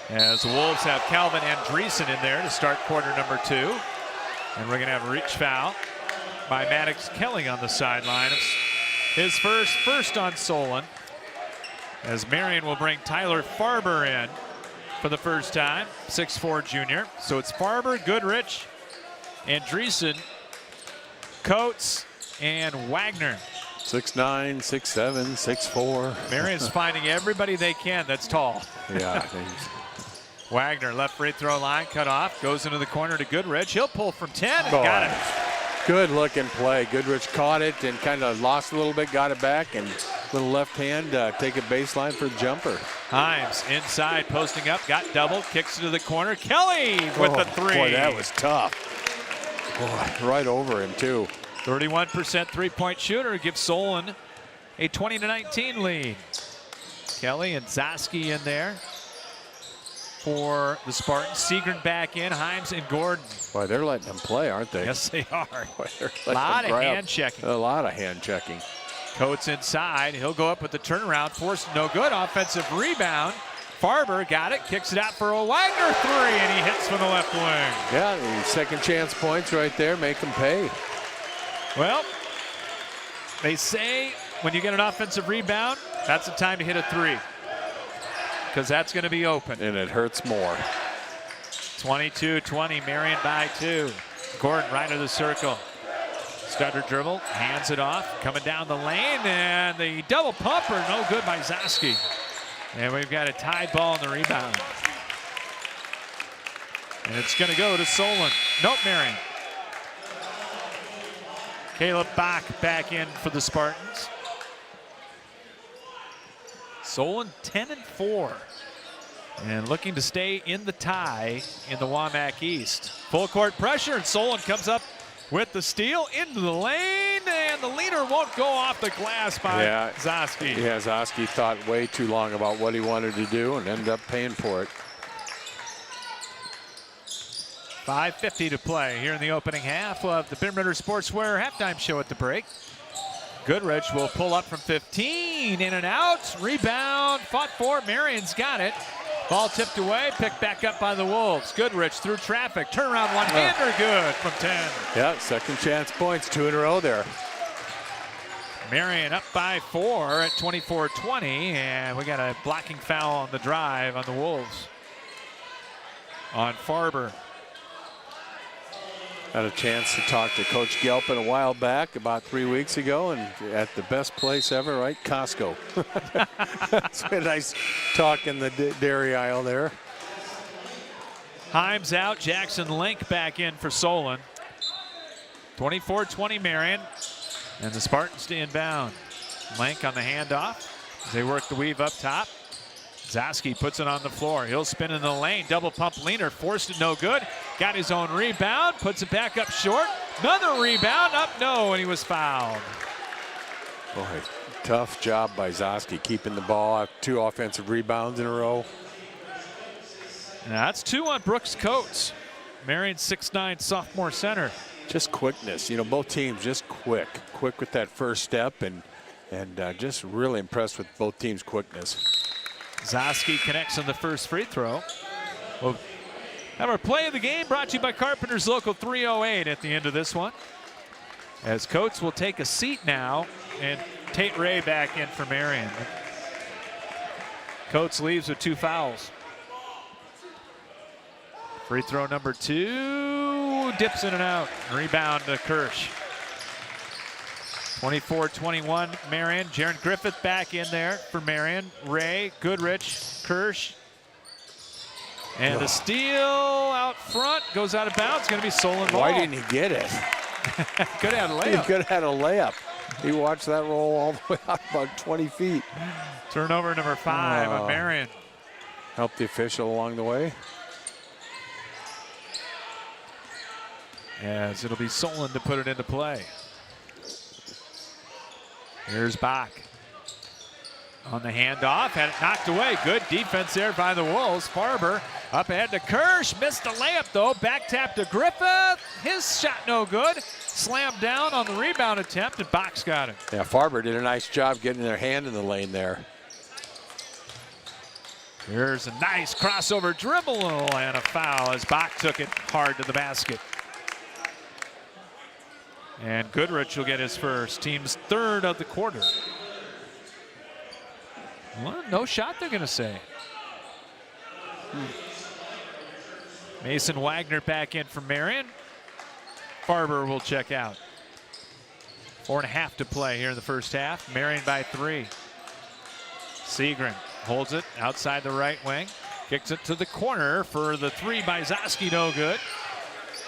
As the Wolves have Calvin Andreessen in there to start quarter number 2. And we're going to have a reach foul by Maddox Kelly on the sideline. His first on Solon. As Marion will bring Tyler Farber in for the first time, 6'4 junior. So it's Farber, Goodrich, Andreessen, Coates, and Wagner. 6'9", 6'7", 6'4". Marion's finding everybody they can that's tall. Yeah. Wagner, left free throw line, cut off, goes into the corner to Goodrich. He'll pull from 10 and got it. Good looking play. Goodrich caught it and kind of lost a little bit, got it back, and little left hand, take it baseline for the jumper. Himes inside, posting up, got doubled, kicks it to the corner. Kelly with the three. Boy, that was tough. Boy, right over him, too. 31% three-point shooter gives Solon a 20-19 lead. Kelly and Zosky in there for the Spartans. Segrin back in, Himes and Gordon. Boy, they're letting them play, aren't they? Yes, they are. Boy, A lot of hand checking. A lot of hand checking. Coates inside. He'll go up with the turnaround. Forced no good. Offensive rebound Farber got it, kicks it out for a Wagner three, and he hits from the left wing. Yeah, the second chance points right there, make them pay. Well, they say when you get an offensive rebound, that's the time to hit a three, because that's going to be open. And it hurts more. 22-20, Marion by 2. Gordon right of the circle. Stutter dribble, hands it off, coming down the lane, and the double pumper, no good by Zosky. And we've got a tied ball in the rebound. And it's going to go to Solon. Nope, Marion. Caleb Bach back in for the Spartans. Solon 10-4. And looking to stay in the tie in the WAMAC East. Full court pressure, and Solon comes up with the steal into the lane, and the leader won't go off the glass by Zosky. Yeah, Zosky thought way too long about what he wanted to do and ended up paying for it. 5:50 to play here in the opening half of the Bim Ritter Sportswear halftime show at the break. Goodrich will pull up from 15, in and out, rebound, fought for, Marion's got it. Ball tipped away, picked back up by the Wolves. Goodrich through traffic, turnaround one-hander, good from 10. Yeah, second chance points, 2 in a row there. Marion up by 4 at 24-20, and we got a blocking foul on the drive on the Wolves. On Farber. Had a chance to talk to Coach Gelpin a while back, about 3 weeks ago, and at the best place ever, right? Costco. It's a nice talk in the dairy aisle there. Himes out, Jackson Link back in for Solon. 24-20 Marion, and the Spartans to inbound. Link on the handoff as they work the weave up top. Zosky puts it on the floor. He'll spin in the lane. Double pump leaner. Forced it, no good. Got his own rebound. Puts it back up short. Another rebound. Up, no, and he was fouled. Boy, tough job by Zosky keeping the ball out. 2 offensive rebounds in a row. Now that's 2 on Brooks Coates. Marion's 6'9" sophomore center. Just quickness. You know, both teams just quick with that first step, and just really impressed with both teams' quickness. Zosky connects on the first free throw. We'll have our play of the game brought to you by Carpenter's Local 308 at the end of this one. As Coates will take a seat now, and Tate Ray back in for Marion. Coates leaves with 2 fouls. Free throw number 2, dips in and out. Rebound to Kirsch. 24-21 Marion. Jaron Griffith back in there for Marion. Ray, Goodrich, Kirsch. And the steal out front goes out of bounds. Going to be Solon ball. Why didn't he get it? Could have had a layup. He could have had a layup. He watched that roll all the way out about 20 feet. Turnover number 5 on Marion. Helped the official along the way. As it'll be Solon to put it into play. Here's Bach on the handoff, had it knocked away. Good defense there by the Wolves. Farber up ahead to Kirsch, missed the layup though. Back tap to Griffith, his shot no good. Slammed down on the rebound attempt, and Bach's got it. Yeah, Farber did a nice job getting their hand in the lane there. Here's a nice crossover dribble and a foul as Bach took it hard to the basket. And Goodrich will get his first, team's 3rd of the quarter. Well, no shot, they're going to say. Mason Wagner back in for Marion. Farber will check out. 4.5 to play here in the first half. Marion by 3. Segrin holds it outside the right wing. Kicks it to the corner for the 3 by Zosky, no good.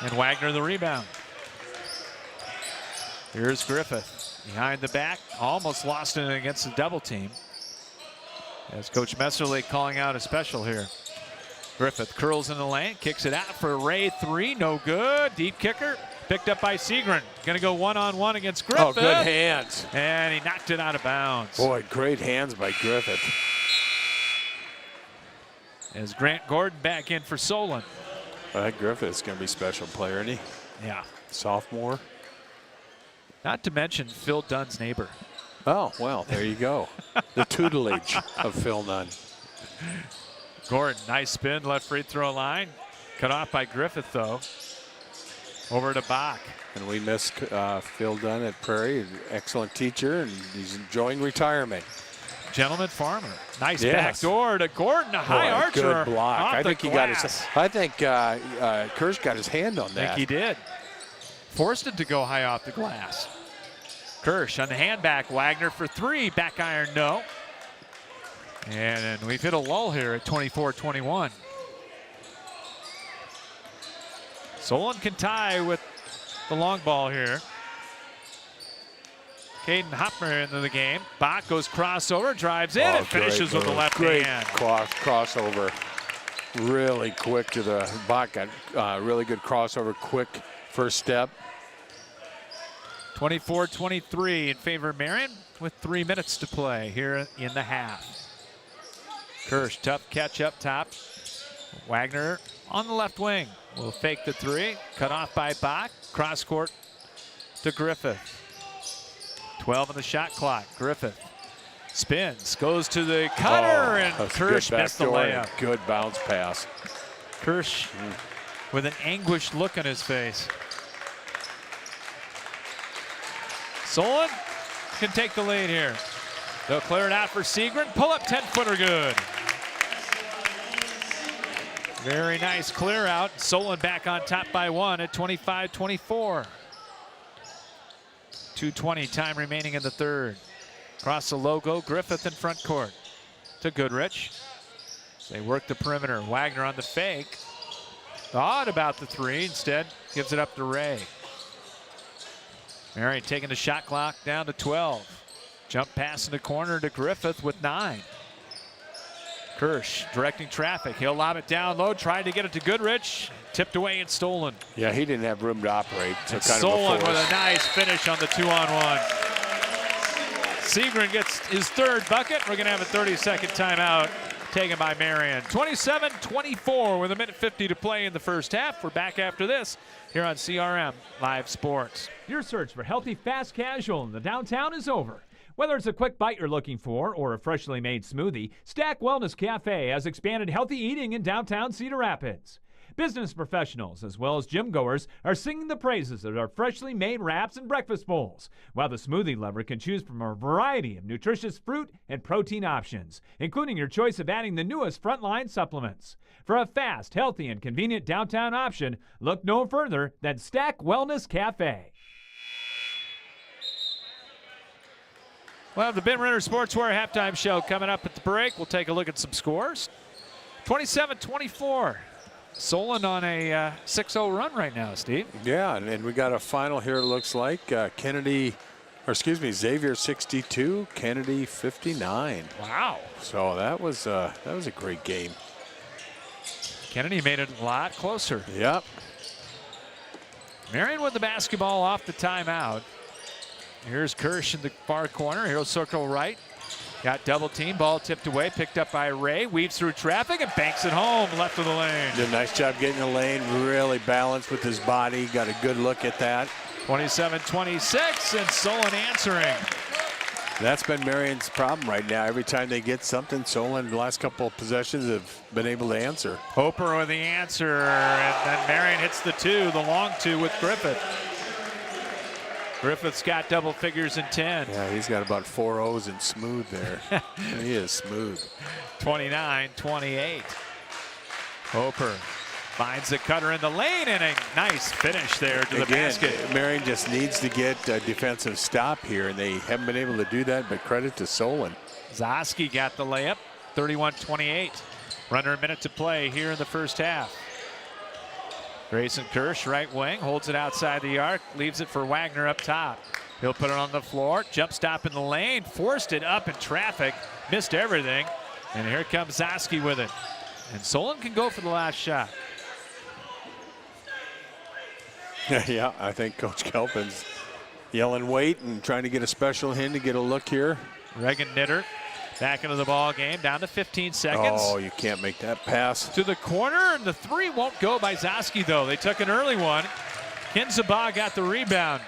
And Wagner the rebound. Here's Griffith behind the back, almost lost it against the double team. As Coach Messerly calling out a special here. Griffith curls in the lane, kicks it out for Ray 3, no good. Deep kicker, picked up by Segrin. Gonna go one-on-one against Griffith. Oh, good hands. And he knocked it out of bounds. Boy, great hands by Griffith. As Grant Gordon back in for Solon. That Griffith's gonna be a special player, isn't he? Yeah. Sophomore. Not to mention Phil Dunn's neighbor. Oh, well, there you go. The tutelage of Phil Dunn. Gordon, nice spin, left free throw line. Cut off by Griffith, though. Over to Bach. And we miss Phil Dunn at Prairie, an excellent teacher, and he's enjoying retirement. Gentleman Farmer. Nice Yes. backdoor to Gordon, a high archer. Good block. Off I think the he got his. glass. I think Kirsch got his hand on I that. think he did. Forced it to go high off the glass. Kirsch on the handback. Wagner for three. Back iron, no. And we've hit a lull here at 24-21. Solon can tie with the long ball here. Caden Hopper into the game. Bach goes crossover, drives in, and finishes with the left great hand. Crossover. Really quick to the Bach. Got really good crossover, quick first step. 24-23 in favor of Marion with 3 minutes to play here in the half. Kirsch, tough catch up top. Wagner on the left wing will fake the three. Cut off by Bach. Cross court to Griffith. 12 on the shot clock. Griffith spins, goes to the cutter, and Kirsch missed the layup. Good bounce pass. Kirsch with an anguished look on his face. Solon can take the lead here. They'll clear it out for Segrin. Pull up 10-footer good. Very nice clear out. Solon back on top by one at 25-24. 2:20 time remaining in the third. Across the logo, Griffith in front court to Goodrich. They work the perimeter. Wagner on the fake. Thought about the three. Instead, gives it up to Ray. Marion taking the shot clock down to 12. Jump pass in the corner to Griffith with 9. Kirsch directing traffic. He'll lob it down low, trying to get it to Goodrich. Tipped away and stolen. Yeah, he didn't have room to operate. So Solon with a nice finish on the 2-on-1. Segrin gets his third bucket. We're going to have a 30-second timeout taken by Marion. 27-24 with 1:50 to play in the first half. We're back after this here on CRM Live Sports. Your search for healthy, fast casual in the downtown is over. Whether it's a quick bite you're looking for or a freshly made smoothie, Stack Wellness Cafe has expanded healthy eating in downtown Cedar Rapids. Business professionals as well as gym goers are singing the praises of our freshly made wraps and breakfast bowls, while the smoothie lover can choose from a variety of nutritious fruit and protein options, including your choice of adding the newest frontline supplements. For a fast, healthy, and convenient downtown option, look no further than Stack Wellness Cafe. We'll have the Ben Renner Sportswear halftime show coming up at the break. We'll take a look at some scores. 27-24. Solon on a 6-0 run right now, Steve. Yeah, and we got a final here, it looks like. Xavier 62, Kennedy 59. Wow. So that was a great game. Kennedy made it a lot closer. Yep. Marion with the basketball off the timeout. Here's Kirsch in the far corner. He'll circle right. Got double team. Ball tipped away. Picked up by Ray. Weaves through traffic and banks it home left of the lane. Did a nice job getting the lane. Really balanced with his body. Got a good look at that. 27-26 and Solon answering. That's been Marion's problem right now. Every time they get something, Solon, the last couple of possessions, have been able to answer. Hoper with the answer, and then Marion hits the two, the long two with Griffith. Griffith's got double figures in 10. Yeah, he's got about 4 O's in smooth there. He is smooth. 29-28. Hoper finds the cutter in the lane and a nice finish there to the basket. Marion just needs to get a defensive stop here, and they haven't been able to do that, but credit to Solon. Zoski got the layup, 31-28. Under a minute to play here in the first half. Grayson Kirsch, right wing, holds it outside the arc, leaves it for Wagner up top. He'll put it on the floor, jump stop in the lane, forced it up in traffic, missed everything, and here comes Zoski with it. And Solon can go for the last shot. Yeah, I think Coach Kelpin's yelling wait and trying to get a special hint to get a look here. Regan Knitter back into the ball game, down to 15 seconds. Oh, you can't make that pass. To the corner, and the three won't go by Zoski, though. They took an early one. Kinzaba got the rebound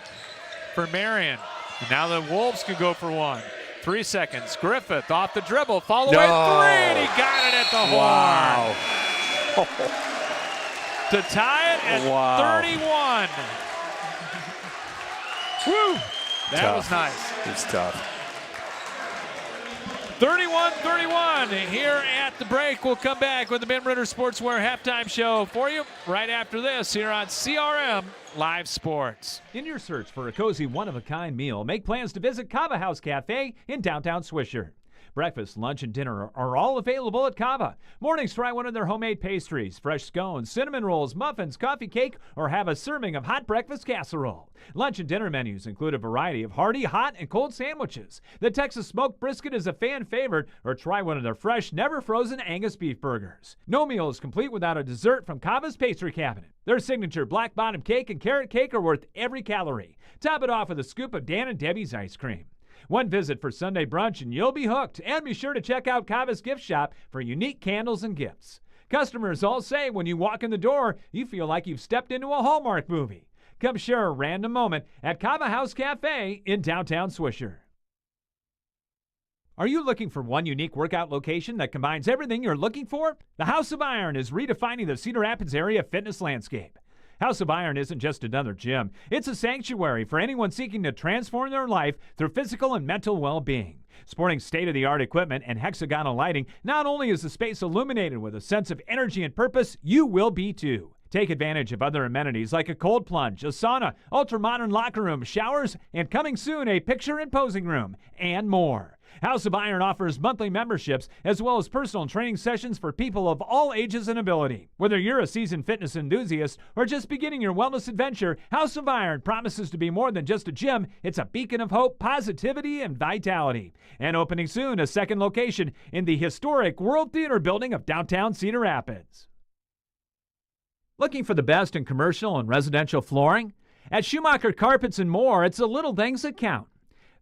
for Marion. And now the Wolves can go for one. 3 seconds. Griffith off the dribble, follow in three, and he got it at the horn. Wow. To tie it at 31. Woo! That was nice. It's tough. 31-31 here at the break. We'll come back with the Ben Ritter Sportswear halftime show for you right after this here on CRM Live Sports. In your search for a cozy, one-of-a-kind meal, make plans to visit Cava House Cafe in downtown Swisher. Breakfast, lunch, and dinner are all available at Cava. Mornings, try one of their homemade pastries, fresh scones, cinnamon rolls, muffins, coffee cake, or have a serving of hot breakfast casserole. Lunch and dinner menus include a variety of hearty, hot, and cold sandwiches. The Texas smoked brisket is a fan favorite, or try one of their fresh, never-frozen Angus beef burgers. No meal is complete without a dessert from Cava's pastry cabinet. Their signature black bottom cake and carrot cake are worth every calorie. Top it off with a scoop of Dan and Debbie's ice cream. One visit for Sunday brunch and you'll be hooked. And be sure to check out Cava's gift shop for unique candles and gifts. Customers all say when you walk in the door, you feel like you've stepped into a Hallmark movie. Come share a random moment at Cava House Cafe in downtown Swisher. Are you looking for one unique workout location that combines everything you're looking for? The House of Iron is redefining the Cedar Rapids area fitness landscape. House of Iron isn't just another gym. It's a sanctuary for anyone seeking to transform their life through physical and mental well-being. Sporting state-of-the-art equipment and hexagonal lighting, not only is the space illuminated with a sense of energy and purpose, you will be too. Take advantage of other amenities like a cold plunge, a sauna, ultra-modern locker room, showers, and coming soon, a picture and posing room, and more. House of Iron offers monthly memberships as well as personal training sessions for people of all ages and ability. Whether you're a seasoned fitness enthusiast or just beginning your wellness adventure, House of Iron promises to be more than just a gym. It's a beacon of hope, positivity, and vitality. And opening soon, a second location in the historic World Theater building of downtown Cedar Rapids. Looking for the best in commercial and residential flooring? At Schumacher Carpets and More, it's the little things that count.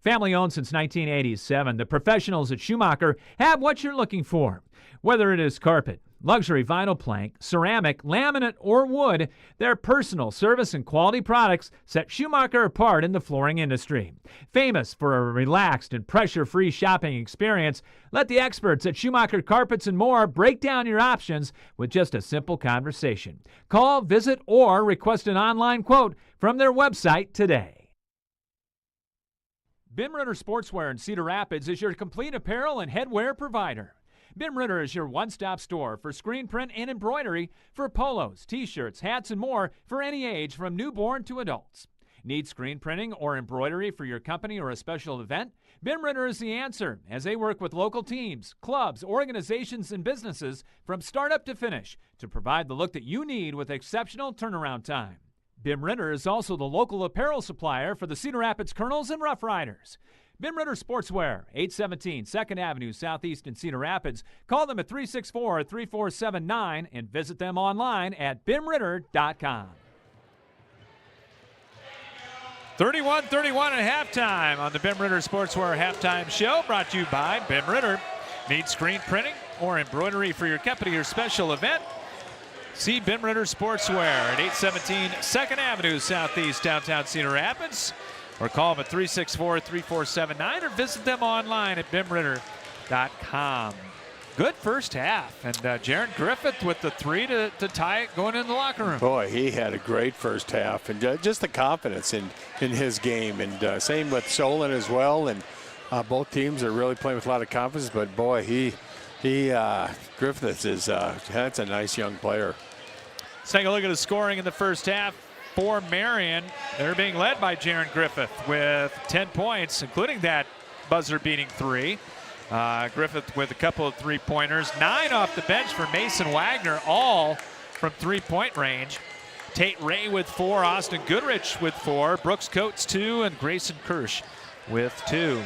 Family owned since 1987, the professionals at Schumacher have what you're looking for. Whether it is carpet, luxury vinyl plank, ceramic, laminate, or wood, their personal service and quality products set Schumacher apart in the flooring industry. Famous for a relaxed and pressure-free shopping experience, let the experts at Schumacher Carpets and More break down your options with just a simple conversation. Call, visit, or request an online quote from their website today. Ben Ritter Sportswear in Cedar Rapids is your complete apparel and headwear provider. Ben Ritter is your one-stop store for screen print and embroidery for polos, t-shirts, hats, and more for any age from newborn to adults. Need screen printing or embroidery for your company or a special event? Ben Ritter is the answer, as they work with local teams, clubs, organizations, and businesses from startup to finish to provide the look that you need with exceptional turnaround time. Ben Ritter is also the local apparel supplier for the Cedar Rapids Colonels and Rough Riders. Ben Ritter Sportswear, 817 2nd Avenue Southeast in Cedar Rapids. Call them at 364-3479 and visit them online at benritter.com. 31-31 at halftime on the Ben Ritter Sportswear halftime show, brought to you by Ben Ritter. Need screen printing or embroidery for your company or special event? See Ben Ritter Sportswear at 817 2nd Avenue Southeast, downtown Cedar Rapids. Or call them at 364-3479 or visit them online at benritter.com. Good first half. And Jaron Griffith with the three to tie it going in the locker room. Boy, he had a great first half. And just the confidence in his game. And same with Solon as well. And both teams are really playing with a lot of confidence. But, boy, Griffith is that's a nice young player. Let's take a look at the scoring in the first half for Marion. They're being led by Jaron Griffith with 10 points, including that buzzer-beating three. Griffith with a couple of three-pointers. 9 off the bench for Mason Wagner, all from three-point range. Tate Ray with 4, Austin Goodrich with 4, Brooks Coates 2, and Grayson Kirsch with 2.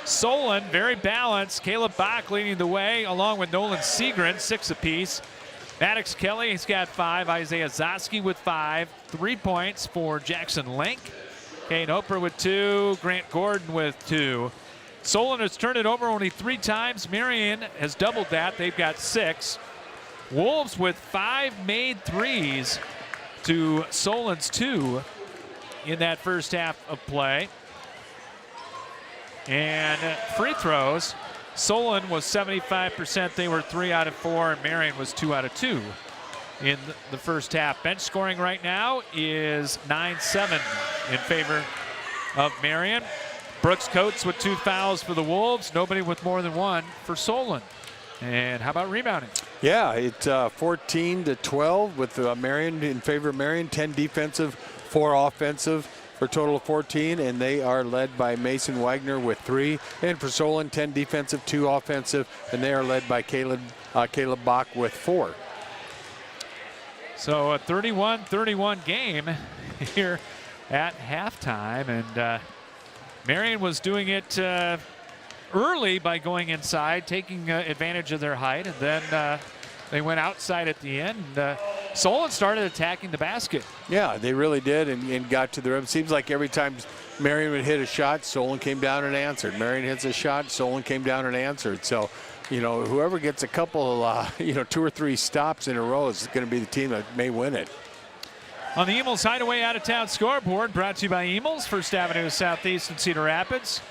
Solon, very balanced. Caleb Bach leading the way, along with Nolan Segrin, 6 apiece. Maddox Kelly, he's got 5. Isaiah Zosky with 5. 3 points for Jackson Link. Kane Hopper with 2. Grant Gordon with 2. Solon has turned it over only 3 times. Marion has doubled that. They've got 6. Wolves with 5 made threes to Solon's 2 in that first half of play. And free throws, Solon was 75%. They were 3 out of 4, and Marion was 2 out of 2 in the first half. Bench scoring right now is 9-7 in favor of Marion. Brooks Coates with 2 fouls for the Wolves. Nobody with more than 1 for Solon. And how about rebounding? Yeah, it's 14-12 with Marion in favor of Marion. 10 defensive, 4 offensive for a total of 14. And they are led by Mason Wagner with 3. And for Solon, 10 defensive, 2 offensive. And they are led by Caleb Bach with 4. So a 31-31 game here at halftime. And Marion was doing it early by going inside, taking advantage of their height, and then they went outside at the end. Solon started attacking the basket. Yeah, they really did, and got to the rim. Seems like every time Marion would hit a shot, Solon came down and answered. Marion hits a shot, Solon came down and answered. So, whoever gets a couple, 2 or 3 stops in a row is going to be the team that may win it. On the Emils Hideaway Out-of-Town scoreboard, brought to you by Emils, First Avenue Southeast in Cedar Rapids.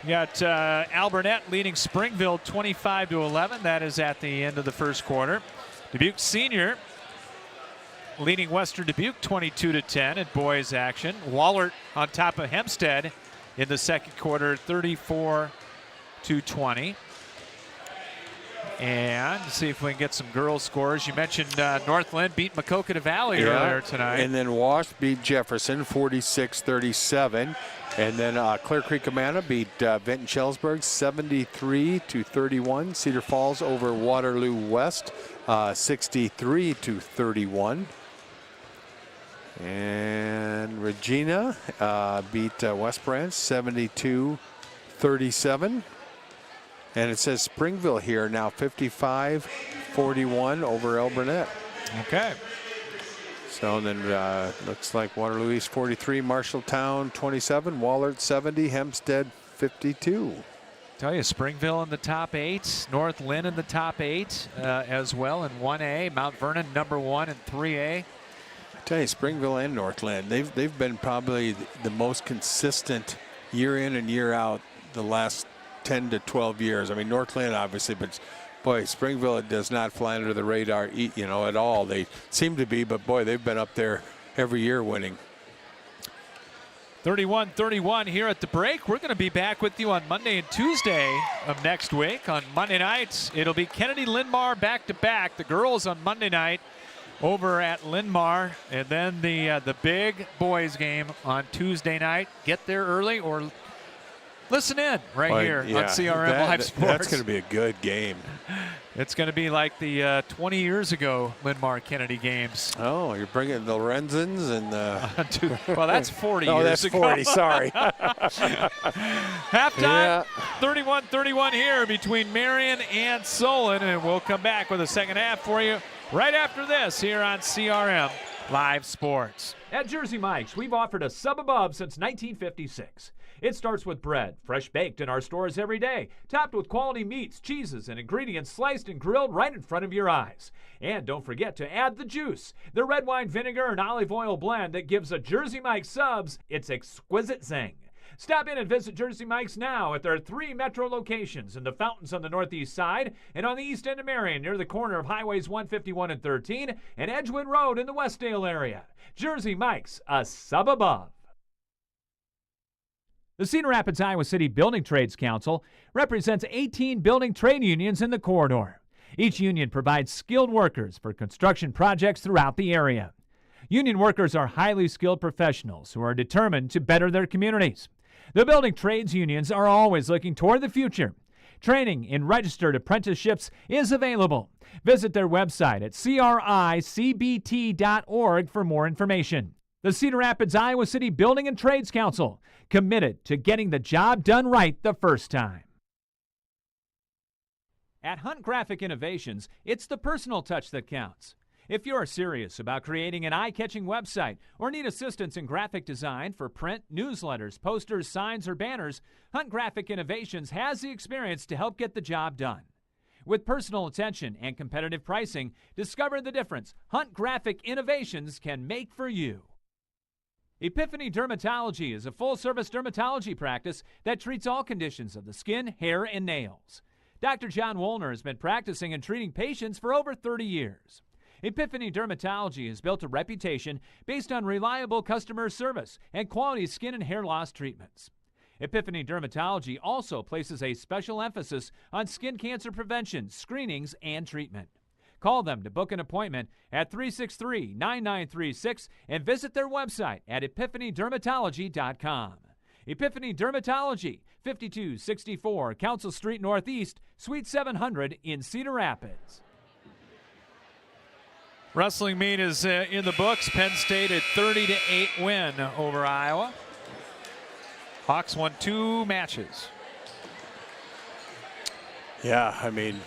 You got Alburnett leading Springville 25-11. That is at the end of the first quarter. Dubuque Senior leading Western Dubuque 22-10 at boys action. Wahlert on top of Hempstead in the second quarter, 34-20. And see if we can get some girls scores. You mentioned Northland beat Maquoketa Valley earlier tonight. And then Wash beat Jefferson 46-37. And then Clear Creek Amana beat Benton Schellsburg 73-31. Cedar Falls over Waterloo West 63-31. And Regina beat West Branch 72-37. And it says Springville here now 55-41 over Alburnett. Okay. So then looks like Waterloo East 43, Marshalltown 27, Wahlert 70, Hempstead 52. Tell you, Springville in the top 8, North Lynn in the top 8 as well in 1A, Mount Vernon number 1 in 3A. I tell you, Springville and North Lynn, they've been probably the most consistent year in and year out the last 10 to 12 years. I mean, North Lynn obviously, but boy, Springville, it does not fly under the radar, at all. They seem to be, but boy, they've been up there every year winning. 31-31 here at the break. We're going to be back with you on Monday and Tuesday of next week. On Monday nights, it'll be Kennedy Linn-Mar back-to-back. The girls on Monday night over at Linn-Mar, and then the big boys game on Tuesday night. Get there early or listen in here on CRM Live Sports. That's going to be a good game. It's going to be like the 20 years ago Linn-Mar Kennedy games. Oh, you're bringing the Lorenzens and well, that's 40 years that's ago. 40, sorry. Halftime, 31-31 here between Marion and Solon, and we'll come back with a second half for you right after this here on CRM Live Sports. At Jersey Mike's, we've offered a sub above since 1956. It starts with bread, fresh baked in our stores every day, topped with quality meats, cheeses, and ingredients sliced and grilled right in front of your eyes. And don't forget to add the juice, the red wine vinegar and olive oil blend that gives a Jersey Mike's subs its exquisite zing. Stop in and visit Jersey Mike's now at their 3 metro locations in the Fountains on the northeast side and on the east end of Marion near the corner of Highways 151 and 13 and Edgewood Road in the Westdale area. Jersey Mike's, a sub above. The Cedar Rapids, Iowa City Building Trades Council represents 18 building trade unions in the corridor. Each union provides skilled workers for construction projects throughout the area. Union workers are highly skilled professionals who are determined to better their communities. The building trades unions are always looking toward the future. Training in registered apprenticeships is available. Visit their website at cricbt.org for more information. The Cedar Rapids, Iowa City Building and Trades Council, committed to getting the job done right the first time. At Hunt Graphic Innovations, it's the personal touch that counts. If you're serious about creating an eye-catching website or need assistance in graphic design for print, newsletters, posters, signs, or banners, Hunt Graphic Innovations has the experience to help get the job done. With personal attention and competitive pricing, discover the difference Hunt Graphic Innovations can make for you. Epiphany Dermatology is a full-service dermatology practice that treats all conditions of the skin, hair, and nails. Dr. John Woolner has been practicing and treating patients for over 30 years. Epiphany Dermatology has built a reputation based on reliable customer service and quality skin and hair loss treatments. Epiphany Dermatology also places a special emphasis on skin cancer prevention, screenings, and treatment. Call them to book an appointment at 363-9936 and visit their website at epiphanydermatology.com. Epiphany Dermatology, 5264 Council Street Northeast, Suite 700 in Cedar Rapids. Wrestling meet is in the books. Penn State a 30-8 win over Iowa. Hawks won 2 matches. Yeah, I mean,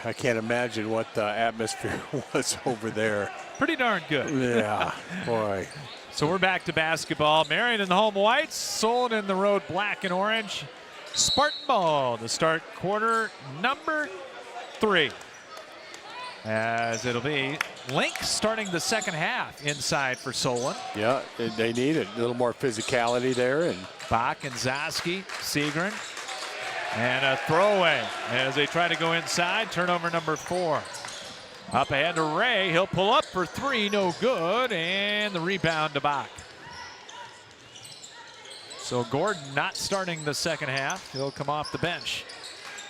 I can't imagine what the atmosphere was over there. Pretty darn good. Yeah, boy. So we're back to basketball. Marion in the home whites, Solon in the road black and orange. Spartan ball to start quarter number 3. As it'll be Link starting the second half inside for Solon. Yeah, they need it. A little more physicality there. And Bach and Zosky, Segrin. And a throwaway as they try to go inside. Turnover number 4. Up ahead to Ray. He'll pull up for 3. No good. And the rebound to Bach. So Gordon not starting the second half. He'll come off the bench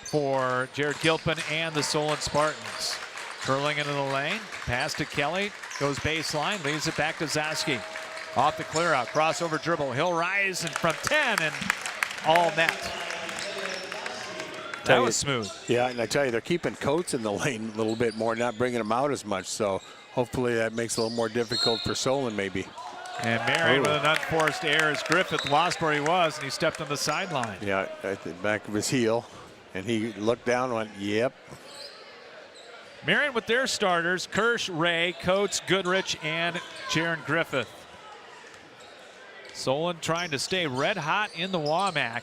for Jared Gilpin and the Solon Spartans. Curling into the lane. Pass to Kelly. Goes baseline. Leaves it back to Zosky. Off the clear out. Crossover dribble. He'll rise and from 10 and all net. That was smooth. Yeah, and I tell you, they're keeping Coates in the lane a little bit more, not bringing him out as much. So hopefully that makes it a little more difficult for Solon maybe. And Marion with an unforced error as Griffith lost where he was, and he stepped on the sideline. Yeah, at the back of his heel. And he looked down and went, yep. Marion with their starters, Kirsch, Ray, Coates, Goodrich, and Jaron Griffith. Solon trying to stay red hot in the WAMAC.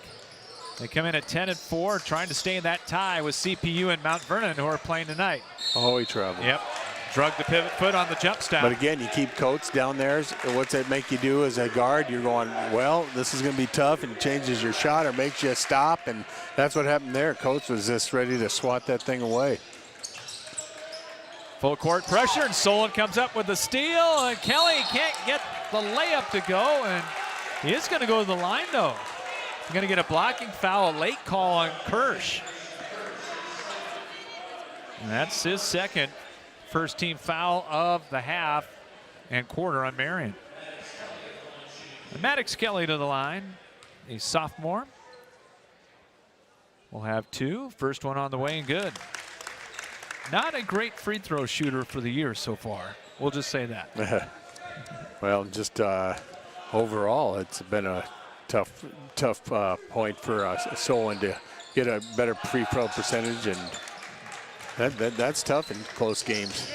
They come in at 10-4, trying to stay in that tie with CPU and Mount Vernon, who are playing tonight. Oh, he traveled. Yep. Drug the pivot foot on the jump stop. But again, you keep Coates down there. What's that make you do as a guard? You're going, well, this is going to be tough, and changes your shot or makes you stop. And that's what happened there. Coates was just ready to swat that thing away. Full court pressure, and Solon comes up with the steal. And Kelly can't get the layup to go, and he is going to go to the line, though. He's going to get a blocking foul, a late call on Kirsch. And that's his second first team foul of the half and quarter on Marion. And Maddox Kelly to the line, a sophomore. We'll have 2. First one on the way and good. Not a great free throw shooter for the year so far. We'll just say that. Well, just overall, it's been a tough point for Solon to get a better free throw percentage, and that's tough in close games.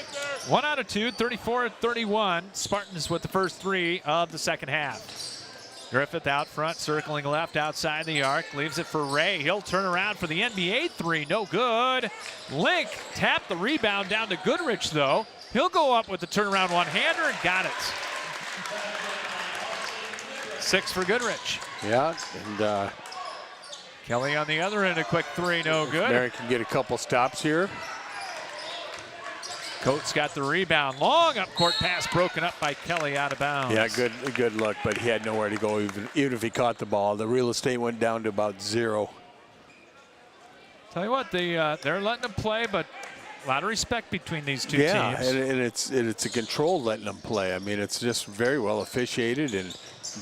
1 out of 2, 34-31. Spartans with the first 3 of the second half. Griffith out front, circling left outside the arc, leaves it for Ray. He'll turn around for the NBA 3, no good. Link tapped the rebound down to Goodrich, though. He'll go up with the turnaround one-hander and got it. 6 for Goodrich. Yeah, and Kelly on the other end, a quick 3, no good. Marion can get a couple stops here. Coates got the rebound. Long up court pass broken up by Kelly out of bounds. Yeah, good look, but he had nowhere to go even if he caught the ball. The real estate went down to about 0. Tell you what, they're letting them play, but a lot of respect between these two teams. Yeah, and it's a control letting them play. I mean, it's just very well officiated, and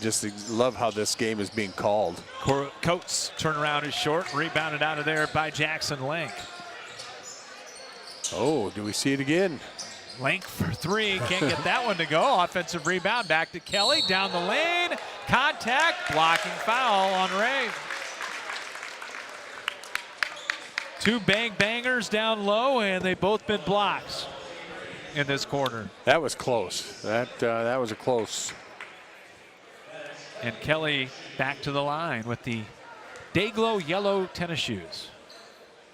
just love how this game is being called. Coates turnaround is short, rebounded out of there by Jackson Link. Oh, do we see it again? Link for 3, can't get that one to go. Offensive rebound back to Kelly, down the lane. Contact, blocking foul on Ray. 2 bangers down low, and they've both been blocks in this quarter. That was close. That was a close. And Kelly back to the line with the Dayglow yellow tennis shoes.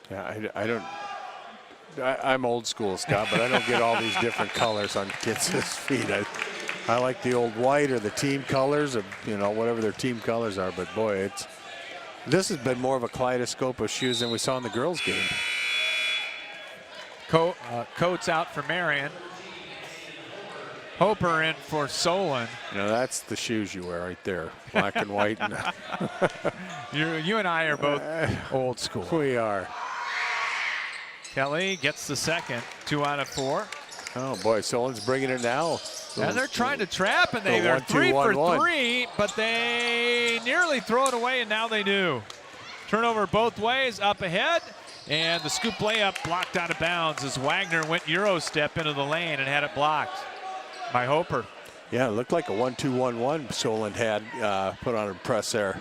Yeah, I'm old school, Scott, but I don't get all these different colors on kids' feet. I like the old white or the team colors, or whatever their team colors are. But boy, this has been more of a kaleidoscope of shoes than we saw in the girls' game. Coates out for Marion. Hoper in for Solon. That's the shoes you wear right there, black and white. You and I are both old school. We are. Kelly gets the second, 2 out of 4. Oh boy, Solon's bringing it now. And they're trying to trap, and they are 3 for 3, but they nearly throw it away, and now they do. Turnover both ways, up ahead, and the scoop layup blocked out of bounds as Wagner went Euro step into the lane and had it blocked by Hoper. Yeah, it looked like a 1-2-1-1 Solon had put on a press there.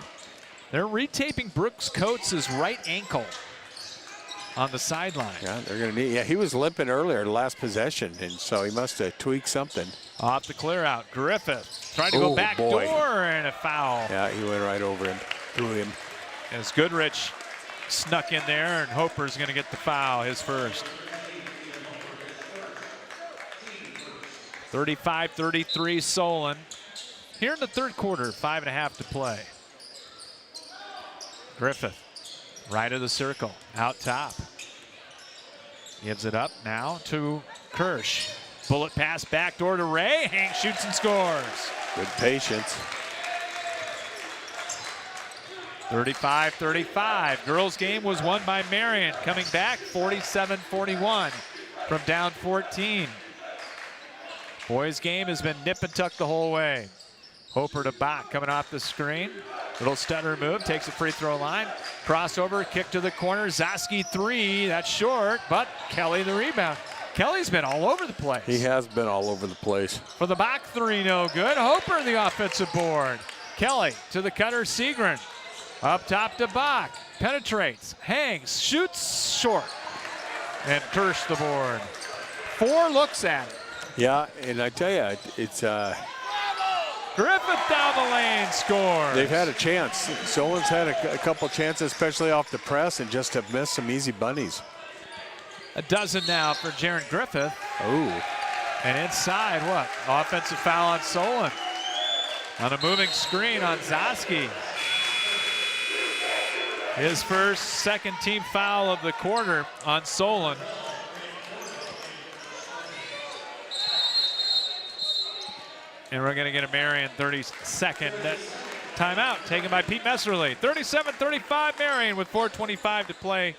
They're retaping Brooks Coates' right ankle on the sideline. Yeah, they're going to need. Yeah, he was limping earlier, the last possession, and so he must have tweaked something. Off the clear out, Griffith tried to go back door and a foul. Yeah, he went right over him, through him. As Goodrich snuck in there, and Hoper's going to get the foul, his first. 35-33 Solon. Here in the third quarter, 5.5 to play. Griffith, right of the circle, out top. Gives it up now to Kirsch. Bullet pass backdoor to Ray. Hank shoots and scores. Good patience. 35-35. Girls game was won by Marion, coming back 47-41 from down 14. Boys game has been nip and tuck the whole way. Hoper to Bach coming off the screen. Little stutter move, takes a free throw line. Crossover, kick to the corner. Zaski 3, that's short, but Kelly the rebound. Kelly's been all over the place. He has been all over the place. For the Bach 3, no good. Hoper the offensive board. Kelly to the cutter, Segrin. Up top to Bach. Penetrates, hangs, shoots short. And Kirsch the board. 4 looks at it. Yeah, and I tell you, it's Griffith down the lane scores. They've had a chance. Solon's had a couple chances, especially off the press, and just have missed some easy bunnies. A dozen now for Jaron Griffith. Oh. And inside, what? Offensive foul on Solon. On a moving screen on Zaski. His first second team foul of the quarter on Solon. And we're going to get a Marion 32nd timeout taken by Pete Messerly. 37-35 Marion with 4:25 to play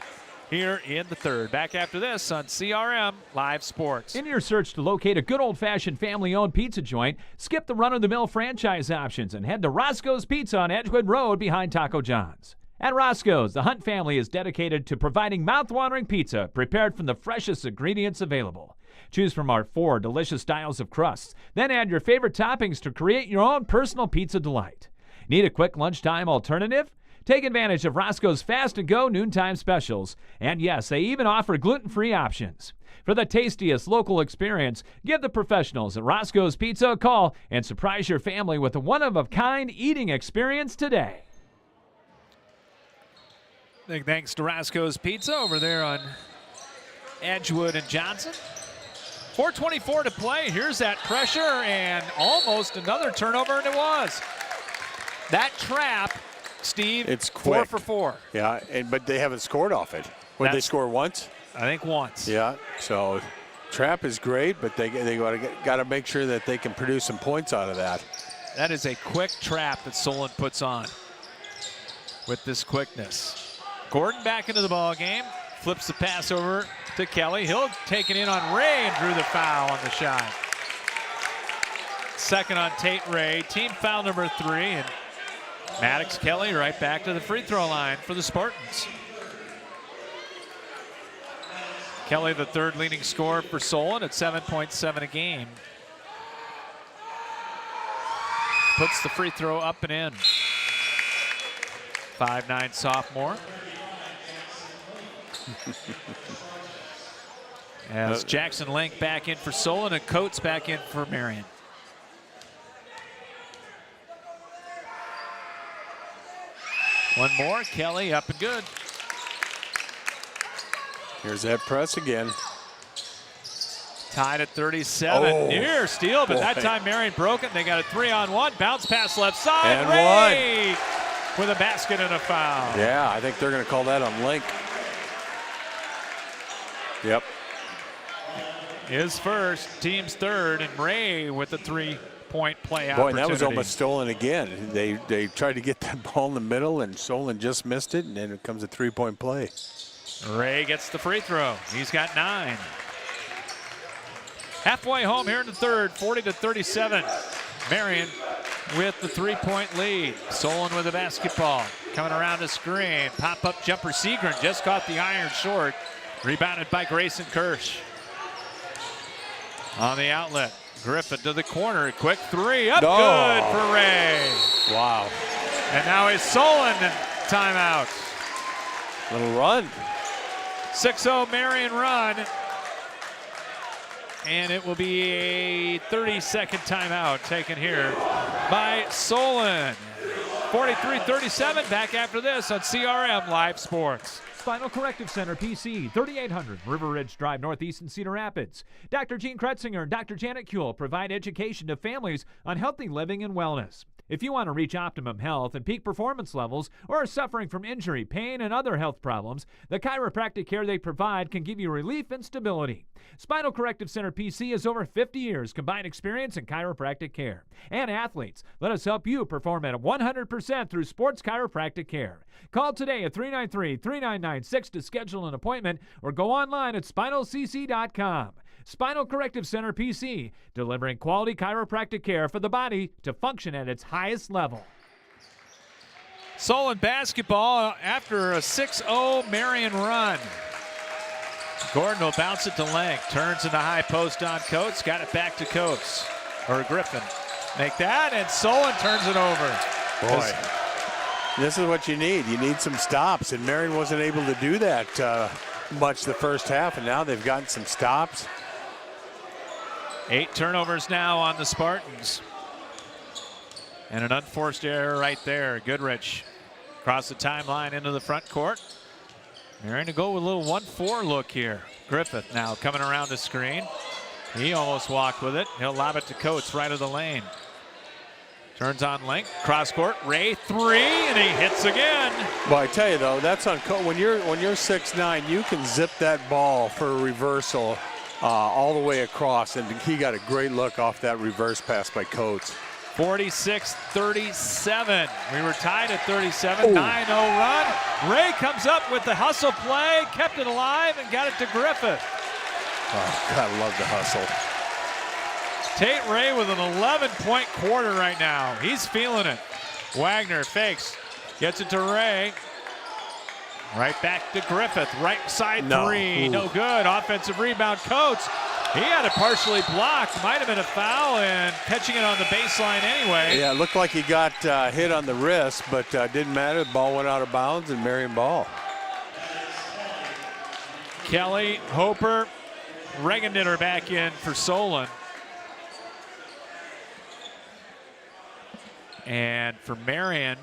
here in the third. Back after this on CRM Live Sports. In your search to locate a good old-fashioned family-owned pizza joint, skip the run-of-the-mill franchise options and head to Roscoe's Pizza on Edgewood Road behind Taco John's. At Roscoe's, the Hunt family is dedicated to providing mouth-watering pizza prepared from the freshest ingredients available. Choose from our 4 delicious styles of crusts. Then add your favorite toppings to create your own personal pizza delight. Need a quick lunchtime alternative? Take advantage of Roscoe's Fast and Go noontime specials. And yes, they even offer gluten-free options. For the tastiest local experience, give the professionals at Roscoe's Pizza a call and surprise your family with a one-of-a-kind eating experience today. Big thanks to Roscoe's Pizza over there on Edgewood and Johnson. 4:24 to play. Here's that pressure and almost another turnover, and it was. That trap, Steve, it's quick. 4 for 4. Yeah, but they haven't scored off it. Would they score once? I think once. Yeah, so trap is great, but they got to make sure that they can produce some points out of that. That is a quick trap that Solon puts on with this quickness. Gordon back into the ball game. Flips the pass over to Kelly. He'll take it in on Ray and drew the foul on the shot. Second on Tate Ray. Team foul number 3. And Maddox Kelly right back to the free throw line for the Spartans. Kelly, the third leading scorer for Solon at 7.7 a game. Puts the free throw up and in. 5'9" sophomore. As Jackson Link back in for Solon and Coates back in for Marion. One more, Kelly up and good. Here's that press again. Tied at 37. Oh. Near steal, but that Boy. time Marion broke it. They got a 3-on-1. Bounce pass left side. And Ray with a basket and a foul. Yeah, I think they're going to call that on Link. Yep. His first, team's third, and Ray with the three-point play Boy, opportunity. and that was almost stolen again. They tried to get that ball in the middle, and Solon just missed it, and then it comes a three-point play. Ray gets the free throw. He's got 9. Halfway home here in the third, 40-37. Marion with the three-point lead. Solon with the basketball. Coming around the screen. Pop-up jumper. Seagren just caught the iron short. Rebounded by Grayson Kirsch. On the outlet. Griffith to the corner. Quick three. Up good for Ray. Wow. And now a Solon timeout. Little run. 6-0 Marion run. And it will be a 30-second timeout taken here by Solon. 43-37, back after this on CRM Live Sports. Spinal Corrective Center, PC, 3800 River Ridge Drive, Northeast in Cedar Rapids. Dr. Gene Kretzinger and Dr. Janet Kuehl provide education to families on healthy living and wellness. If you want to reach optimum health and peak performance levels or are suffering from injury, pain, and other health problems, the chiropractic care they provide can give you relief and stability. Spinal Corrective Center PC has over 50 years combined experience in chiropractic care. And athletes, let us help you perform at 100% through sports chiropractic care. Call today at 393-3996 to schedule an appointment or go online at spinalcc.com. Spinal Corrective Center PC, delivering quality chiropractic care for the body to function at its highest level. Solon basketball after a 6-0 Marion run. Gordon will bounce it to Lang. Turns in the high post on Coates. Got it back to Coates. Or Griffin. Make that, and Solon turns it over. Boy, this is what you need. You need some stops, and Marion wasn't able to do that much the first half, and now they've gotten some stops. 8 turnovers now on the Spartans. And an unforced error right there. Goodrich across the timeline into the front court. Marion to go with a little 1-4 look here. Griffith now coming around the screen. He almost walked with it. He'll lob it to Coates right of the lane. Turns on Link, cross court, Ray 3, and he hits again. Well, I tell you though, that's on when you're 6'9", you can zip that ball for a reversal all the way across, and he got a great look off that reverse pass by Coates. 46-37. We were tied at 37. 9-0 run. Ray comes up with the hustle play, kept it alive, and got it to Griffith. Oh, gotta love the hustle. Tate Ray with an 11-point quarter right now. He's feeling it. Wagner fakes, gets it to Ray. Right back to Griffith. Right side three. No good. Offensive rebound. Coates. He had it partially blocked. Might have been a foul, and catching it on the baseline anyway. Yeah, it looked like he got hit on the wrist, but didn't matter. The ball went out of bounds, and Marion ball. Kelly, Hoper, Regenditter back in for Solon. And for Marion,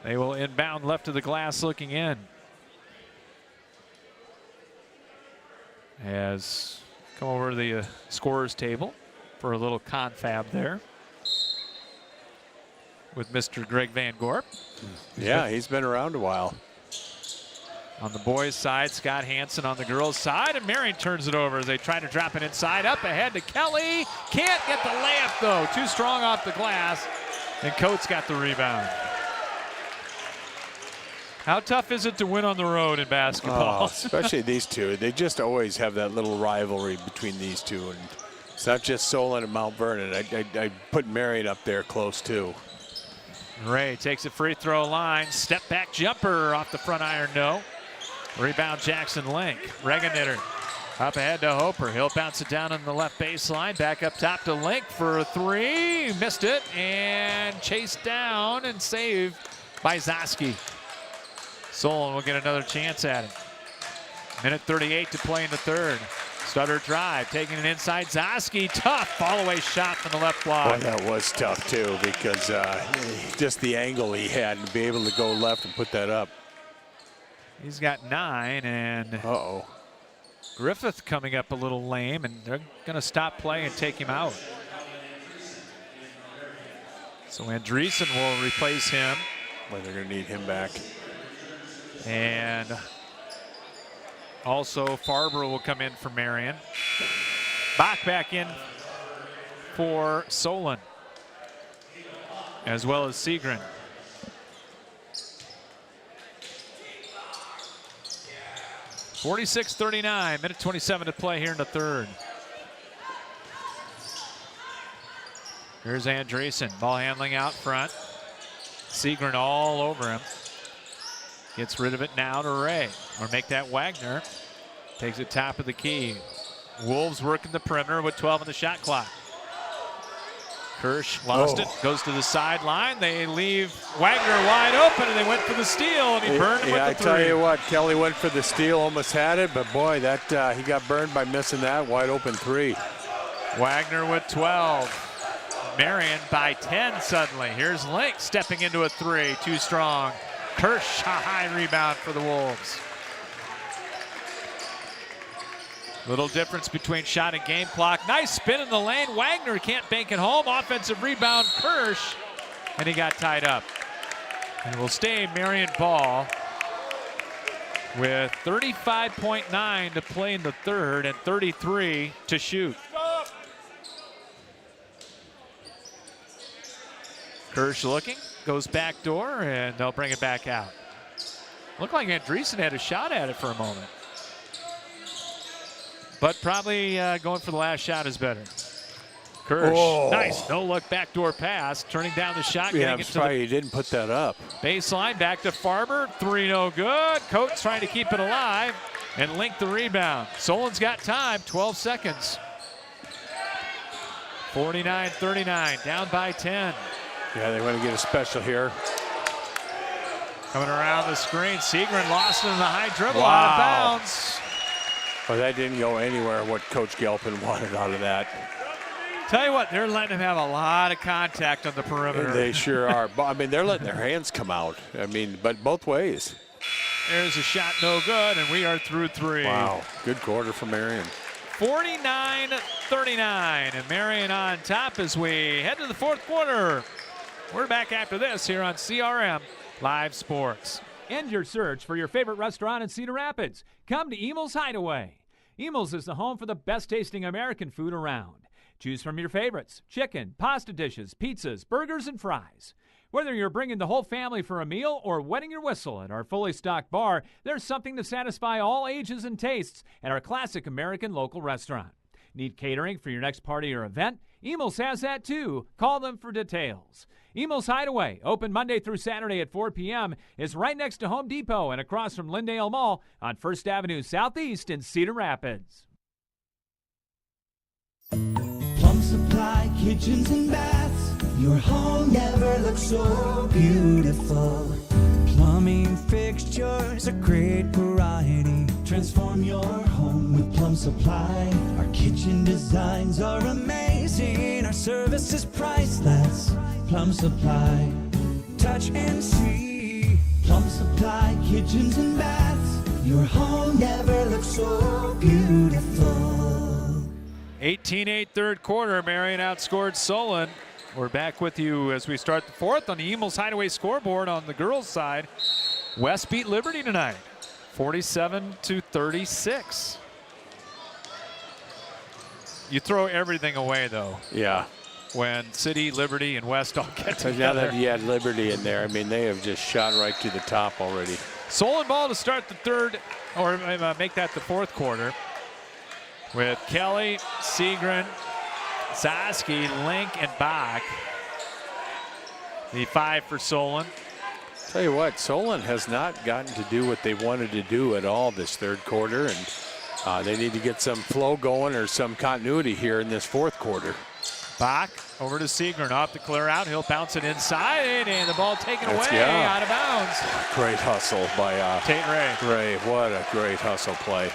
they will inbound left of the glass looking in. As come over to the scorer's table for a little confab there with Mr. Greg Van Gorp. Yeah, he's been around a while. On the boys' side, Scott Hansen on the girls' side, and Marion turns it over as they try to drop it inside. Up ahead to Kelly. Can't get the layup, though. Too strong off the glass, and Coates got the rebound. How tough is it to win on the road in basketball? Oh, especially these two. They just always have that little rivalry between these two. And it's not just Solon and Mount Vernon. I put Marion up there close, too. Ray takes a free throw line. Step back jumper off the front iron, no. Rebound Jackson Link. Regenditter up ahead to Hoper. He'll bounce it down on the left baseline. Back up top to Link for a three. Missed it and chased down and saved by Zosky. Solon will get another chance at it. Minute 38 to play in the third. Stutter drive, taking it inside. Zosky, tough fall-away shot from the left block. Boy, that was tough, too, because just the angle he had to be able to go left and put that up. He's got 9, and Griffith coming up a little lame, and they're going to stop play and take him out. So Andreessen will replace him. Well, they're going to need him back. And also Farber will come in for Marion. Bach back in for Solon, as well as Seagren. (46-39), minute 27 to play here in the third. Here's Andreessen, ball handling out front. Seagren all over him. Gets rid of it now to Ray, or make that Wagner. Takes it top of the key. Wolves working the perimeter with 12 on the shot clock. Kirsch lost it, goes to the sideline. They leave Wagner wide open, and they went for the steal, and he burned him with the three. I tell you what, Kelly went for the steal, almost had it, but boy, that he got burned by missing that wide open three. Wagner with 12. Marion by 10 suddenly. Here's Link stepping into a three, too strong. Kirsch, a high rebound for the Wolves. Little difference between shot and game clock. Nice spin in the lane. Wagner can't bank it home. Offensive rebound, Kirsch, and he got tied up. And will stay Marion ball with 35.9 to play in the third and 33 to shoot. Kirsch looking, goes back door, and they'll bring it back out. Looked like Andreessen had a shot at it for a moment. But probably going for the last shot is better. Kirsch, nice no-look backdoor pass, turning down the shot. Yeah, I'm sorry he didn't put that up. Baseline, back to Farber, three no good. Coates trying to keep it alive and Link the rebound. Solon's got time, 12 seconds. 49-39, down by 10. Yeah, they want to get a special here. Coming around the screen, Seagren lost it in the high dribble, out of bounds. Well, that didn't go anywhere, what Coach Galpin wanted out of that. Tell you what, they're letting him have a lot of contact on the perimeter. They sure are. I mean, they're letting their hands come out. I mean, but both ways. There's a shot, no good, and we are through three. Wow, good quarter for Marion. 49-39, and Marion on top as we head to the fourth quarter. We're back after this here on CRM Live Sports. End your search for your favorite restaurant in Cedar Rapids. Come to Emil's Hideaway. Emil's is the home for the best tasting American food around. Choose from your favorites: chicken, pasta dishes, pizzas, burgers, and fries. Whether you're bringing the whole family for a meal or wetting your whistle at our fully stocked bar, there's something to satisfy all ages and tastes at our classic American local restaurant. Need catering for your next party or event? Emil's has that too. Call them for details. Emil's Hideaway, open Monday through Saturday at 4 p.m., is right next to Home Depot and across from Lyndale Mall on 1st Avenue Southeast in Cedar Rapids. Plum Supply kitchens and baths. Your home never looks so beautiful. Plumbing fixtures, a great variety. Transform your home with Plum Supply. Our kitchen designs are amazing. Our service is priceless. Plum Supply, touch and see. Plum Supply kitchens and baths. Your home never looks so beautiful. 18-8 third quarter. Marion outscored Solon. We're back with you as we start the fourth on the Emil's Hideaway scoreboard on the girls' side. West beat Liberty tonight, 47-36. You throw everything away, though. Yeah. When City, Liberty, and West all get together. Now that you had Liberty in there, I mean, they have just shot right to the top already. Solon ball to start the third, or make that the fourth quarter, with Kelly, Seagren, Zaski, Link, and Bach. The 5 for Solon. Tell you what, Solon has not gotten to do what they wanted to do at all this third quarter, and they need to get some flow going or some continuity here in this fourth quarter. Bach over to Seagren, off to clear out. He'll bounce it inside, and the ball taken away, out of bounds. Great hustle by Tate Ray. Ray. What a great hustle play.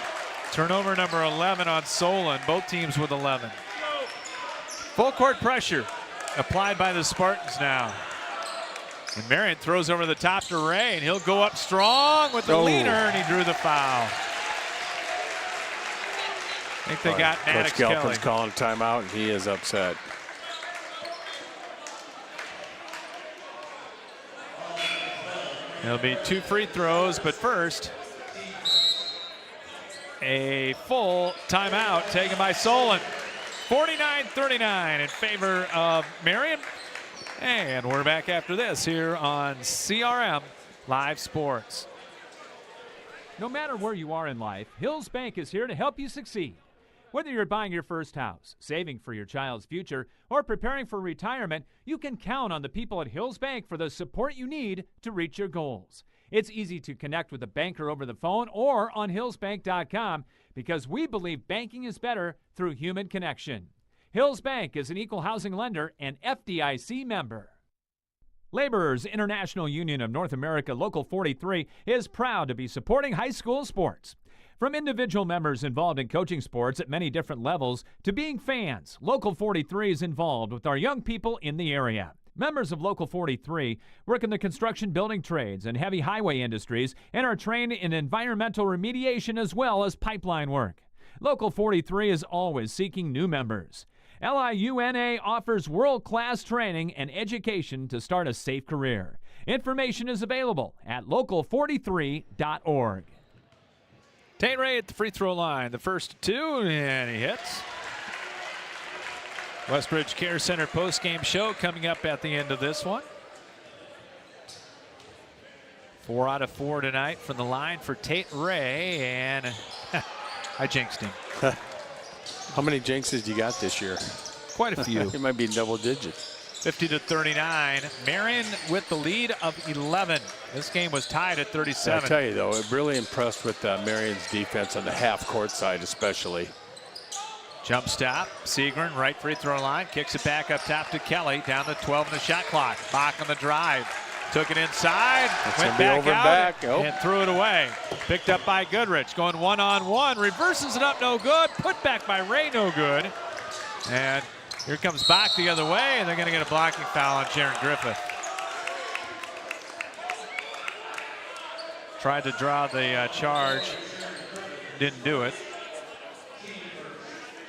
Turnover number 11 on Solon, both teams with 11. Full court pressure applied by the Spartans now. And Marion throws over the top to Ray, and he'll go up strong with the leaner, and he drew the foul. I think they got Maddox Coach Kelly. Gelfand's calling timeout, and he is upset. There'll be 2 free throws, but first, a full timeout taken by Solon. 49-39 in favor of Marion. And we're back after this here on CRM Live Sports. No matter where you are in life, Hills Bank is here to help you succeed. Whether you're buying your first house, saving for your child's future, or preparing for retirement, you can count on the people at Hills Bank for the support you need to reach your goals. It's easy to connect with a banker over the phone or on hillsbank.com because we believe banking is better through human connection. Hills Bank is an equal housing lender and FDIC member. Laborers International Union of North America Local 43 is proud to be supporting high school sports. From individual members involved in coaching sports at many different levels to being fans, Local 43 is involved with our young people in the area. Members of Local 43 work in the construction building trades and heavy highway industries and are trained in environmental remediation as well as pipeline work. Local 43 is always seeking new members. LIUNA offers world-class training and education to start a safe career. Information is available at local43.org. Tate Ray at the free throw line. The first 2, and he hits. Westbridge Care Center postgame show coming up at the end of this one. 4 out of 4 tonight from the line for Tate Ray, and I jinxed him. How many jinxes you got this year? Quite a few. It might be double digits. 50-39. Marion with the lead of 11. This game was tied at 37. I tell you, though, I'm really impressed with Marion's defense on the half-court side especially. Jump stop. Seagren, right free throw line. Kicks it back up top to Kelly. Down to 12 in the shot clock. Bach on the drive. Took it inside. Went back over out and back. and threw it away. Picked up by Goodrich. Going one-on-one. Reverses it up. No good. Put back by Ray. No good. And here comes Bach the other way, and they're going to get a blocking foul on Sharon Griffith. Tried to draw the charge. Didn't do it.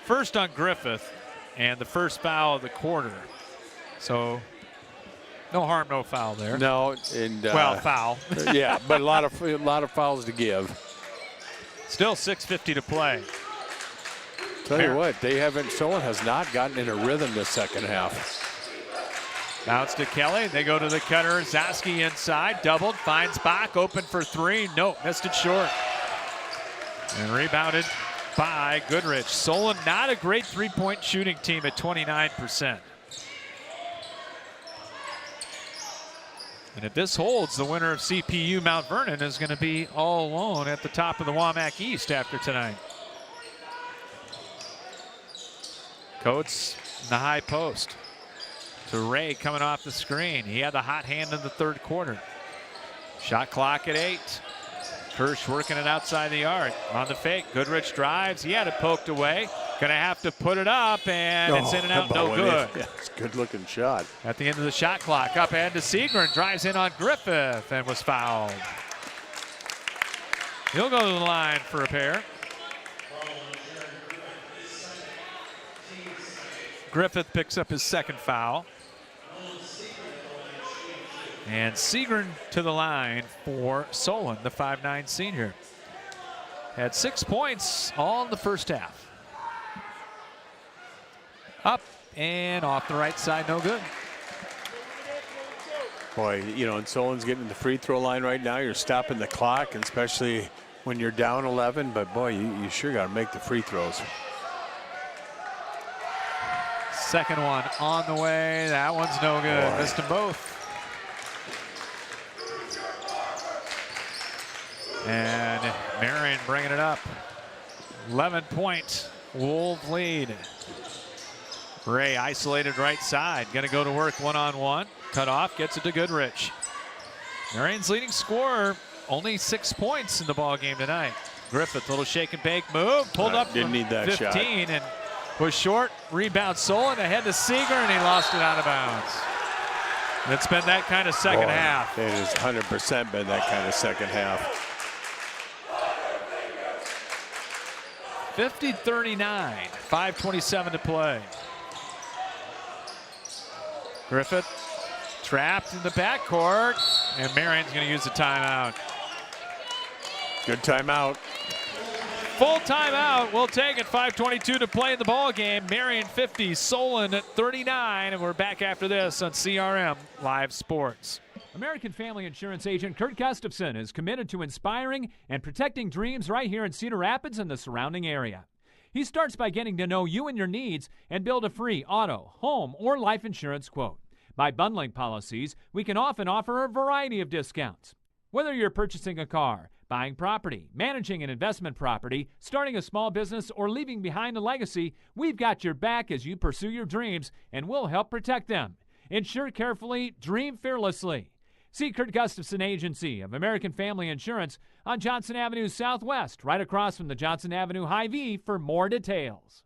First on Griffith, and the first foul of the quarter. So no harm, no foul there. No, and well, foul. Yeah, but a lot of fouls to give. Still 6:50 to play. Tell you what, Solon has not gotten in a rhythm this second half. Bounce to Kelly. They go to the cutter. Zaski inside, doubled, finds Bach, open for 3. Nope, missed it short. And rebounded by Goodrich. Solon not a great three-point shooting team at 29%. And if this holds, the winner of CPU Mount Vernon is going to be all alone at the top of the WAMAC East after tonight. Coates in the high post to Ray coming off the screen. He had the hot hand in the third quarter. Shot clock at 8. Kirsch working it outside the arc. On the fake, Goodrich drives. He had it poked away. Gonna have to put it up, and it's in and out, no good. Yeah, it's a good-looking shot. At the end of the shot clock, up ahead to Seagren. Drives in on Griffith and was fouled. He'll go to the line for a pair. Griffith picks up his second foul. And Seagren to the line for Solon, the 5'9" senior. Had 6 points all in the first half. Up and off the right side, no good. Boy, and Solon's getting to the free throw line right now. You're stopping the clock, and especially when you're down 11. But boy, you sure got to make the free throws. Second one on the way. That one's no good. Boy. Missed them both. And Marion bringing it up. 11-point Wolves lead. Ray isolated right side. Going to go to work one-on-one. Cut off, gets it to Goodrich. Marion's leading scorer, only 6 points in the ball game tonight. Griffith, little shake and bake move. Pulled up didn't from need that 15 shot. And was short. Rebound Solon ahead to Seeger, and he lost it out of bounds. And it's been that kind of second half. It has 100% been that kind of second half. 50-39, 5:27 to play. Griffith trapped in the backcourt, and Marion's going to use the timeout. Good timeout. Full timeout. We'll take it. 5:22 to play in the ball game. Marion 50, Solon at 39, and we're back after this on CRM Live Sports. American Family Insurance agent Kurt Gustafson is committed to inspiring and protecting dreams right here in Cedar Rapids and the surrounding area. He starts by getting to know you and your needs and build a free auto, home, or life insurance quote. By bundling policies, we can often offer a variety of discounts. Whether you're purchasing a car, buying property, managing an investment property, starting a small business, or leaving behind a legacy, we've got your back as you pursue your dreams, and we'll help protect them. Insure carefully, dream fearlessly. See Kurt Gustafson Agency of American Family Insurance on Johnson Avenue Southwest, right across from the Johnson Avenue Hy-Vee for more details.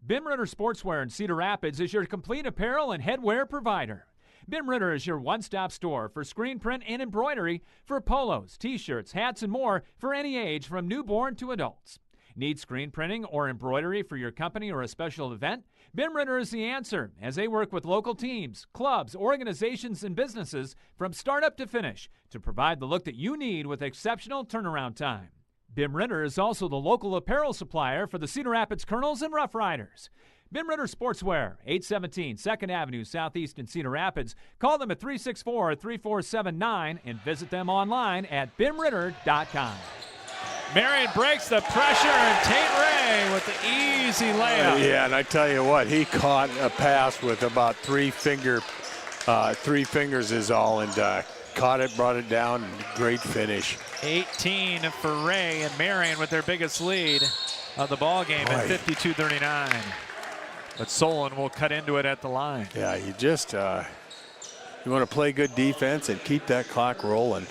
Bim Ritter Sportswear in Cedar Rapids is your complete apparel and headwear provider. Bim Ritter is your one-stop store for screen print and embroidery for polos, t-shirts, hats, and more for any age from newborn to adults. Need screen printing or embroidery for your company or a special event? Bim Ritter is the answer, as they work with local teams, clubs, organizations, and businesses from startup to finish to provide the look that you need with exceptional turnaround time. Bim Ritter is also the local apparel supplier for the Cedar Rapids Colonels and Rough Riders. Bim Ritter Sportswear, 817 2nd Avenue Southeast in Cedar Rapids. Call them at 364-3479 and visit them online at bimritter.com. Marion breaks the pressure, and Tate Ray with the easy layup. Yeah, and I tell you what, he caught a pass with about three fingers is all, and caught it, brought it down, great finish. 18 for Ray, and Marion with their biggest lead of the ball game at 52-39. But Solon will cut into it at the line. Yeah, you just you want to play good defense and keep that clock rolling.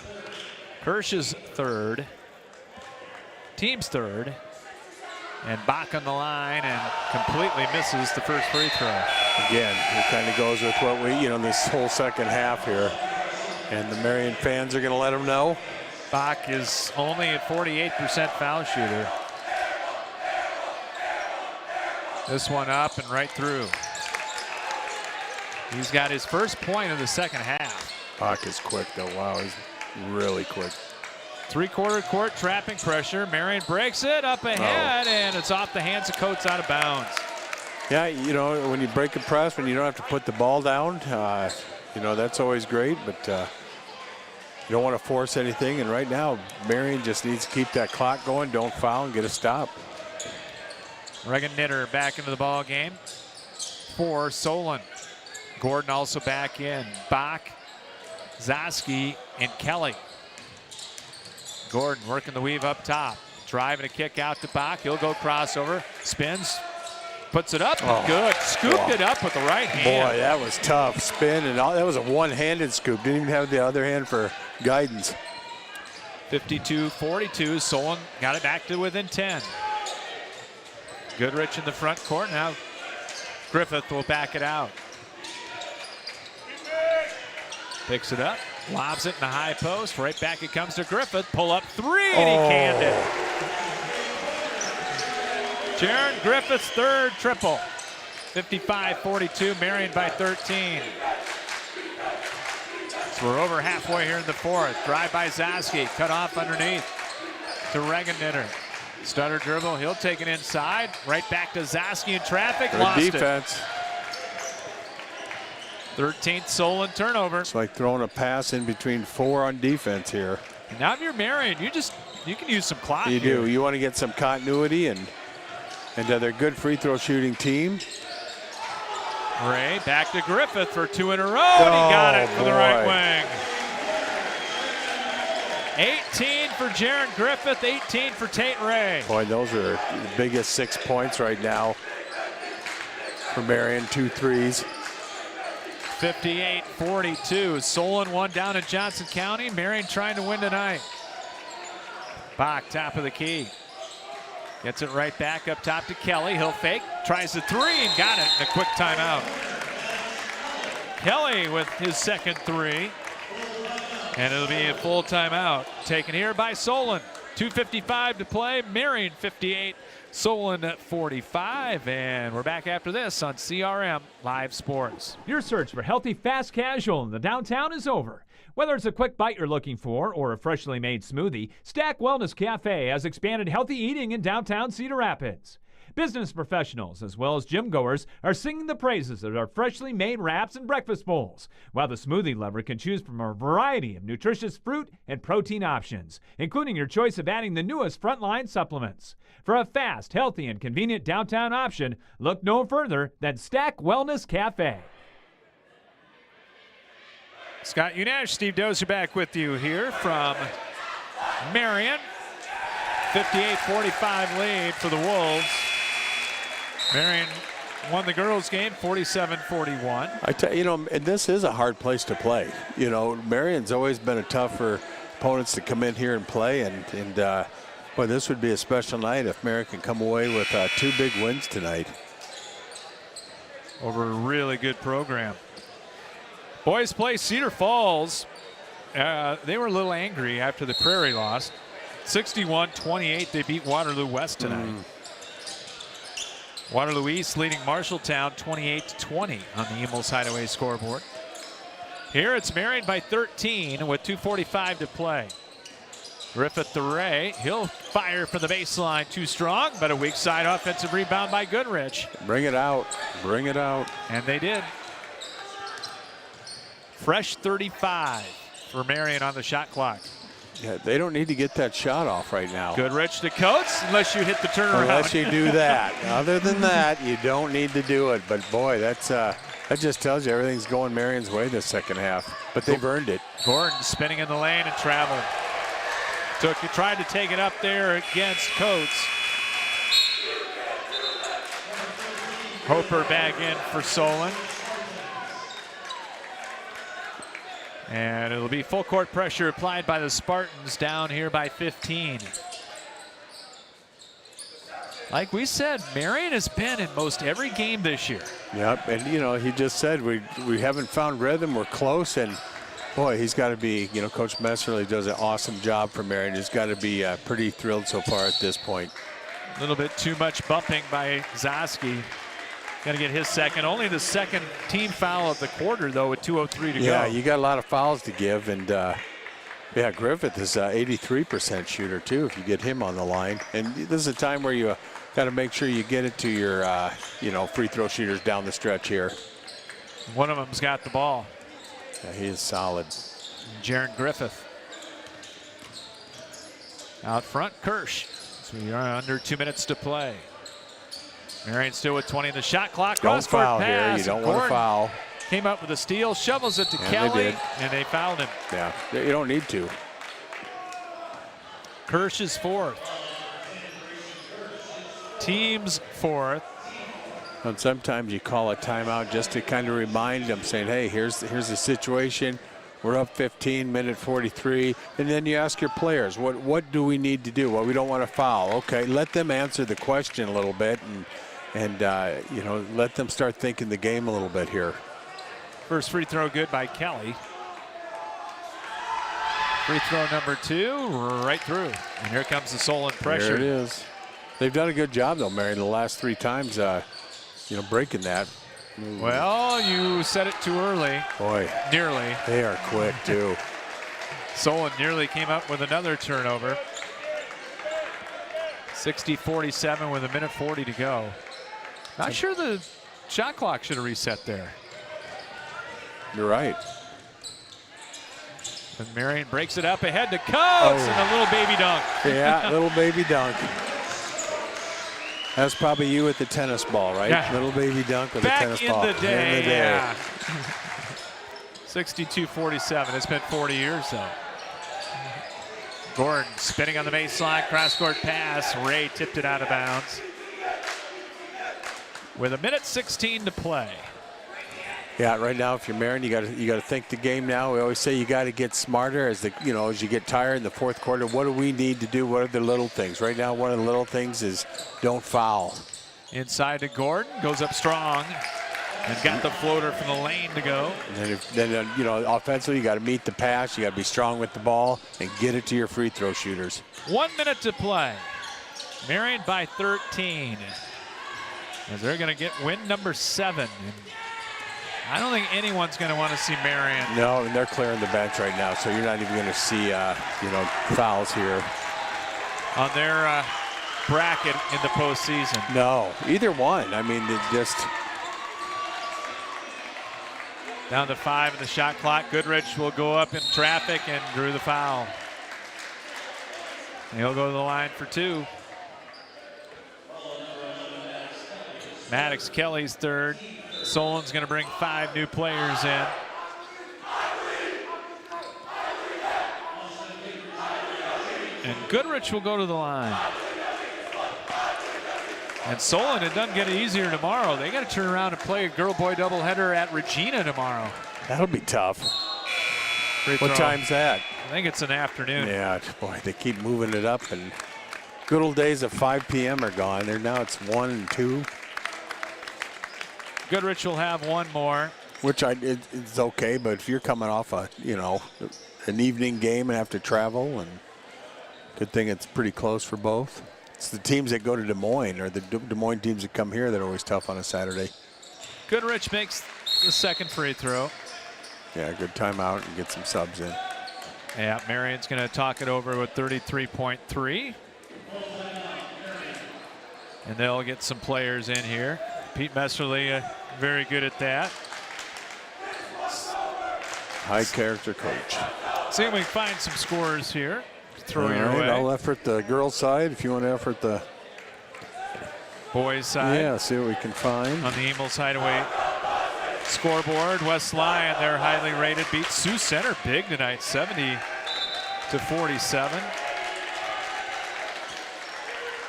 Kirsch's third, team's third, and Bach on the line and completely misses the first free throw. Again, it kind of goes with what we, this whole second half here. And the Marion fans are going to let them know. Bach is only a 48% foul shooter. This one up and right through. He's got his first point of the second half. Bach is quick though. Wow, he's really quick. Three-quarter court trapping pressure. Marion breaks it up ahead, and it's off the hands of Coates, out of bounds. Yeah, when you break a press, when you don't have to put the ball down, that's always great, but you don't want to force anything. And right now, Marion just needs to keep that clock going, don't foul, and get a stop. Regan Knitter back into the ball game for Solon. Gordon also back in. Bach, Zaski, and Kelly. Gordon working the weave up top. Driving a kick out to Bach. He'll go crossover. Spins. Puts it up. Good. Scooped it up with the right hand. Boy, that was tough. Spin and all. That was a one-handed scoop. Didn't even have the other hand for guidance. 52-42. Solon got it back to within 10. Goodrich in the front court. Now Griffith will back it out. Picks it up. Lobs it in the high post. Right back it comes to Griffith. Pull up three, and he canned it. Jaron Griffith's third triple. 55-42, Marion by 13. So we're over halfway here in the fourth. Drive by Zaski, cut off underneath to Regan Knitter. Stutter dribble, he'll take it inside. Right back to Zaski in traffic, lost defense. it. 13th Solon turnover. It's like throwing a pass in between four on defense here. And now if you're Marion, you can use some clock. You here. do. You want to get some continuity, and they're a good free throw shooting team. Ray back to Griffith for two in a row, and he got it for the right wing. 18 for Jaron Griffith, 18 for Tate Ray. Boy, those are the biggest 6 points right now for Marion, 2 threes. 58-42. Solon one down in Johnson County. Marion trying to win tonight. Bach, top of the key. Gets it right back up top to Kelly. He'll fake, tries the three, and got it in a quick timeout. Kelly with his second three. And it'll be a full timeout taken here by Solon. 2:55 to play. Marion 58, Solon 45. And we're back after this on CRM Live Sports. Your search for healthy, fast casual in the downtown is over. Whether it's a quick bite you're looking for or a freshly made smoothie, Stack Wellness Cafe has expanded healthy eating in downtown Cedar Rapids. Business professionals as well as gym goers are singing the praises of our freshly made wraps and breakfast bowls, while the smoothie lover can choose from a variety of nutritious fruit and protein options, including your choice of adding the newest frontline supplements. For a fast, healthy, and convenient downtown option, look no further than Stack Wellness Cafe. Scott Unash, Steve Dozier back with you here from Marion. 58-45 lead for the Wolves. Marion won the girls' game 47-41. I tell you, and this is a hard place to play. Marion's always been a tough for opponents to come in here and play, and boy, this would be a special night if Marion can come away with 2 big wins tonight. Over a really good program. Boys play Cedar Falls. They were a little angry after the Prairie lost. 61-28, they beat Waterloo West tonight. Waterloo East leading Marshalltown 28-20 on the Emils Hideaway scoreboard. Here it's Marion by 13 with 2:45 to play. Griffith the Ray, he'll fire from the baseline, too strong, but a weak side offensive rebound by Goodrich. Bring it out, bring it out. And they did. Fresh 35 for Marion on the shot clock. Yeah, they don't need to get that shot off right now. Goodrich to Coates, unless you hit the turnaround. Unless you do that. Other than that, you don't need to do it. But boy, that just tells you everything's going Marion's way this second half. But they've earned it. Gordon spinning in the lane and traveling. Tried to take it up there against Coates. Hoper back in for Solon. And it'll be full court pressure applied by the Spartans down here by 15. Like we said, Marion has been in most every game this year. Yep, and he just said we haven't found rhythm, we're close, and boy, he's got to be, Coach Messerly does an awesome job for Marion. He's got to be pretty thrilled so far at this point. A little bit too much bumping by Zosky. Going to get his second. Only the second team foul of the quarter, though, with 2:03 to go. Yeah, you got a lot of fouls to give. And, Griffith is an 83% shooter, too, if you get him on the line. And this is a time where you got to make sure you get it to your, free throw shooters down the stretch here. One of them's got the ball. Yeah, he is solid. Jaron Griffith. Out front, Kirsch. So we are under 2 minutes to play. Marion still with 20 in the shot clock. Don't foul pass. here. You don't want to foul. Came up with a steal, shovels it to Kelly, and they fouled him. Yeah, you don't need to. Kirsch is fourth. Team's fourth. And sometimes you call a timeout just to kind of remind them, saying, hey, here's the situation. We're up 15, minute 43. And then you ask your players, what do we need to do? Well, we don't want to foul. Okay, let them answer the question a little bit and let them start thinking the game a little bit here. First free throw good by Kelly. Free throw number 2, right through. And here comes the Solon pressure. There it is. They've done a good job, though, Marion, the last 3 times, breaking that. Well, you said it too early. Boy. Nearly. They are quick, too. Solon nearly came up with another turnover. 60-47 with a minute 40 to go. Not sure the shot clock should have reset there. You're right. And Marion breaks it up ahead to Coates and a little baby dunk. Yeah, little baby dunk. That's probably you with the tennis ball, right? Yeah. Little baby dunk with a tennis ball. Back in the day, yeah. 62-47. It's been 40 years, though. Gordon spinning on the baseline, cross-court pass. Ray tipped it out of bounds. With a minute 16 to play. Yeah, right now, if you're Marion, you got to think the game now. We always say you got to get smarter as you get tired in the fourth quarter. What do we need to do? What are the little things? Right now, one of the little things is don't foul. Inside to Gordon, goes up strong. And got the floater from the lane to go. And then you know, offensively, you got to meet the pass. You got to be strong with the ball and get it to your free throw shooters. 1 minute to play. Marion by 13. As they're going to get win number 7. And I don't think anyone's going to want to see Marion. No, and they're clearing the bench right now, so you're not even going to see, you know, fouls here. On their bracket in the postseason. No, either one. I mean, they just... Down to 5 in the shot clock. Goodrich will go up in traffic and drew the foul. And he'll go to the line for 2. Maddox Kelly's third. Solon's going to bring 5 new players in. And Goodrich will go to the line. And Solon, it doesn't get easier tomorrow. They got to turn around and play a girl-boy doubleheader at Regina tomorrow. That'll be tough. Free What throw. time's that? I think it's an afternoon. Yeah, boy, they keep moving it up, and good old days of 5 p.m. are gone. Now it's 1 and 2. Goodrich will have 1 more. Which it's okay, but if you're coming off a, you know, an evening game and have to travel, and good thing it's pretty close for both. It's the teams that go to Des Moines, or the Des Moines teams that come here, that are always tough on a Saturday. Goodrich makes the second free throw. Yeah, good timeout and get some subs in. Yeah, Marion's going to talk it over with 33.3. And they'll get some players in here. Pete Messerly, very good at that. High character coach. See if we can find some scores here. Throw your All right, way. I'll effort the girls' side if you want to effort the Boys' side. Yeah, see what we can find. On the Emils Hideaway scoreboard, West Lyon, they're highly rated, beat Sioux Center big tonight, 70-47.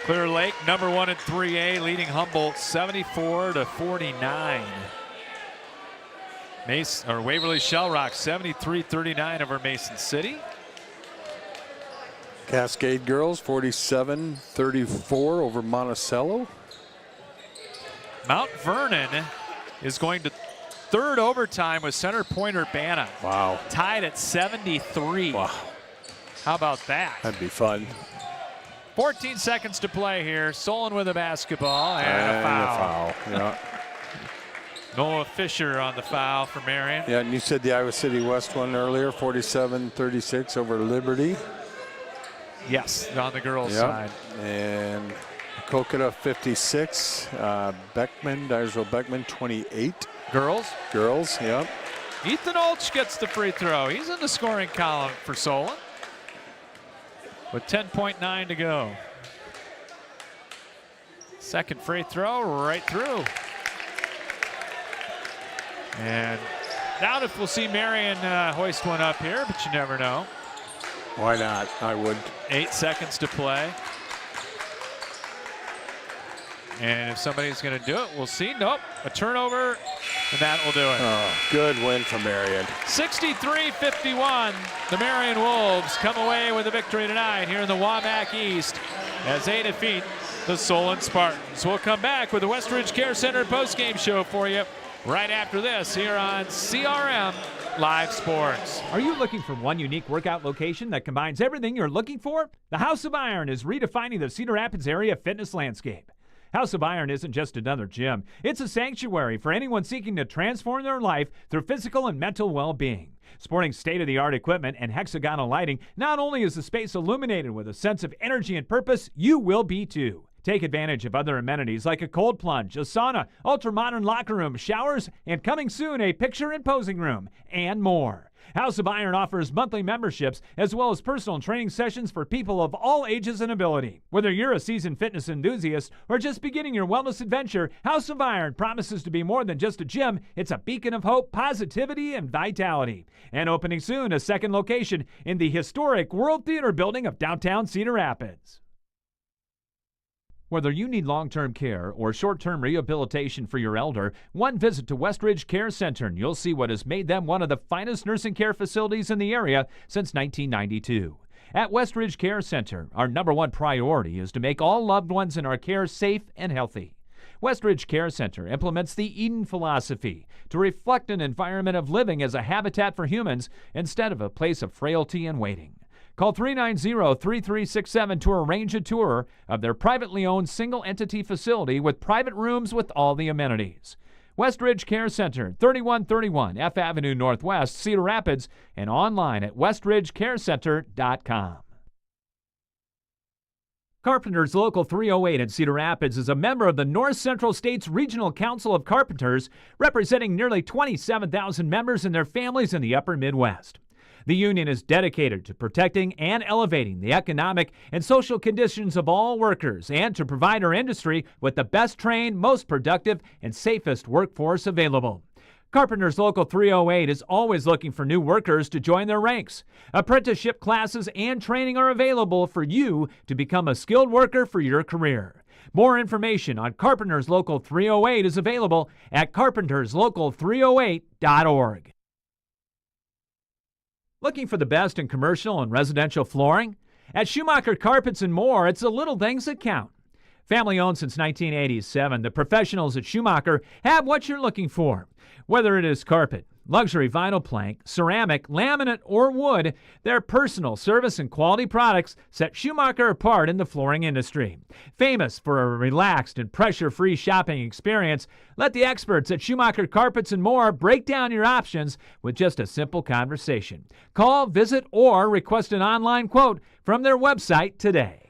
Clear Lake, number 1 in 3A, leading Humboldt 74-49. Waverly Shell Rock 73-39 over Mason City. Cascade girls 47-34 over Monticello. Mount Vernon is going to third overtime with Center Point Urbana. Wow. Tied at 73. Wow. How about that? That'd be fun. 14 seconds to play here. Solon with a basketball and a foul. Yeah. Noah Fisher on the foul for Marion. Yeah, and you said the Iowa City West one earlier, 47-36 over Liberty. Yes, on the girls' side. And Kokota 56, Dyersville Beckman 28. Girls? Girls, yep. Ethan Olch gets the free throw. He's in the scoring column for Solon with 10.9 to go. Second free throw right through. And doubt if we'll see Marion hoist one up here, but you never know. Why not? I would. 8 seconds to play. And if somebody's going to do it, we'll see. Nope, a turnover, and that will do it. Oh, good win for Marion. 63-51. The Marion Wolves come away with a victory tonight here in the Waback East as they defeat the Solon Spartans. We'll come back with the Westridge Care Center postgame show for you right after this here on CRM Live Sports. Are you looking for one unique workout location that combines everything you're looking for? The House of Iron is redefining the Cedar Rapids area fitness landscape. House of Iron isn't just another gym. It's a sanctuary for anyone seeking to transform their life through physical and mental well-being. Sporting state-of-the-art equipment and hexagonal lighting, not only is the space illuminated with a sense of energy and purpose, you will be too. Take advantage of other amenities like a cold plunge, a sauna, ultra-modern locker room, showers, and coming soon, a picture and posing room, and more. House of Iron offers monthly memberships as well as personal training sessions for people of all ages and ability. Whether you're a seasoned fitness enthusiast or just beginning your wellness adventure, House of Iron promises to be more than just a gym. It's a beacon of hope, positivity, and vitality. And opening soon, a second location in the historic World Theater building of downtown Cedar Rapids. Whether you need long-term care or short-term rehabilitation for your elder, one visit to Westridge Care Center and you'll see what has made them one of the finest nursing care facilities in the area since 1992. At Westridge Care Center, our #1 priority is to make all loved ones in our care safe and healthy. Westridge Care Center implements the Eden philosophy to reflect an environment of living as a habitat for humans instead of a place of frailty and waiting. Call 390-3367 to arrange a tour of their privately owned single-entity facility with private rooms with all the amenities. Westridge Care Center, 3131 F Avenue Northwest, Cedar Rapids, and online at westridgecarecenter.com. Carpenters Local 308 in Cedar Rapids is a member of the North Central States Regional Council of Carpenters, representing nearly 27,000 members and their families in the upper Midwest. The union is dedicated to protecting and elevating the economic and social conditions of all workers and to provide our industry with the best trained, most productive, and safest workforce available. Carpenters Local 308 is always looking for new workers to join their ranks. Apprenticeship classes and training are available for you to become a skilled worker for your career. More information on Carpenters Local 308 is available at carpenterslocal308.org. Looking for the best in commercial and residential flooring? At Schumacher Carpets and More, it's the little things that count. Family owned since 1987, the professionals at Schumacher have what you're looking for. Whether it is carpet, luxury vinyl plank, ceramic, laminate, or wood, their personal service and quality products set Schumacher apart in the flooring industry. Famous for a relaxed and pressure-free shopping experience, let the experts at Schumacher Carpets and More break down your options with just a simple conversation. Call, visit, or request an online quote from their website today.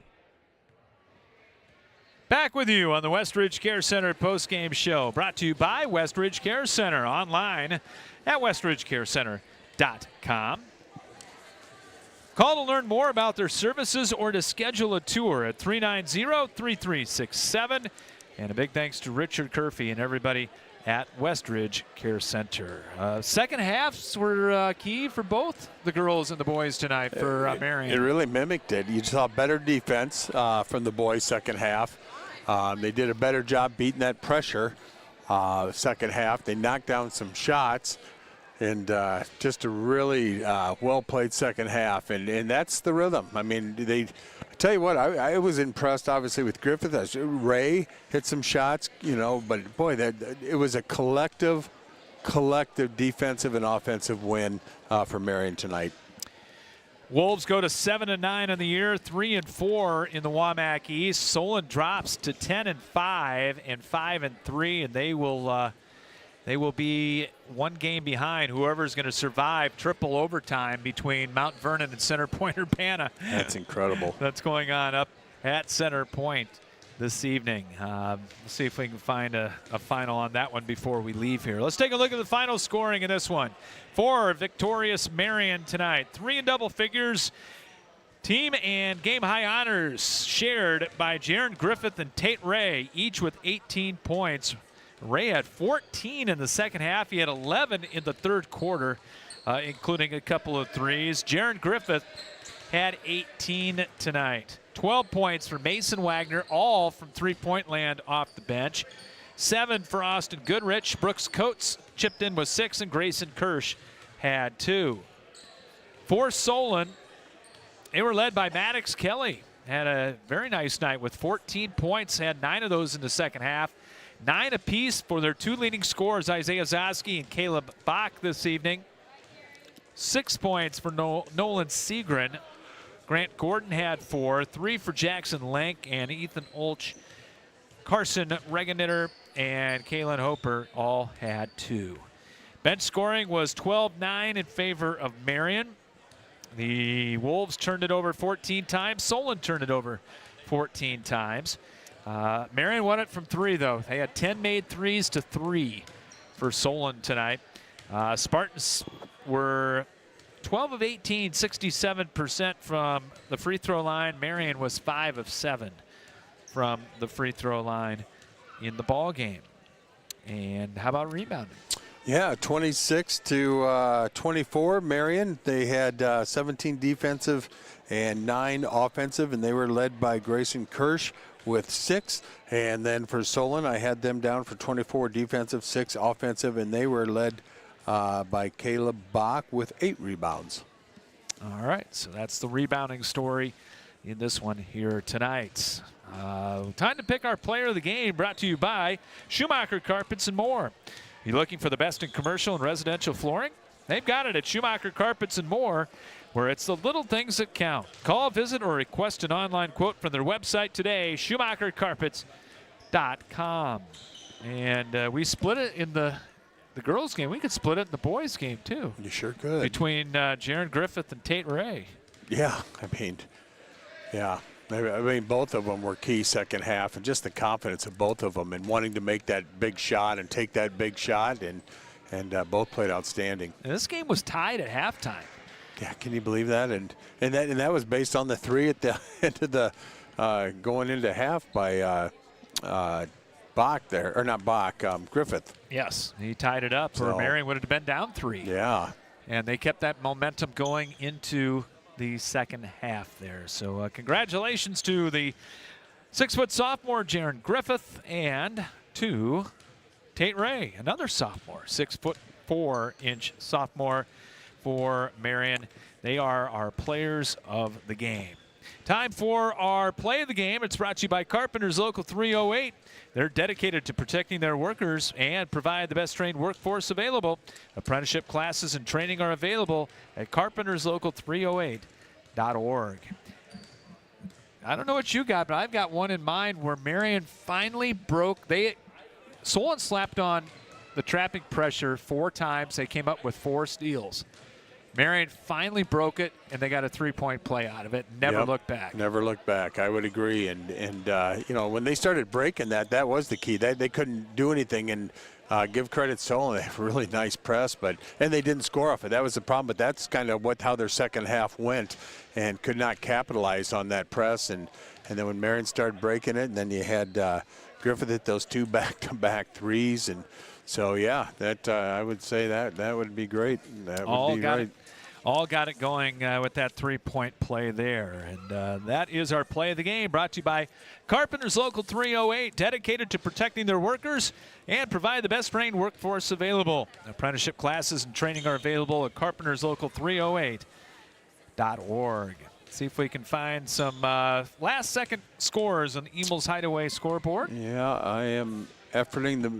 Back with you on the Westridge Care Center postgame show, brought to you by Westridge Care Center, online at westridgecarecenter.com. Call to learn more about their services or to schedule a tour at 390-3367. And a big thanks to Richard Curfey and everybody at Westridge Care Center. Second halves were key for both the girls and the boys tonight for Marion. It really mimicked it. You saw better defense from the boys second half. They did a better job beating that pressure second half. They knocked down some shots, and just a really well-played second half. And that's the rhythm. I mean, I tell you what, I was impressed, obviously, with Griffith. Ray hit some shots, but, boy, it was a collective defensive and offensive win for Marion tonight. Wolves go to 7-9 on the year, 3-4 in the WAMAC East. Solon drops to 10-5 and 5-3, and they will be one game behind whoever's going to survive triple overtime between Mount Vernon and Center Point Urbana. That's incredible. That's going on up at Center Point this evening. We'll see if we can find a final on that one before we leave here. Let's take a look at the final scoring in this one. For victorious Marion tonight, 3 in double figures. Team and game high honors shared by Jaron Griffith and Tate Ray, each with 18 points. Ray had 14 in the second half. He had 11 in the third quarter, including a couple of threes. Jaron Griffith had 18 tonight. 12 points for Mason Wagner, all from three-point land off the bench. 7 for Austin Goodrich. Brooks Coates chipped in with 6, and Grayson Kirsch had 2. For Solon, they were led by Maddox Kelly. Had a very nice night with 14 points, had 9 of those in the second half. 9 apiece for their 2 leading scorers, Isaiah Zosky and Caleb Bach this evening. 6 points for Nolan Segrin. Grant Gordon had 4, 3 for Jackson Lenk and Ethan Olch. Carson Reganitter and Kalen Hoper all had 2. Bench scoring was 12-9 in favor of Marion. The Wolves turned it over 14 times. Solon turned it over 14 times. Marion won it from 3, though. They had 10 made threes to 3 for Solon tonight. Spartans were 12 of 18, 67% from the free throw line. Marion was 5 of 7 from the free throw line in the ball game. And how about rebounding? Yeah, 26 to 24. Marion, they had 17 defensive and 9 offensive, and they were led by Grayson Kirsch with 6. And then for Solon, I had them down for 24 defensive, 6 offensive, and they were led by Caleb Bach with 8 rebounds. All right, so that's the rebounding story in this one here tonight. Time to pick our player of the game, brought to you by Schumacher Carpets and More. You looking for the best in commercial and residential flooring? They've got it at Schumacher Carpets and More, where it's the little things that count. Call, visit, or request an online quote from their website today, SchumacherCarpets.com. And we split it in the girls' game. We could split it in the boys' game, too. You sure could. Between Jaron Griffith and Tate Ray. Yeah, I mean, both of them were key second half, and just the confidence of both of them and wanting to make that big shot and take that big shot, and both played outstanding. And this game was tied at halftime. Yeah, can you believe that? And that was based on the three at the end of the going into half by Bach there, or not Bach, Griffith. Yes, he tied it up, or Marion would have been down 3. Yeah. And they kept that momentum going into the second half there. So congratulations to the 6-foot sophomore, Jaron Griffith, and to Tate Ray, another sophomore, 6'4" sophomore for Marion. They are our players of the game. Time for our play of the game. It's brought to you by Carpenters Local 308. They're dedicated to protecting their workers and provide the best trained workforce available. Apprenticeship classes and training are available at carpenterslocal308.org. I don't know what you got, but I've got one in mind where Marion finally broke. Solon slapped on the trapping pressure 4 times. They came up with 4 steals. Marion finally broke it, and they got a 3-point play out of it. Never looked back. Never looked back. I would agree. And you know, when they started breaking that was the key. They couldn't do anything. And give credit to Solon. They have a really nice press, and they didn't score off it. That was the problem. But that's kind of how their second half went, and could not capitalize on that press. And then when Marion started breaking it, and then you had Griffith hit those 2 back-to-back threes. And so, yeah, that I would say that would be great. That would be great. All got it going with that 3-point play there. And that is our play of the game, brought to you by Carpenters Local 308, dedicated to protecting their workers and provide the best trained workforce available. Apprenticeship classes and training are available at carpenterslocal308.org. See if we can find some last-second scores on the Eagles Hideaway scoreboard. Yeah, I am efforting the,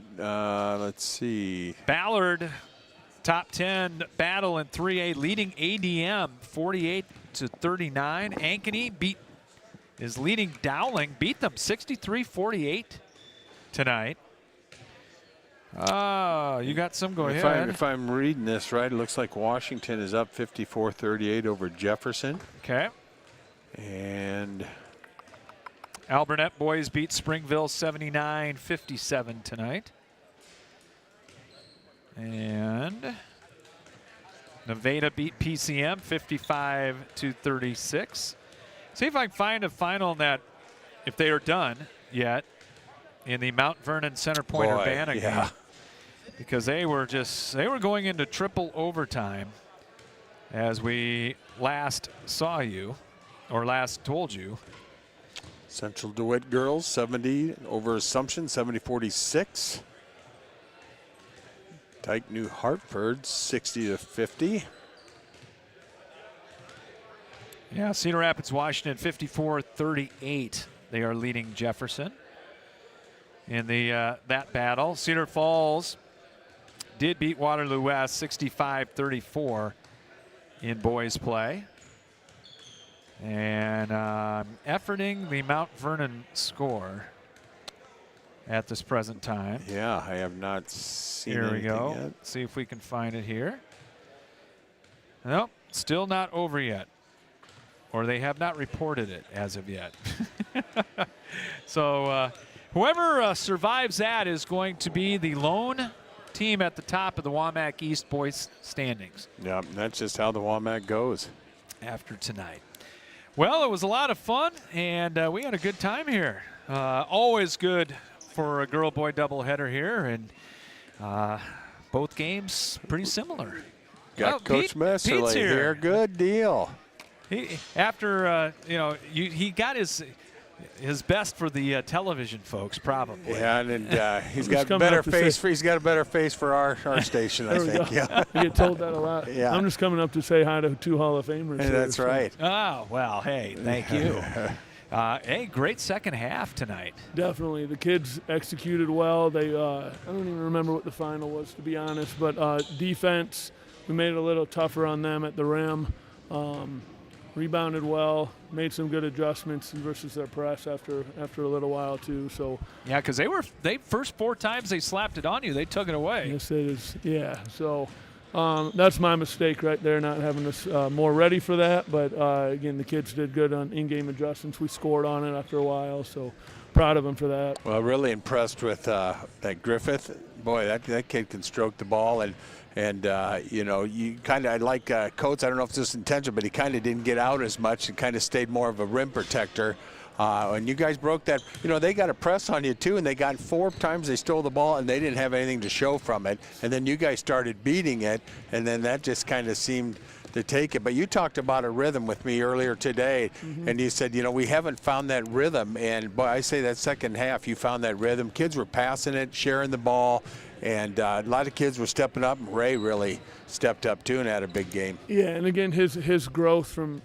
let's see. Ballard, top 10 battle in 3A, leading ADM 48-39. Ankeny is leading Dowling, beat them 63-48 tonight. You got some, go ahead. If I'm reading this right, it looks like Washington is up 54-38 over Jefferson. Okay. And Alburnett boys beat Springville 79-57 tonight. And Nevada beat PCM 55-36. See if I can find a final in that, if they are done yet, in the Mount Vernon Center Point Urbana game. Because they were going into triple overtime as we last saw you, or last told you. Central DeWitt girls 70 over Assumption 70-46. Dyke New Hartford 60-50. Yeah, Cedar Rapids Washington 54-38. They are leading Jefferson in the that battle. Cedar Falls did beat Waterloo West 65-34 in boys play. And efforting the Mount Vernon score at this present time. Yeah, I have not seen Here we go. yet. See if we can find it here. Nope, still not over yet. Or they have not reported it as of yet. So whoever survives that is going to be the lone team at the top of the Wamak East boys standings. Yeah, that's just how the Wamak goes. After tonight. Well, it was a lot of fun, and we had a good time here. Always good for a girl-boy doubleheader here, and both games pretty similar. Got Coach Messerly here. Good deal. He he got his best for the television folks, probably. Yeah, and he's got a better face for our station, I think. Yeah, I get told that a lot. Yeah. I'm just coming up to say hi to 2 Hall of Famers. Hey, that's right. Oh, well, hey, thank you. Hey, great second half tonight. Definitely. The kids executed well. They I don't even remember what the final was, to be honest, but defense, we made it a little tougher on them at the rim. Rebounded well, made some good adjustments versus their press after a little while too. So yeah, because they first 4 times they slapped it on you, they took it away. yes, it is. Yeah. So that's my mistake right there, not having us more ready for that. But again, the kids did good on in-game adjustments. We scored on it after a while, so proud of them for that. Well, really impressed with that Griffith. Boy, that kid can stroke the ball, and you know, you kind of like Coates. I don't know if this is intentional, but he kind of didn't get out as much and kind of stayed more of a rim protector. And you guys broke that. You know, they got a press on you too, and they got 4 times they stole the ball, and they didn't have anything to show from it. And then you guys started beating it, and then that just kind of seemed to take it. But you talked about a rhythm with me earlier today, and you said, you know, we haven't found that rhythm. And boy, I say that second half, you found that rhythm. Kids were passing it, sharing the ball. And a lot of kids were stepping up. Ray really stepped up too and had a big game. Yeah, and again, his growth from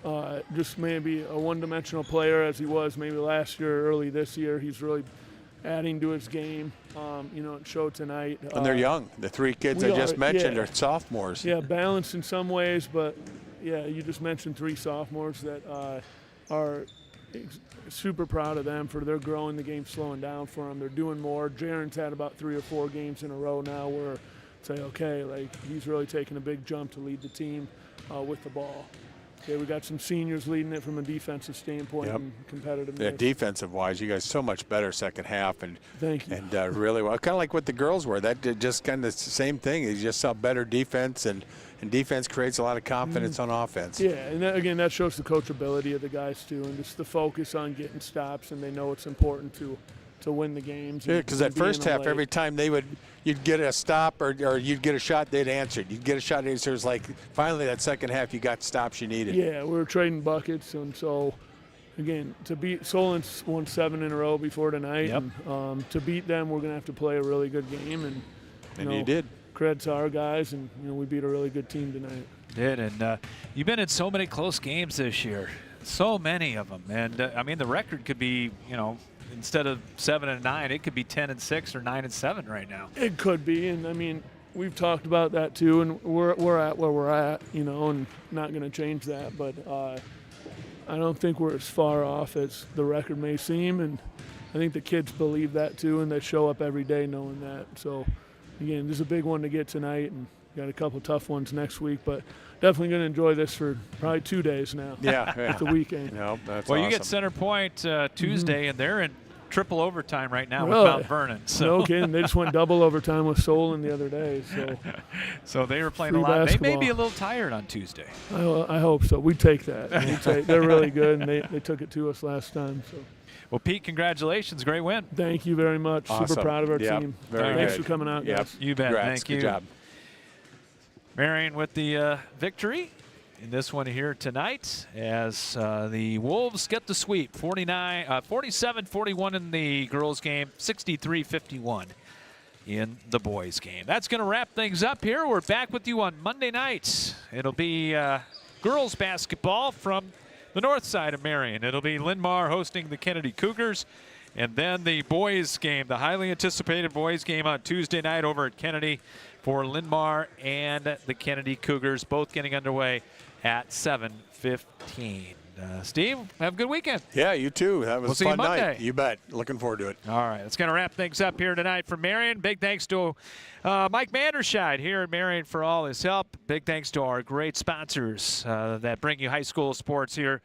just maybe a one-dimensional player as he was maybe last year, early this year, he's really adding to his game. You know, it showed tonight. And they're young. The 3 kids I just mentioned are sophomores. Yeah, balanced in some ways, but yeah, you just mentioned 3 sophomores that are super proud of them for their growing the game, slowing down for them. They're doing more. Jaron's had about 3 or 4 games in a row now where say, okay, like he's really taking a big jump to lead the team with the ball. Okay, we got some seniors leading it from a defensive standpoint and competitiveness. Yeah, defensive-wise, you guys so much better second half, and thank you. And really well, kind of like what the girls were. That did just kind of the same thing. You just saw better defense, and defense creates a lot of confidence on offense. Yeah, and that, again, that shows the coachability of the guys too, and just the focus on getting stops, and they know it's important to win the games. Yeah, because that first half, every time you'd get a stop or you'd get a shot, they'd answer it. You'd get a shot, so it was like finally that second half, you got stops you needed. Yeah, we were trading buckets, and so again, to beat Solon's won 7 in a row before tonight. Yep. And, to beat them, we're going to have to play a really good game, and you did. Credit to our guys, and we beat a really good team tonight. Did, and you've been in so many close games this year, so many of them, and I mean the record could be, instead of 7-9, it could be 10-6 or 9-7 right now. It could be, and I mean we've talked about that too, and we're at where we're at, and not going to change that. But I don't think we're as far off as the record may seem, and I think the kids believe that too, and they show up every day knowing that. So again, this is a big one to get tonight, and got a couple tough ones next week, but definitely going to enjoy this for probably 2 days now. Yeah, It's the weekend. That's well, awesome. you get Center Point Tuesday, and they're in triple overtime right now Really? with Mount Vernon. So. No kidding. They just went double overtime with Solon the other day. So they were playing Free a lot. basketball. They may be a little tired on Tuesday. I hope so. We take that. They're really good, and they took it to us last time. So. Well, Pete, congratulations. Great win. Thank you very much. Awesome. Super proud of our Yep. team. Very Thanks good. for coming out, guys. You bet. Congrats. Thank you. Good job. Marion with the victory in this one here tonight as the Wolves get the sweep. 47-41 in the girls' game, 63-51 in the boys' game. That's going to wrap things up here. We're back with you on Monday nights. It'll be girls' basketball from the north side of Marion. It'll be Linn-Mar hosting the Kennedy Cougars. And then the boys' game, the highly anticipated boys' game on Tuesday night over at Kennedy for Linn-Mar and the Kennedy Cougars, both getting underway at 7:15. Steve, have a good weekend. Yeah, you too. That was We'll a see you fun Monday. night. You bet. Looking forward to it. All right, that's going to wrap things up here tonight for Marion. Big thanks to Mike Manderscheid here at Marion for all his help. Big thanks to our great sponsors that bring you high school sports here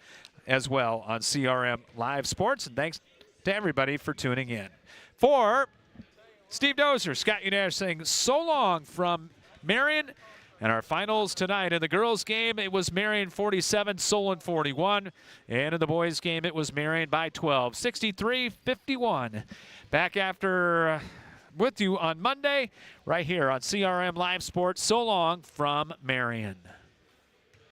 as well on CRM Live Sports. And thanks to everybody for tuning in. For Steve Dozer, Scott Unash saying so long from Marion. And our finals tonight in the girls' game, it was Marion 47, Solon 41. And in the boys' game, it was Marion by 12, 63-51. Back after with you on Monday, right here on CRM Live Sports. So long from Marion.